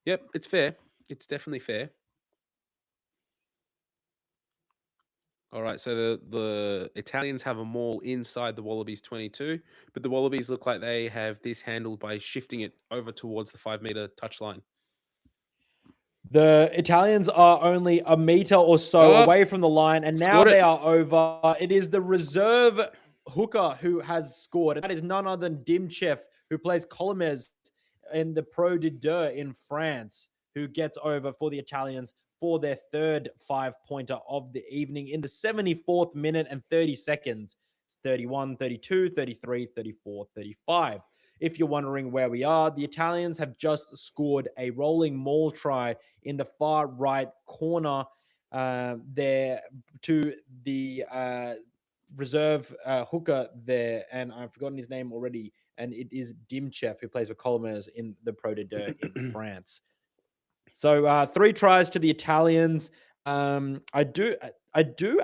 Yep, it's fair. It's definitely fair. All right, so the Italians have a maul inside the Wallabies 22, but the Wallabies look like they have this handled by shifting it over towards the 5-meter touchline. The Italians are only a meter or so away from the line, and now they are over. It is the reserve hooker who has scored, and that is none other than Dimchev, who plays Colomers in the Pro de Deux in France, who gets over for the Italians for their third 5-pointer of the evening in the 74th minute and 30 seconds. It's 31, 32, 33, 34, 35. If you're wondering where we are, the Italians have just scored a rolling maul try in the far right corner there to the reserve hooker there, and I've forgotten his name already, and it is Dimchev, who plays for Colomers in the Pro de Deux in France. So 3 tries to the Italians. I do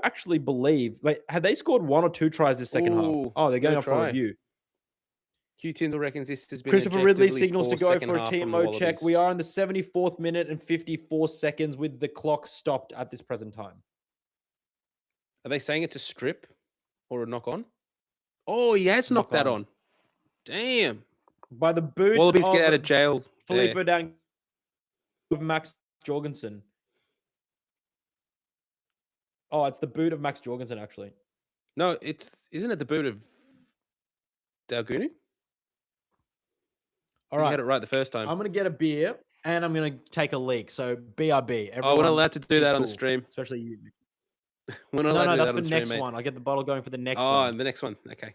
actually believe. Wait, have they scored 1 or 2 tries this second half? Oh, they're going up for review. Hugh Tyndall reckons this has been Christopher Ridley signals to go for a TMO check. We are in the 74th minute and 54 seconds with the clock stopped at this present time. Are they saying it's a strip or a knock on? Oh, he has knocked that on. Damn. By the boot. Wallabies get out of jail. Filippo down with Max Jorgensen. Oh, it's the boot of Max Jorgensen, actually. No, isn't it the boot of Dalgunu? All right. You had it right the first time. I'm going to get a beer and I'm going to take a leak. So BRB. We're not allowed to do that on the stream. Especially you. We're not allowed to do that's that on the stream, next one. I'll get the bottle going for the next one. Oh, and the next one. Okay.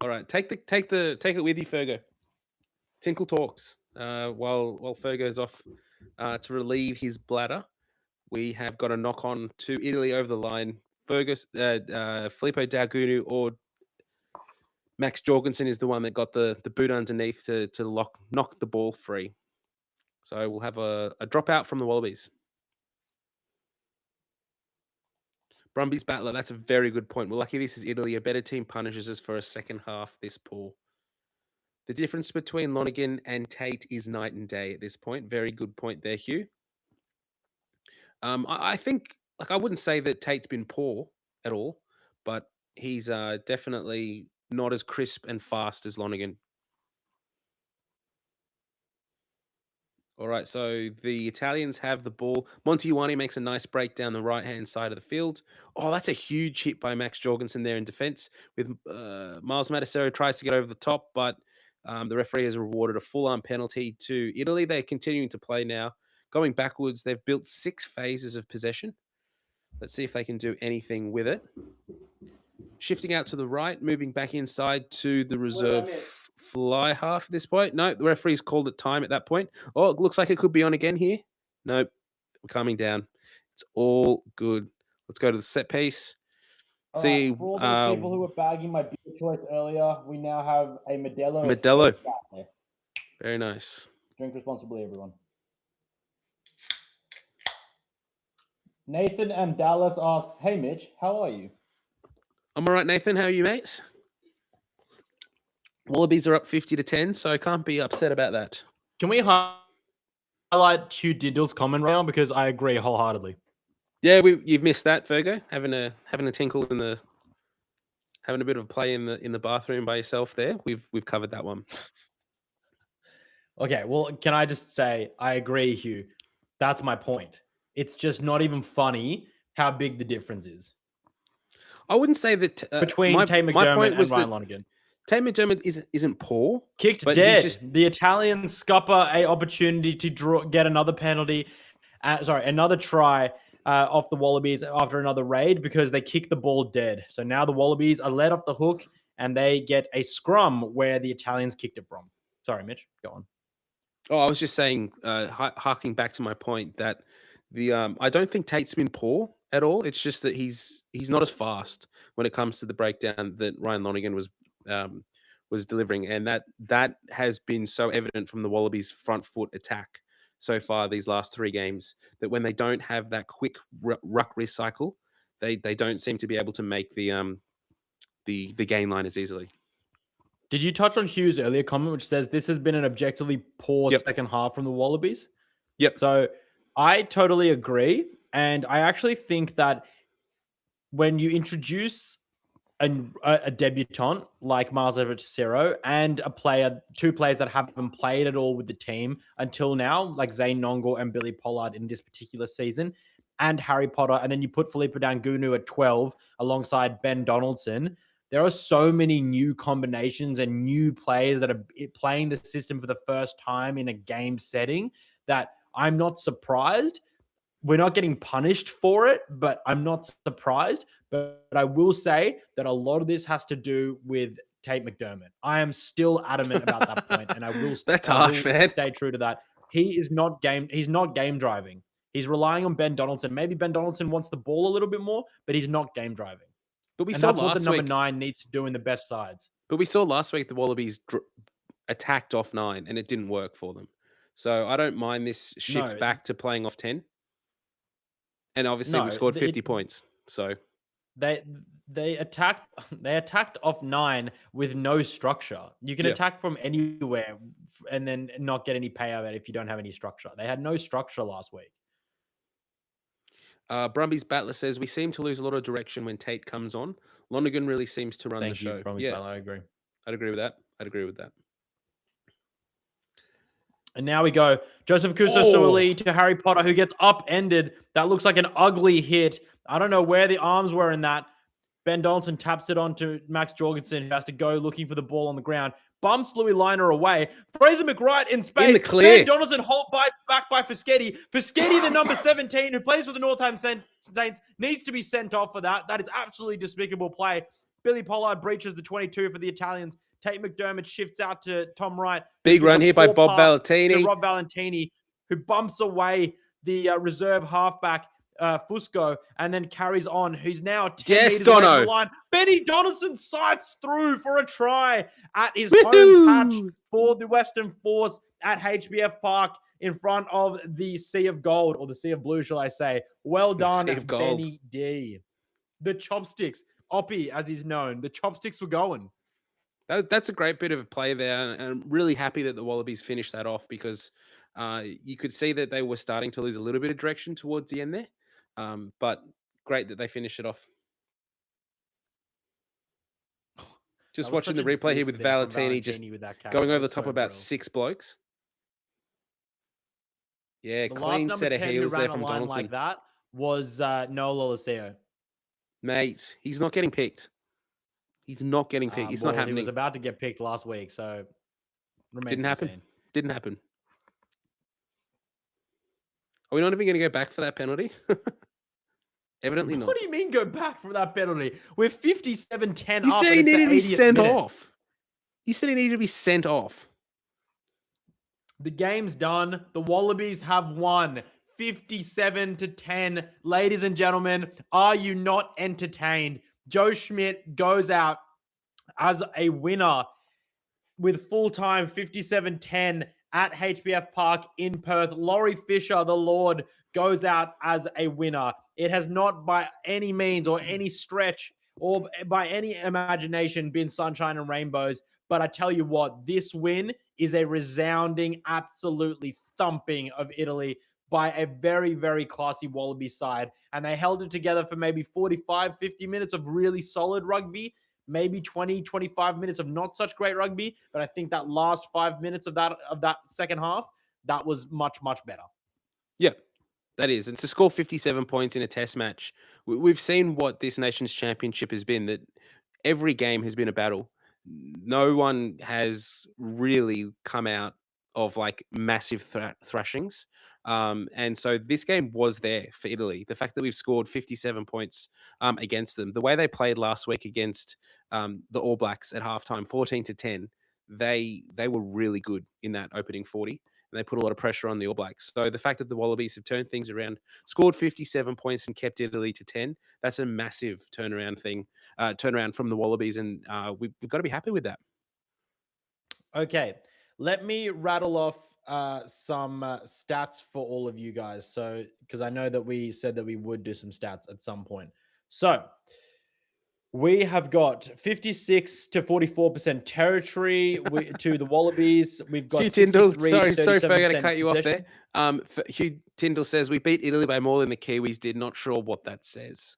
All right. Take it with you, Fergo. Tinkle talks. While Fergo's off to relieve his bladder, we have got a knock on to Italy over the line. Filippo Dalgunu or Max Jorgensen is the one that got the boot underneath to knock the ball free. So we'll have a dropout from the Wallabies. Brumbies battler, that's a very good point. We're lucky this is Italy. A better team punishes us for a second half this poor. The difference between Lonergan and Tate is night and day at this point. Very good point there, Hugh. I think, I wouldn't say that Tate's been poor at all, but he's definitely not as crisp and fast as Lonergan. All right, so the Italians have the ball. Montiuani makes a nice break down the right-hand side of the field. Oh, that's a huge hit by Max Jorgensen there in defense. With Miles Matasero tries to get over the top, but the referee has rewarded a full-arm penalty to Italy. They're continuing to play now. Going backwards, they've built 6 phases of possession. Let's see if they can do anything with it. Shifting out to the right, moving back inside to the reserve fly half at this point. No, the referee's called it time at that point. Oh, it looks like it could be on again here. Nope, we're coming down. It's all good. Let's go to the set piece. All See, right, for all those people who were bagging my beer choice earlier, we now have a Modelo. Modelo. Escape. Very nice. Drink responsibly, everyone. Nathan and Dallas asks, "Hey Mitch, how are you?" I'm all right, Nathan. How are you, mate? Wallabies are up 50-10, so I can't be upset about that. Can we highlight Hugh Dindle's comment round, because I agree wholeheartedly. Yeah, you've missed that, Virgo. Having a tinkle having a bit of a play in the bathroom by yourself there. We've covered that one. Okay, well, can I just say I agree, Hugh? That's my point. It's just not even funny how big the difference is. I wouldn't say that between Tate McDermott and Ryan Lonergan. Tate McDermott isn't poor. Kicked dead. The Italians scupper a opportunity to get another penalty. Another try off the Wallabies after another raid, because they kicked the ball dead. So now the Wallabies are let off the hook and they get a scrum where the Italians kicked it from. Sorry, Mitch, go on. Oh, I was just saying, harking back to my point that I don't think Tate's been poor at all. It's just that he's not as fast when it comes to the breakdown that Ryan Lonergan was delivering, and that has been so evident from the Wallabies' front foot attack so far these last 3 games, that when they don't have that quick ruck recycle, they don't seem to be able to make the gain line as easily. Did you touch on Hugh's earlier comment, which says this has been an objectively poor second half from the Wallabies? Yep. So I totally agree. And I actually think that when you introduce a debutant like Miles Matasero and 2 players that haven't played at all with the team until now, like Zane Nongo and Billy Pollard in this particular season, and Harry Potter, and then you put Felipe Dangunu at 12 alongside Ben Donaldson, there are so many new combinations and new players that are playing the system for the first time in a game setting that I'm not surprised. We're not getting punished for it, but I'm not surprised. But I will say that a lot of this has to do with Tate McDermott. I am still adamant about that point, and I will. That's harsh, man. Stay true to that. He's not game driving. He's relying on Ben Donaldson. Maybe Ben Donaldson wants the ball a little bit more, but he's not game driving. But we and saw that's last what the number week, 9 needs to do in the best sides. But we saw last week the Wallabies attacked off 9, and it didn't work for them. So I don't mind this shift back to playing off 10. And obviously we scored 50 points. So they attacked off 9 with no structure. You can attack from anywhere and then not get any payout if you don't have any structure. They had no structure last week. Brumbies Battler says, we seem to lose a lot of direction when Tate comes on. Lonergan really seems to run the show. Brumbies Battler, I agree. I'd agree with that. And now we go. Joseph Kuso-Suoli to Harry Potter, who gets upended. That looks like an ugly hit. I don't know where the arms were in that. Ben Donaldson taps it on to Max Jorgensen, who has to go looking for the ball on the ground. Bumps Louis Liner away. Fraser McWright in space. In the clear. Ben Donaldson back by Fischetti. Fischetti, the number 17, who plays for the Northampton Saints, needs to be sent off for that. That is absolutely despicable play. Billy Pollard breaches the 22 for the Italians. Tate McDermott shifts out to Tom Wright. Big run here by Bob Valentini. To Rob Valentini, who bumps away the reserve halfback. Fusco and then carries on. Who's now 10 Yes, meters away from Dono. the line. Benny Donaldson sights through for a try at his home patch Woohoo! for the Western Force at HBF Park in front of the Sea of Gold, or the Sea of Blue, shall I say. Well done, Sea of Gold. Benny D. The chopsticks, Oppie, as he's known, the chopsticks were going. That's a great bit of play there, and I'm really happy that the Wallabies finished that off because you could see that they were starting to lose a little bit of direction towards the end there. But great that they finished it off. Just That was watching such the a replay here diss with thing from Valentini just with that catch. going That over the was top so about brilliant. 6 blokes. Yeah, The last clean number set of 10 who heels ran there a from line Donaldson. like that was Noah Loloseo. Mate, he's not getting picked. He's not getting picked. It's not He happening. was about to get picked last week, so remains Didn't to be happen. seen. Didn't happen. Are we not even going to go back for that penalty? Evidently not. What do you mean go back from that penalty? We're 57-10 You up. said and he it's the needed to be 80th sent minute. off. You said he needed to be sent off. The game's done. The Wallabies have won 57-10. Ladies and gentlemen, are you not entertained? Joe Schmidt goes out as a winner with full time 57-10 at HBF Park in Perth. Laurie Fisher, the Lord, goes out as a winner. It has not by any means or any stretch or by any imagination been sunshine and rainbows. But I tell you what, this win is a resounding, absolutely thumping of Italy by a very, very classy Wallaby side. And they held it together for maybe 45, 50 minutes of really solid rugby, maybe 20, 25 minutes of not such great rugby. But I think that last 5 minutes of that second half, that was much, much better. Yeah, that is. And to score 57 points in a test match, we've seen what this nation's championship has been, that every game has been a battle. No one has really come out of like massive thrashings. And so this game was there for Italy. The fact that we've scored 57 points against them, the way they played last week against the All Blacks at halftime, 14-10, they were really good in that opening 40. And they put a lot of pressure on the All Blacks. So the fact that the Wallabies have turned things around, scored 57 points and kept Italy to 10, that's a massive turnaround from the Wallabies. And we've got to be happy with that. Okay, let me rattle off some stats for all of you guys. So, because I know that we said that we would do some stats at some point. So, we have got 56 to 44% territory to the Wallabies. We've got Hugh Tyndall, 63 sorry, to sorry for 37% going to cut you off there. possession. Hugh Tyndall says we beat Italy by more than the Kiwis did. Not sure what that says.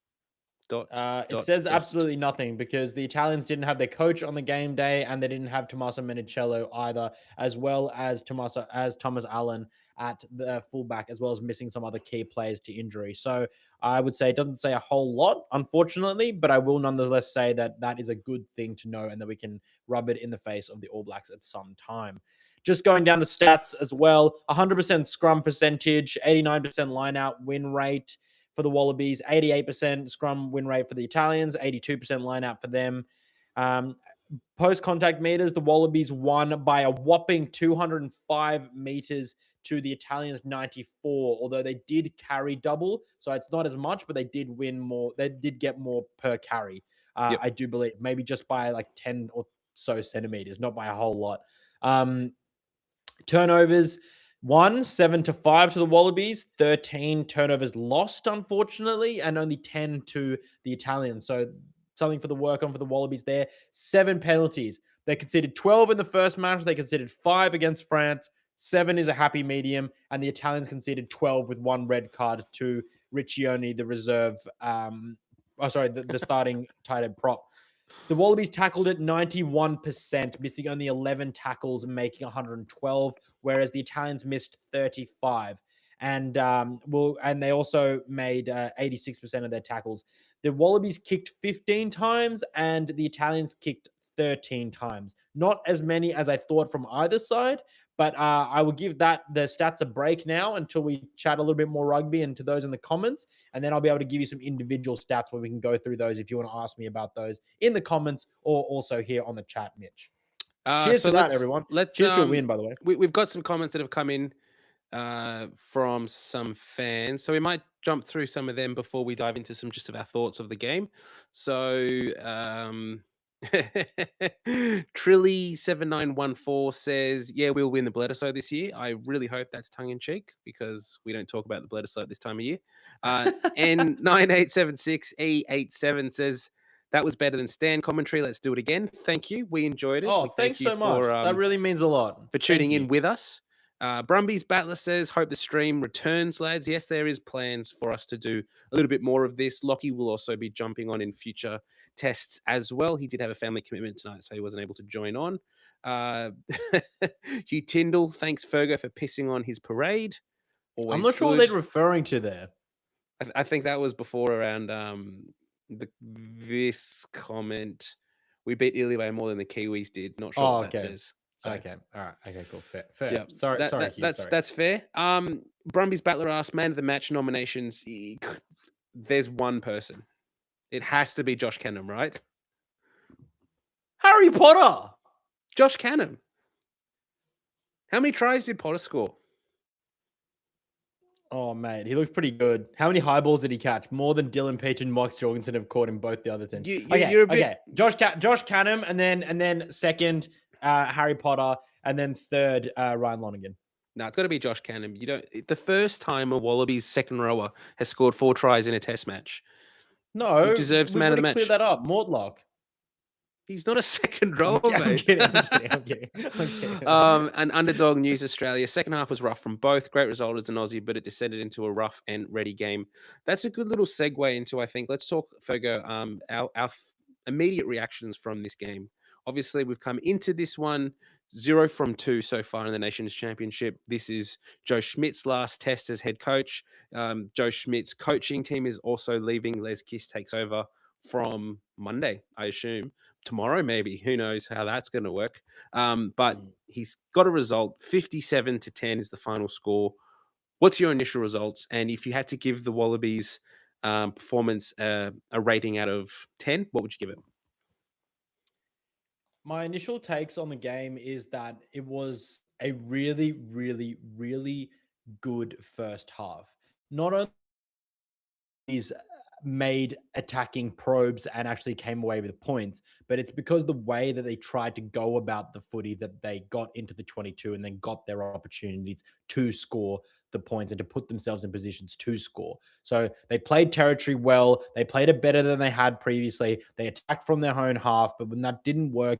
It says absolutely nothing because the Italians didn't have their coach on the game day and they didn't have Tommaso Menicello either, as well as Thomas Allen at the fullback, as well as missing some other key players to injury. So I would say it doesn't say a whole lot, unfortunately, but I will nonetheless say that that is a good thing to know and that we can rub it in the face of the All Blacks at some time. Just going down the stats as well, 100% scrum percentage, 89% line-out win rate for the Wallabies, 88% scrum win rate for the Italians, 82% line out for them. Post-contact meters, the Wallabies won by a whopping 205 meters to the Italians' 94, although they did carry double, so it's not as much, but they did win more. They did get more per carry, I do believe, maybe just by like 10 or so centimeters, not by a whole lot. Turnovers, 7-5 to the Wallabies, 13 turnovers lost, unfortunately, and only 10 to the Italians. So something for the work on for the Wallabies there. 7 penalties. They conceded 12 in the first match. They conceded 5 against France. 7 is a happy medium. And the Italians conceded 12 with 1 red card to Riccioni, the reserve. The starting tight end prop. The Wallabies tackled it 91%, missing only 11 tackles and making 112, whereas the Italians missed 35. And they also made 86% of their tackles. The Wallabies kicked 15 times and the Italians kicked 13 times. Not as many as I thought from either side, but I will give the stats a break now until we chat a little bit more rugby and to those in the comments. And then I'll be able to give you some individual stats where we can go through those if you want to ask me about those in the comments or also here on the chat, Mitch. Cheers to that, everyone. Cheers to a win, by the way. We've got some comments that have come in. from some fans. So we might jump through some of them before we dive into some just of our thoughts of the game. So Trilly7914 says, yeah, we'll win the Bledisloe this year. I really hope that's tongue in cheek because we don't talk about the Bledisloe this time of year. N9876E87 says, that was better than Stan commentary. Let's do it again. Thank you. We enjoyed it. Oh, We thank thanks you so much. for That really means a lot. for tuning in with us. Brumbies Battler says, hope the stream returns, lads. Yes, there is plans for us to do a little bit more of this. Lockie will also be jumping on in future tests as well. He did have a family commitment tonight, so he wasn't able to join on. Hugh Tyndall, thanks Fergo for pissing on his parade. Always I'm not sure what good. they're referring to there. I think that was before around this comment. We beat Italy by more than the Kiwis did. Not sure what that says. So, okay. All right. Okay, cool. Fair. yeah, Sorry, Hugh, that's fair. Brumbies Battler asked man of the match nominations. There's one person. It has to be Josh Canham, right? Harry Potter. Josh Canham. How many tries did Potter score? Oh, mate, he looked pretty good. How many high balls did he catch? More than Dylan Peach and Max Jorgensen have caught in both the other 10. You're a bit... Okay. Josh Canham, and then second, Harry Potter, and then third, Ryan Lonergan. No, it's got to be Josh Canham. You don't. The first time a Wallabies second rower has scored 4 tries in a Test match. No, he deserves man of the match. Clear that up. Mortlock. He's not a second rower, mate. I'm kidding. And Underdog News Australia, second half was rough from both. Great result as an Aussie, but it descended into a rough and ready game. That's a good little segue into, I think, let's talk, Fergo, our immediate reactions from this game. Obviously, we've come into this one 0 from 2 so far in the Nations Championship. This is Joe Schmidt's last test as head coach. Joe Schmidt's coaching team is also leaving. Les Kiss takes over from Monday, I assume. Tomorrow, maybe. Who knows how that's going to work. But he's got a result. 57-10 is the final score. What's your initial results? And if you had to give the Wallabies performance a rating out of 10, what would you give it? My initial takes on the game is that it was a really, really, really good first half. Not only is made attacking probes and actually came away with points, but it's because the way that they tried to go about the footy that they got into the 22 and then got their opportunities to score the points and to put themselves in positions to score. So they played territory well. They played it better than they had previously. They attacked from their own half, but when that didn't work,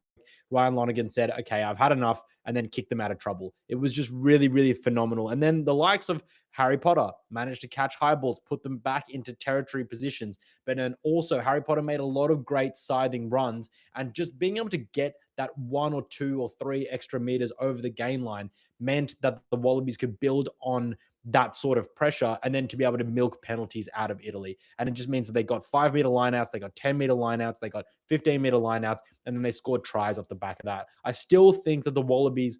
Ryan Lonergan said, okay, I've had enough, and then kicked them out of trouble. It was just really, really phenomenal. And then the likes of Harry Potter managed to catch high balls, put them back into territory positions. But then also Harry Potter made a lot of great scything runs, and just being able to get that 1 or 2 or 3 extra meters over the gain line meant that the Wallabies could build on that sort of pressure and then to be able to milk penalties out of Italy. And it just means that they got 5-meter lineouts, they got 10-meter lineouts, they got 15-meter lineouts, and then they scored tries off the back of that. I still think that the Wallabies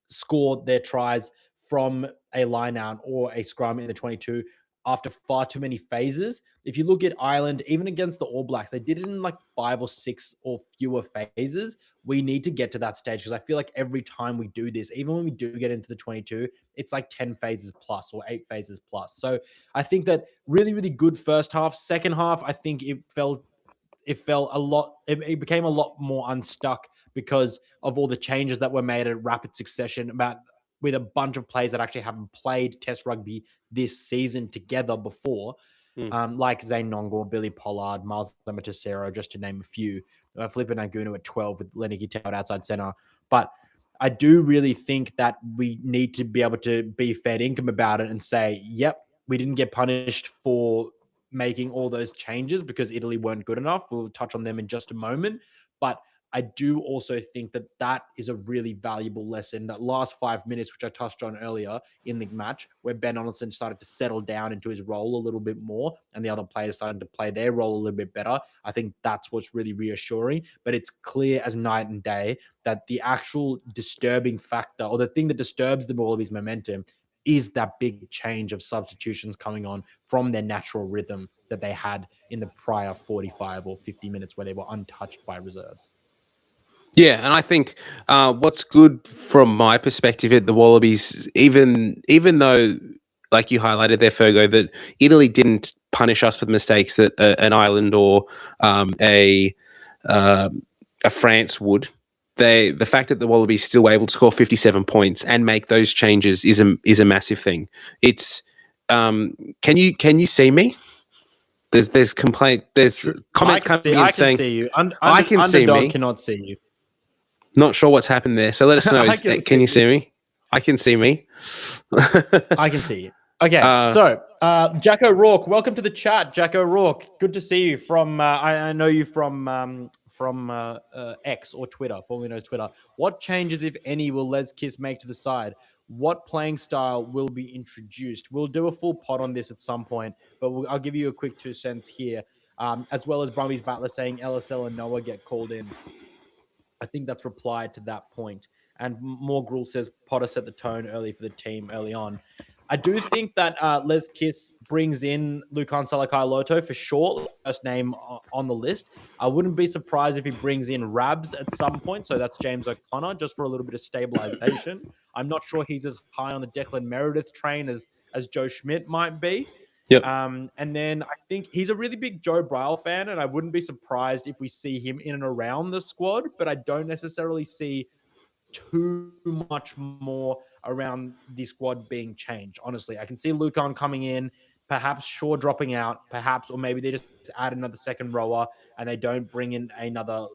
scored their tries from a lineout or a scrum in the 22 after far too many phases. If you look at Ireland, even against the All Blacks, they did it in like 5 or 6 or fewer phases. We need to get to that stage because I feel like every time we do this, even when we do get into the 22, it's like 10 phases plus or 8 phases plus. So I think that really, really good first half. Second half, I think it felt a lot, it became a lot more unstuck because of all the changes that were made at rapid succession with a bunch of players that actually haven't played Test rugby this season together before, like Zane Nongor, Billy Pollard, Miles Lamatasero, just to name a few. Flippin Nagunu at 12 with Lenny Gitao at outside center. But I do really think that we need to be able to be fair income about it and say, yep, we didn't get punished for making all those changes because Italy weren't good enough. We'll touch on them in just a moment. But I do also think that that is a really valuable lesson. That last 5 minutes, which I touched on earlier in the match, where Ben Donaldson started to settle down into his role a little bit more and the other players started to play their role a little bit better. I think that's what's really reassuring. But it's clear as night and day that the actual disturbing factor, or the thing that disturbs the Wallabies' momentum, is that big change of substitutions coming on from their natural rhythm that they had in the prior 45 or 50 minutes where they were untouched by reserves. Yeah, and I think what's good from my perspective at the Wallabies, even though, like you highlighted there, Fergo, that Italy didn't punish us for the mistakes that an Ireland or um, a um a France would. The fact that the Wallabies still were able to score 57 points and make those changes is a massive thing. It's can you see me? There's True. comments coming in I can saying see you. I can see Underdog me. cannot see you. Not sure what's happened there. So let us know. I can Can see you you. see me? I can see me. I can see you. Okay, uh, so Jack O'Rourke, welcome to the chat. Jack O'Rourke, good to see you from. I know you from X or Twitter, formerly known as Twitter. What changes, if any, will Les Kiss make to the side? What playing style will be introduced? We'll do a full pod on this at some point, but I'll give you a quick 2 cents here, as well as Brumbies Battler saying LSL and Noah get called in. I think that's replied to that point. And more Gruel says Potter set the tone early for the team early on. I do think that Les Kiss brings in Lukan Salakaia-Loto for sure, first name on the list. I wouldn't be surprised if he brings in Rabs at some point. So that's James O'Connor, just for a little bit of stabilization. I'm not sure he's as high on the Declan Meredith train as Joe Schmidt might be. yep. And then I think he's a really big Joe Bryle fan, and I wouldn't be surprised if we see him in and around the squad, but I don't necessarily see too much more around the squad being changed. Honestly, I can see Lucan coming in, perhaps Shaw dropping out, perhaps, or maybe they just add another second rower and they don't bring in another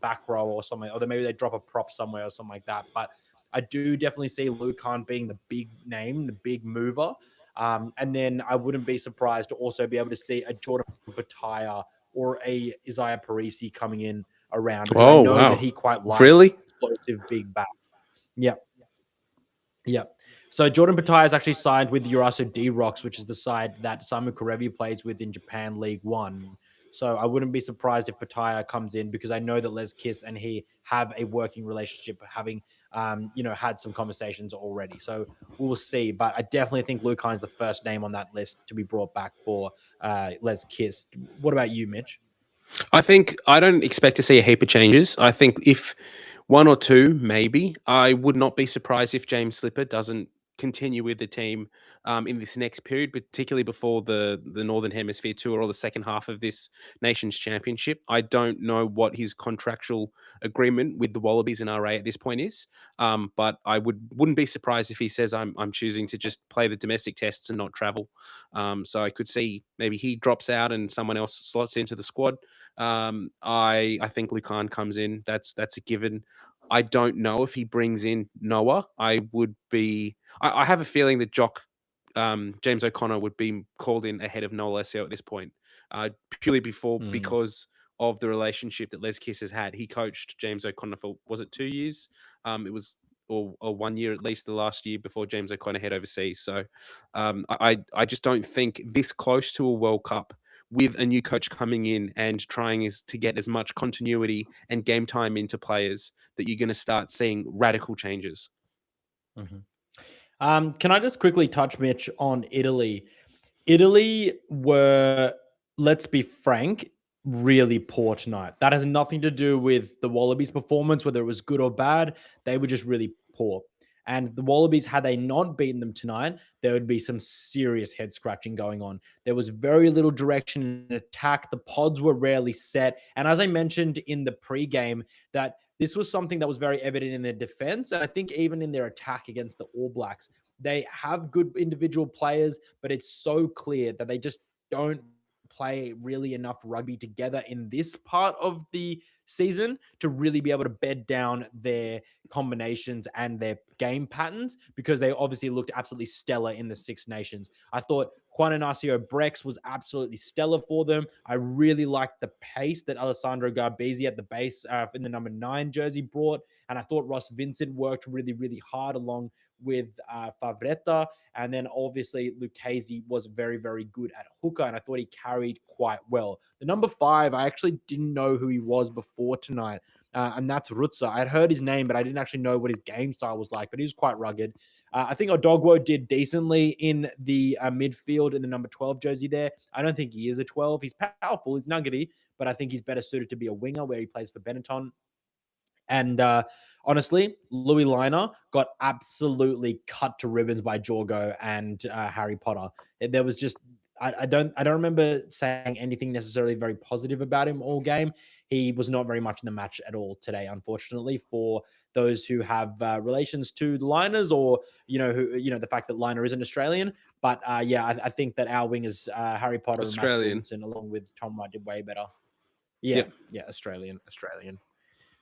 back row or something, or maybe they drop a prop somewhere or something like that. But I do definitely see Lucan being the big name, the big mover. And then I wouldn't be surprised to also be able to see a Jordan Pataya or a Isaiah Parisi coming in around, because I Oh know that wow. he quite likes Really? explosive big backs. Yep. Yep. So Jordan Pataya is actually signed with Uraso D-Rocks, which is the side that Samu Karevi plays with in Japan League One. So I wouldn't be surprised if Pataya comes in, because I know that Les Kiss and he have a working relationship, having had some conversations already. So we'll see. But I definitely think Lucan is the first name on that list to be brought back for Les Kiss. What about you, Mitch? I think I don't expect to see a heap of changes. I think if one or two, maybe. I would not be surprised if James Slipper doesn't continue with the team in this next period, particularly before the Northern Hemisphere tour or the second half of this Nations Championship. I don't know what his contractual agreement with the Wallabies and RA at this point is, but I wouldn't be surprised if he says I'm choosing to just play the domestic tests and not travel. So I could see maybe he drops out and someone else slots into the squad. I think Lucan comes in. That's a given. I don't know if he brings in Noah. I have a feeling that James O'Connor would be called in ahead of Noah Lesio at this point, purely because of the relationship that Les Kiss has had. He coached James O'Connor for, was it 2 years? It was or 1 year at least, the last year before James O'Connor head overseas. So I just don't think this close to a World Cup, with a new coach coming in and trying to get as much continuity and game time into players, that you're going to start seeing radical changes. Can I just quickly touch, Mitch, on Italy? Italy were, let's be frank, really poor tonight. That has nothing to do with the Wallabies' performance, whether it was good or bad. They were just really poor. And the Wallabies, had they not beaten them tonight, there would be some serious head scratching going on. There was very little direction in attack. The pods were rarely set. And as I mentioned in the pregame, that this was something that was very evident in their defense. And I think even in their attack against the All Blacks, they have good individual players, but it's so clear that they just don't play really enough rugby together in this part of the season to really be able to bed down their combinations and their game patterns, because they obviously looked absolutely stellar in the Six Nations. I thought Juan Inacio Brex was absolutely stellar for them. I really liked the pace that Alessandro Garbisi at the base in the number 9 jersey brought. And I thought Ross Vincent worked really, really hard along with Favretta. And then obviously Lucchese was very, very good at hooker, and I thought he carried quite well. The number 5, I actually didn't know who he was before tonight, and that's Rutzer. I'd heard his name, but I didn't actually know what his game style was like, but he was quite rugged. I think Odogwo did decently in the midfield in the number 12 jersey there. I don't think he is a 12. He's powerful, he's nuggety, but I think he's better suited to be a winger where he plays for Benetton. And honestly, Louis Liner got absolutely cut to ribbons by Jorgo and Harry Potter. There was just I don't remember saying anything necessarily very positive about him all game. He was not very much in the match at all today, unfortunately, for those who have relations to the Liners, or the fact that Liner isn't Australian. But yeah, I think that our wingers, Harry Potter and Matt Australian. Jorgensen, along with Tom Wright, did way better. Yep. Yeah, Australian.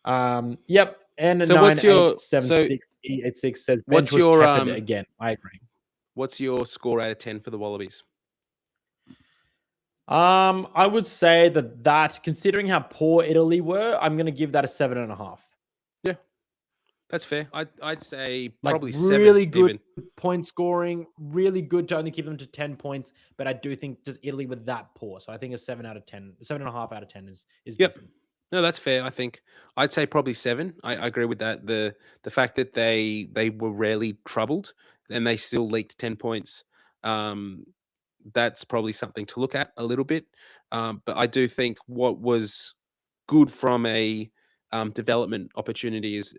Yep. And a So what's your 9876 says bench what's was your tepid again. I agree. what's your score out of 10 for the Wallabies? I would say that considering how poor Italy were, I'm gonna give that a 7.5. Yeah, that's fair. I'd say Like probably really 7 good even. point scoring, really good to only keep them to 10 points. But I do think just Italy were that poor. So I think a 7 out of 10, 7.5 out of 10 is Yep. decent. No, that's fair. I think I'd say probably 7. I agree with that. The fact that they were rarely troubled and they still leaked 10 points. That's probably something to look at a little bit. But I do think what was good from a development opportunity is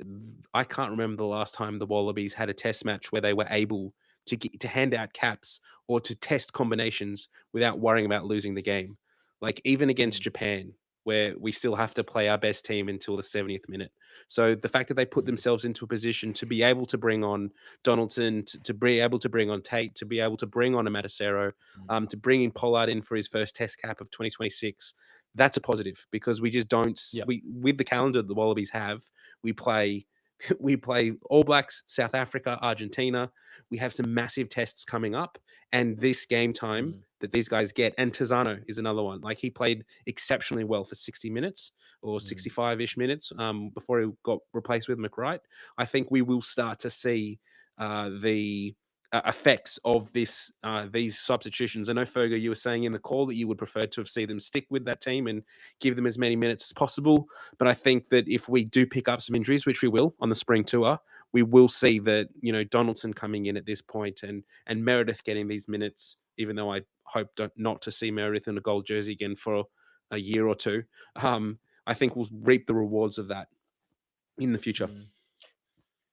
I can't remember the last time the Wallabies had a test match where they were able to hand out caps or to test combinations without worrying about losing the game. Like even against Japan, where we still have to play our best team until the 70th minute. So the fact that they put themselves into a position to be able to bring on Donaldson, to be able to bring on Tate, to be able to bring on a Matasero, to bring in Pollard in for his first test cap of 2026, that's a positive because we just don't. Yep. We with the calendar that the Wallabies have, we play we play All Blacks, South Africa, Argentina. We have some massive tests coming up, and this game time that these guys get, and Tizano is another one. Like he played exceptionally well for 60 minutes or 65-ish minutes before he got replaced with McWright. I think we will start to see the effects of these substitutions. I know, Fergo, you were saying in the call that you would prefer to see them stick with that team and give them as many minutes as possible. But I think that if we do pick up some injuries, which we will on the spring tour, we will see that Donaldson coming in at this point and Meredith getting these minutes. Even though I hope not to see Meredith in a gold jersey again for a year or two, I think we'll reap the rewards of that in the future.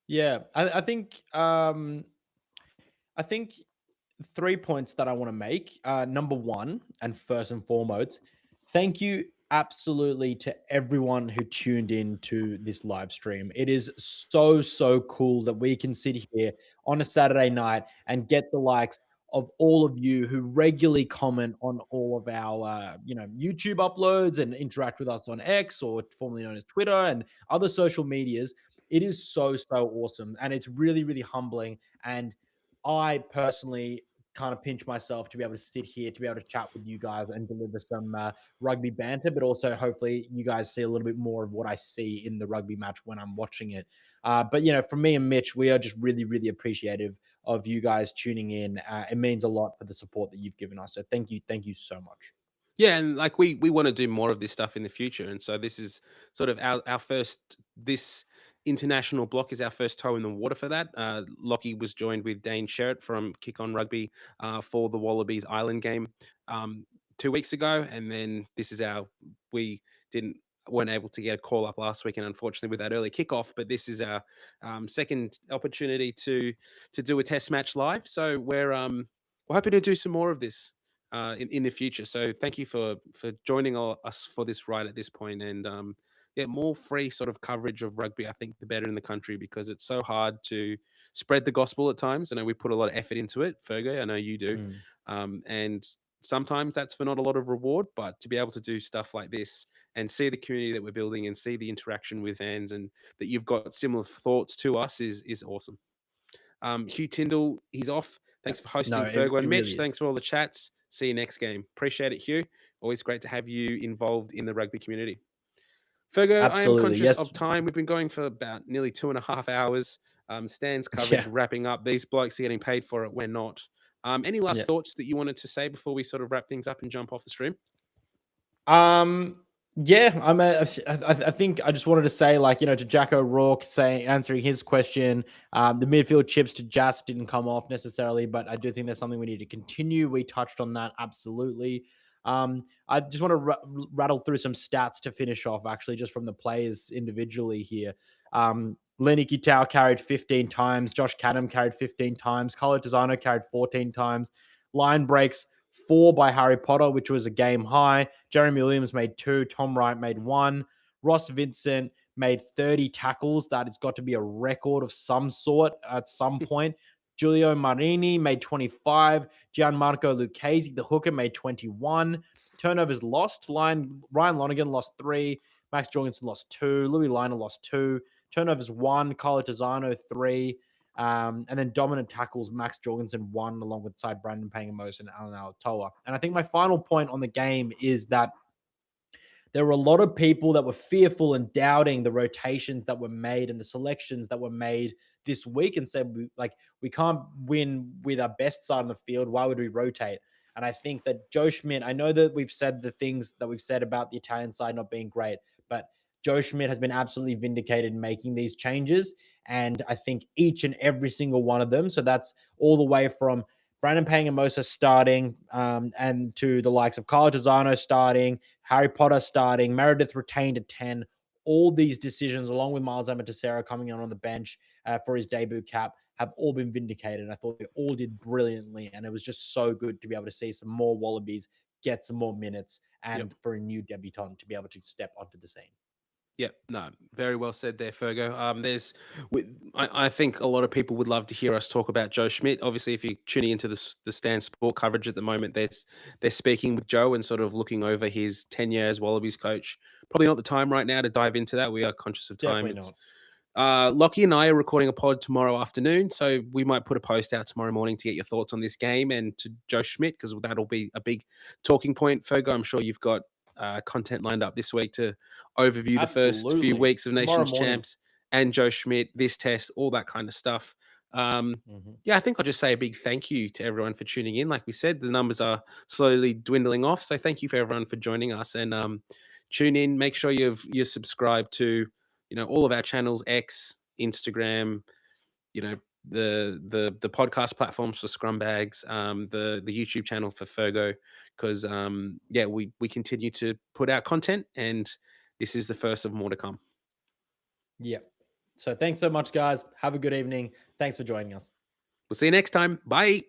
Yeah, I think 3 points that I want to make. Number one, and first and foremost, thank you absolutely to everyone who tuned in to this live stream. It is so cool that we can sit here on a Saturday night and get the likes of all of you who regularly comment on all of our YouTube uploads and interact with us on X, or formerly known as Twitter, and other social medias. It is so awesome, and it's really humbling. And I personally kind of pinch myself to be able to sit here, to be able to chat with you guys and deliver some rugby banter, but also hopefully you guys see a little bit more of what I see in the rugby match when I'm watching it. But from me and Mitch, we are just really appreciative of you guys tuning in. It means a lot for the support that you've given us. So thank you so much. Yeah, and like we want to do more of this stuff in the future, and so this is sort of our first. This international block is our first toe in the water for that. Lockie was joined with Dane Sherritt from Kick On Rugby for the Wallabies Island game 2 weeks ago, and then this is we weren't able to get a call up last week, and unfortunately with that early kickoff, but this is our second opportunity to do a test match live. So we're hoping to do some more of this in the future. So thank you for joining us for this ride at this point, and more free sort of coverage of rugby. I think the better in the country, because it's so hard to spread the gospel at times. I know we put a lot of effort into it, Fergo. I know you do, and sometimes that's for not a lot of reward, but to be able to do stuff like this and see the community that we're building and see the interaction with fans and that you've got similar thoughts to us is awesome. Hugh Tyndall, he's off. Thanks for hosting, No, Fergo and it Mitch. really is. Thanks for all the chats. See you next game. Appreciate it, Hugh. Always great to have you involved in the rugby community. Fergo, I am Absolutely, conscious yes. of time. We've been going for about nearly 2.5 hours. Stan's coverage wrapping up. These blokes are getting paid for it. We're not. Any last thoughts that you wanted to say before we sort of wrap things up and jump off the stream? Yeah, I think I just wanted to say, to Jacko Rourke answering his question, the midfield chips to Jas didn't come off necessarily, but I do think there's something we need to continue. We touched on that absolutely. I just want to rattle through some stats to finish off, actually, just from the players individually here. Lenny Kitao carried 15 times. Josh Cadham carried 15 times. Carlo Tizzano carried 14 times. Line breaks 4 by Harry Potter, which was a game high. Jeremy Williams made 2. Tom Wright made 1. Ross Vincent made 30 tackles. That has got to be a record of some sort at some point. Giulio Marini made 25. Gianmarco Lucchesi, the hooker, made 21. Turnovers lost. Ryan Lonergan lost 3. Max Jorgensen lost 2. Louis Liner lost 2. Turnovers 1. Carlo Tizzano 3. And then dominant tackles, Max Jorgensen 1, along with side Brandon Pangamosa and Alan Alatoa. And I think my final point on the game is that there were a lot of people that were fearful and doubting the rotations that were made and the selections that were made this week, and said, we can't win with our best side on the field. Why would we rotate? And I think that Joe Schmidt, I know that we've said the things that we've said about the Italian side not being great, but Joe Schmidt has been absolutely vindicated in making these changes. And I think each and every single one of them, so that's all the way from Brandon Pangamosa starting, and to the likes of Carlo Tizzano starting, Harry Potter starting, Meredith retained at 10. All these decisions, along with Miles Amatisero coming on the bench for his debut cap, have all been vindicated. I thought they all did brilliantly, and it was just so good to be able to see some more Wallabies get some more minutes, and for a new debutant to be able to step onto the scene. Yep. No, very well said there, Fergo. I think a lot of people would love to hear us talk about Joe Schmidt. Obviously, if you're tuning into the Stan Sport coverage at the moment, they're speaking with Joe and sort of looking over his tenure as Wallabies coach. Probably not the time right now to dive into that. We are conscious of time. Definitely not. Lockie and I are recording a pod tomorrow afternoon, so we might put a post out tomorrow morning to get your thoughts on this game and to Joe Schmidt, because that'll be a big talking point. Fergo, I'm sure you've got content lined up this week to overview the first few Absolutely. weeks of Tomorrow Nations morning. Champs and Joe Schmidt, this test, all that kind of stuff. Yeah, I think I'll just say a big thank you to everyone for tuning in. Like we said, the numbers are slowly dwindling off, so thank you for everyone for joining us, and tune in. Make sure you're subscribed to all of our channels, X, Instagram, the podcast platforms for Scrumbags, the YouTube channel for Fergo, because we continue to put out content, and this is the first of more to come. Yeah. So thanks so much, guys. Have a good evening. Thanks for joining us. We'll see you next time. Bye.